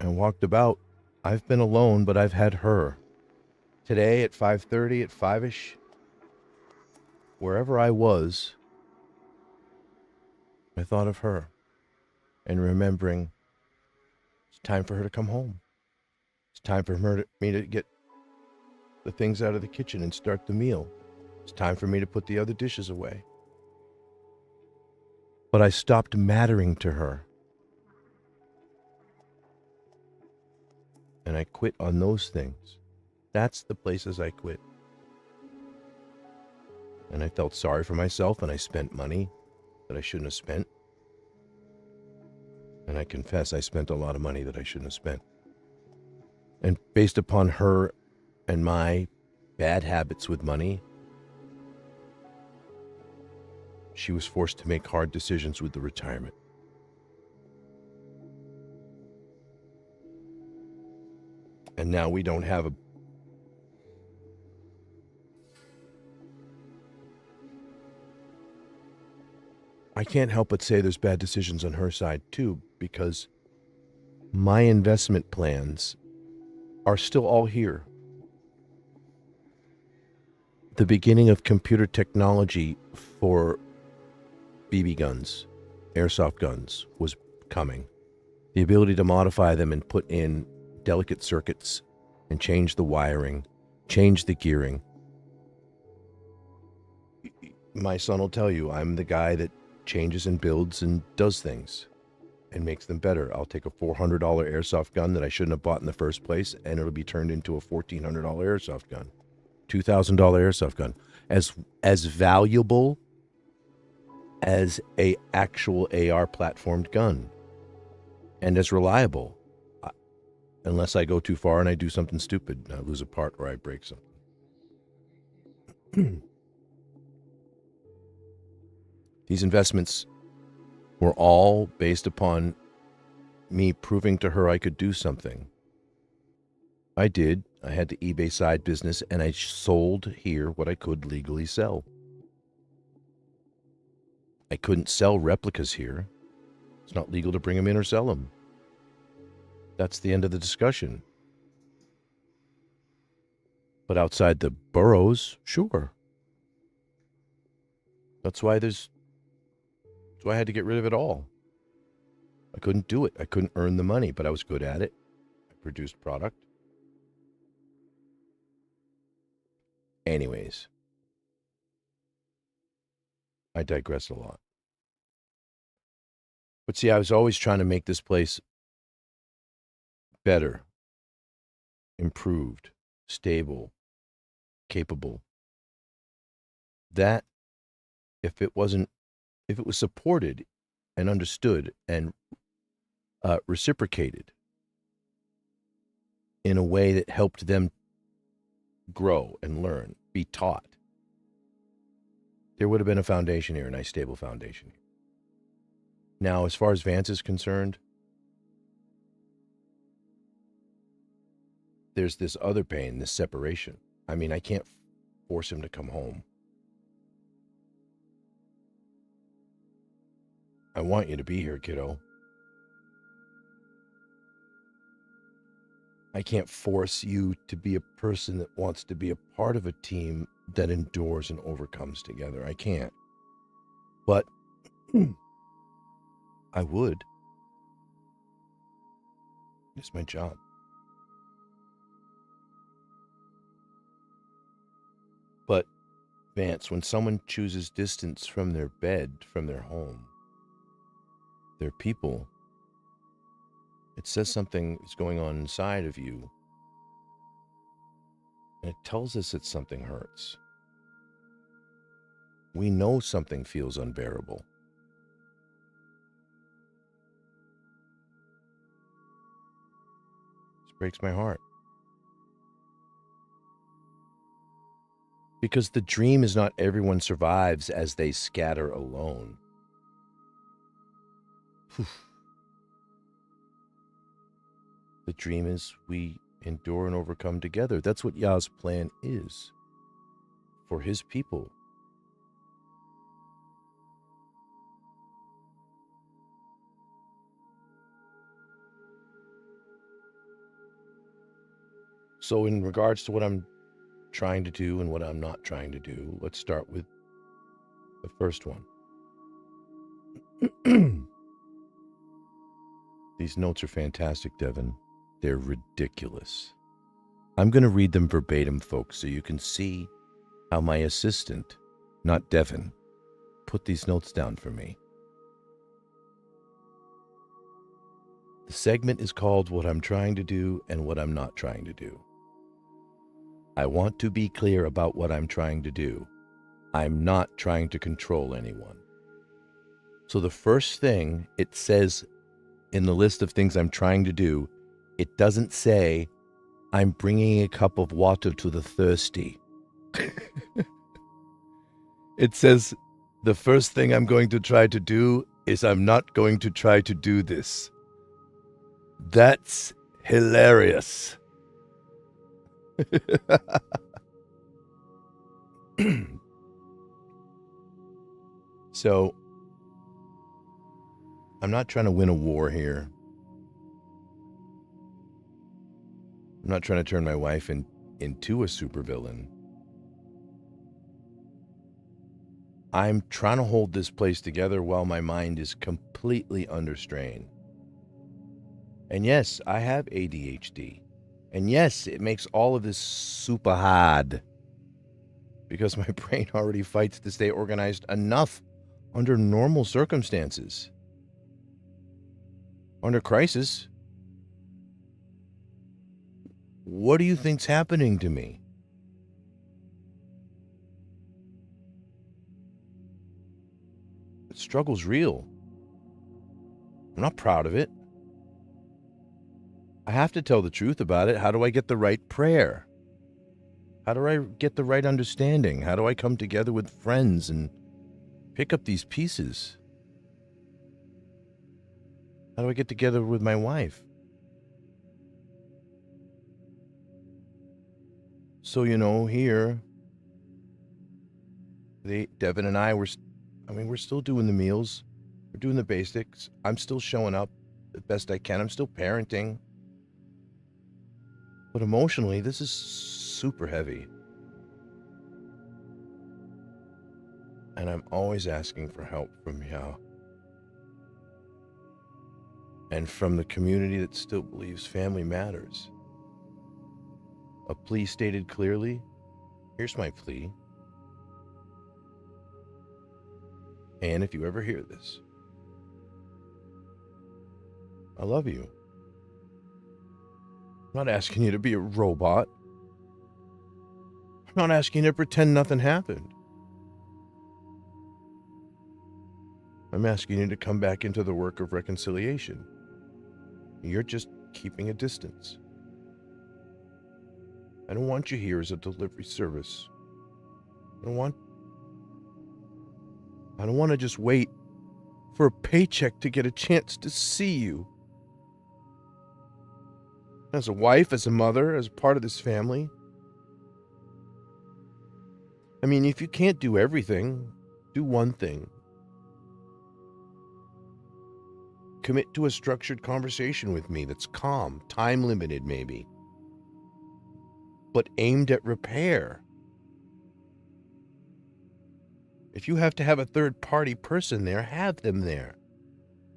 and walked about, I've been alone, but I've had her. Today at 5:30, at 5-ish, wherever I was, I thought of her and remembering it's time for her to come home. It's time for me to get the things out of the kitchen and start the meal. It's time for me to put the other dishes away. But I stopped mattering to her. And I quit on those things. That's the places I quit. And I felt sorry for myself, and I spent money that I shouldn't have spent. And I confess I spent a lot of money that I shouldn't have spent. And based upon her and my bad habits with money, she was forced to make hard decisions with the retirement. And now we don't have I can't help but say there's bad decisions on her side too, because my investment plans are still all here. The beginning of computer technology for BB guns, airsoft guns, was coming. The ability to modify them and put in delicate circuits and change the wiring, change the gearing. My son will tell you, I'm the guy that changes and builds and does things and makes them better. I'll take a $400 airsoft gun that I shouldn't have bought in the first place, and it'll be turned into a $1,400 airsoft gun, $2,000 airsoft gun. As valuable as a actual AR platformed gun, and as reliable, unless I go too far and I do something stupid and I lose a part or I break something. These investments were all based upon me proving to her I could do something. I did. I had the eBay side business, and I sold here what I could legally sell. I couldn't sell replicas here. It's not legal to bring them in or sell them. That's the end of the discussion. But outside the boroughs, sure. That's why I had to get rid of it all. I couldn't do it. I couldn't earn the money, but I was good at it. I produced product. Anyways, I digress a lot. But see, I was always trying to make this place better, improved, stable, capable. That, if it was supported and understood and reciprocated in a way that helped them grow and learn, be taught, there would have been a foundation here, a nice stable foundation. Now, as far as Vance is concerned, there's this other pain, this separation. I mean, I can't force him to come home. I want you to be here, kiddo. I can't force you to be a person that wants to be a part of a team that endures and overcomes together. I can't. But I would. It's my job. But, Vance, when someone chooses distance from their bed, from their home, their people, it says something is going on inside of you. And it tells us that something hurts. We know something feels unbearable. This breaks my heart. Because the dream is not everyone survives as they scatter alone. The dream is we endure and overcome together. That's what Yah's plan is for his people. So in regards to what I'm trying to do and what I'm not trying to do, let's start with the first one. These notes are fantastic, Devin. They're ridiculous. I'm going to read them verbatim, folks, so you can see how my assistant, not Devin, put these notes down for me. The segment is called What I'm Trying to Do and What I'm Not Trying to Do. I want to be clear about what I'm trying to do. I'm not trying to control anyone. So the first thing it says in the list of things I'm trying to do, it doesn't say, I'm bringing a cup of water to the thirsty. It says, the first thing I'm going to try to do is I'm not going to try to do this. That's hilarious. So, I'm not trying to win a war here. I'm not trying to turn my wife into a supervillain. I'm trying to hold this place together while my mind is completely under strain. And yes, I have ADHD. And yes, it makes all of this super hard because my brain already fights to stay organized enough under normal circumstances. Under crisis, what do you think's happening to me? The struggle's real. I'm not proud of it. I have to tell the truth about it. How do I get the right prayer? How do I get the right understanding? How do I come together with friends and pick up these pieces? How do I get together with my wife? So, here, Devin and I, we're still doing the meals. We're doing the basics. I'm still showing up the best I can. I'm still parenting. But emotionally, this is super heavy. And I'm always asking for help from y'all. And from the community that still believes family matters. A plea stated clearly. Here's my plea. And if you ever hear this, I love you. I'm not asking you to be a robot. I'm not asking you to pretend nothing happened. I'm asking you to come back into the work of reconciliation. You're just keeping a distance. I don't want you here as a delivery service. I don't want to just wait for a paycheck to get a chance to see you. As a wife, as a mother, as a part of this family. I mean, if you can't do everything, do one thing. Commit to a structured conversation with me that's calm, time-limited maybe, but aimed at repair. If you have to have a third-party person there, have them there.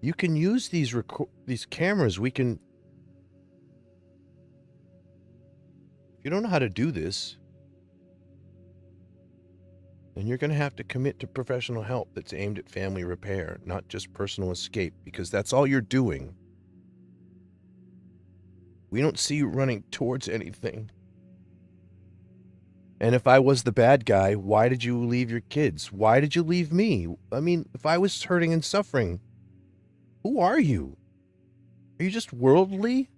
You can use these cameras. If you don't know how to do this, then you're going to have to commit to professional help that's aimed at family repair, not just personal escape, because that's all you're doing. We don't see you running towards anything. And if I was the bad guy, why did you leave your kids? Why did you leave me? I mean, if I was hurting and suffering, who are you? Are you just worldly?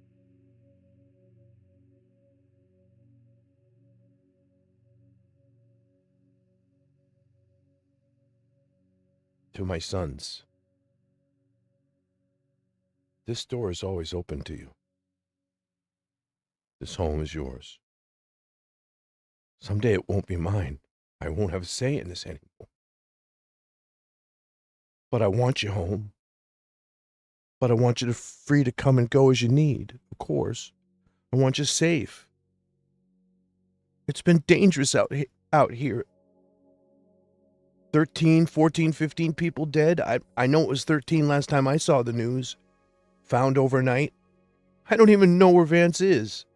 To my sons, this door is always open to you. This home is yours. Someday it won't be mine. I won't have a say in this anymore. But I want you home. But I want you free to come and go as you need, of course. I want you safe. It's been dangerous out here. 13, 14, 15 people dead. I know it was 13 last time I saw the news. Found overnight. I don't even know where Vance is.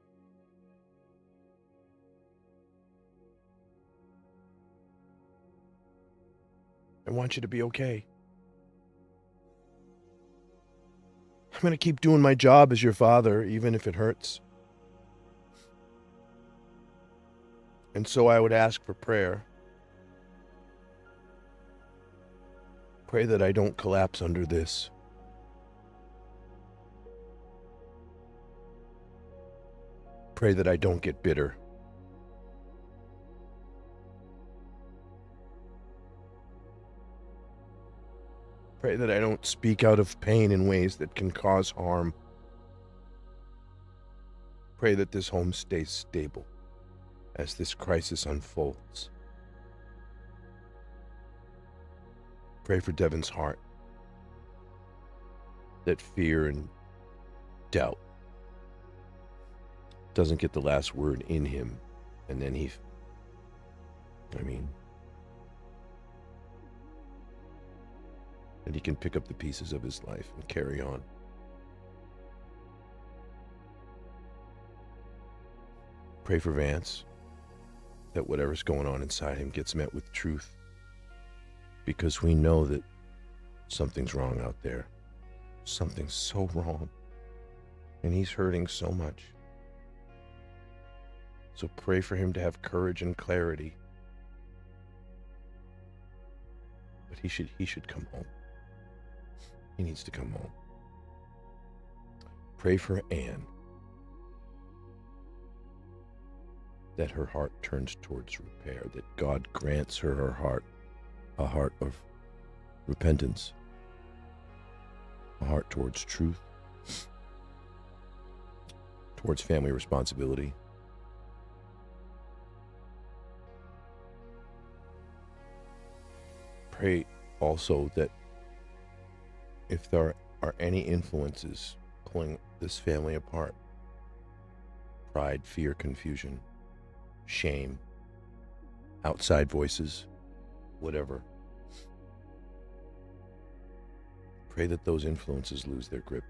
I want you to be okay. I'm going to keep doing my job as your father, even if it hurts. And so I would ask for prayer. Pray that I don't collapse under this. Pray that I don't get bitter. Pray that I don't speak out of pain in ways that can cause harm. Pray that this home stays stable as this crisis unfolds. Pray for Devin's heart, that fear and doubt doesn't get the last word in him, and then that he can pick up the pieces of his life and carry on. Pray for Vance, that whatever's going on inside him gets met with truth, because we know that something's wrong out there. Something's so wrong, and he's hurting so much. So pray for him to have courage and clarity. But he should come home. He needs to come home. Pray for Anne, that her heart turns towards repair, that God grants her a heart of repentance, a heart towards truth, towards family responsibility. Pray also that if there are any influences pulling this family apart, pride, fear, confusion, shame, outside voices, whatever, pray that those influences lose their grip.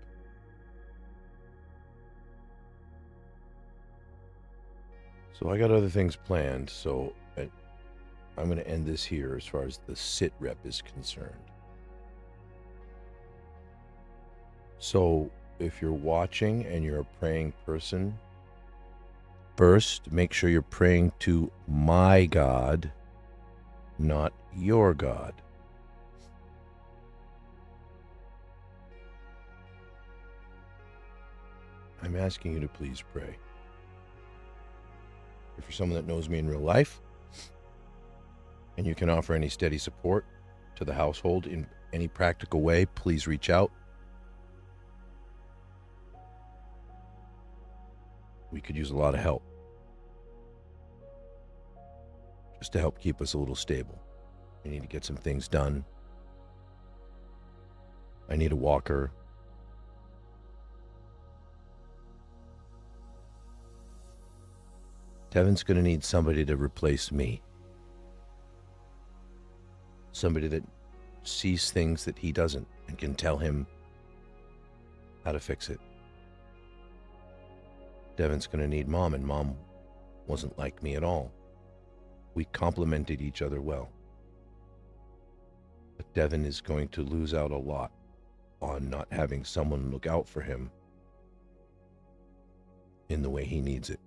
So I got other things planned, so I'm going to end this here as far as the sit rep is concerned. So if you're watching and you're a praying person, first, make sure you're praying to my God, not your God. I'm asking you to please pray. If you're someone that knows me in real life, and you can offer any steady support to the household in any practical way, please reach out. We could use a lot of help, just to help keep us a little stable. We need to get some things done. I need a walker. Devin's going to need somebody to replace me. Somebody that sees things that he doesn't and can tell him how to fix it. Devin's going to need Mom, and Mom wasn't like me at all. We complemented each other well. But Devin is going to lose out a lot on not having someone look out for him in the way he needs it.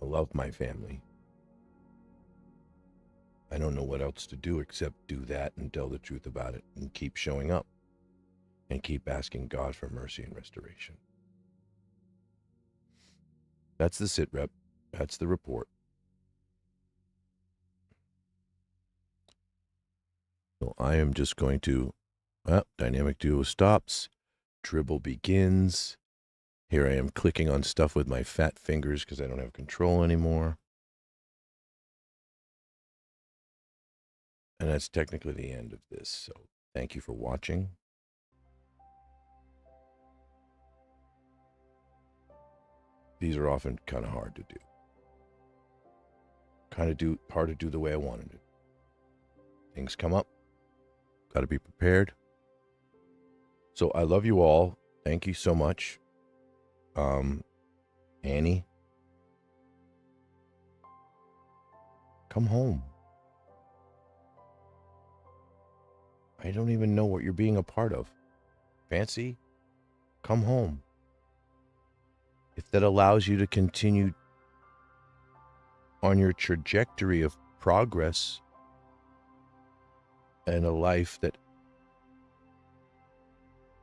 I love my family. I don't know what else to do except do that and tell the truth about it and keep showing up and keep asking God for mercy and restoration. That's the sit rep. That's the report. So I am just going to, dynamic duo stops, dribble begins. Here I am clicking on stuff with my fat fingers because I don't have control anymore. And that's technically the end of this. So thank you for watching. These are often kind of hard to do. Hard to do the way I wanted it. Things come up. Got to be prepared. So I love you all. Thank you so much. Annie, come home. I don't even know what you're being a part of. Fancy, come home. If that allows you to continue on your trajectory of progress and a life that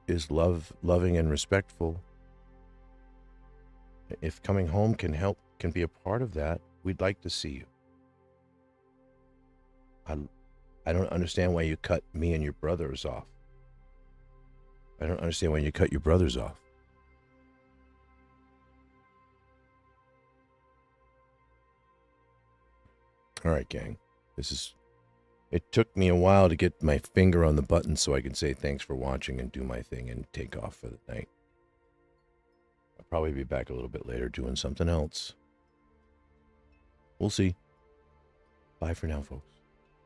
is loving and respectful, if coming home can be a part of that, we'd like to see you. I don't understand why you cut me and your brothers off. I don't understand why you cut your brothers off. All right, gang. It took me a while to get my finger on the button so I can say thanks for watching and do my thing and take off for the night. I'll probably be back a little bit later doing something else. We'll see. Bye for now, folks.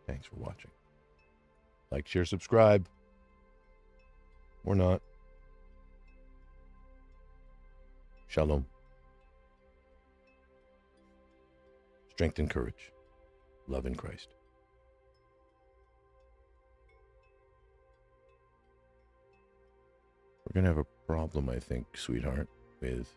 Thanks for watching. Like, share, subscribe. Or not. Shalom. strength and courage, love in Christ. We're going to have a problem, I think, sweetheart, with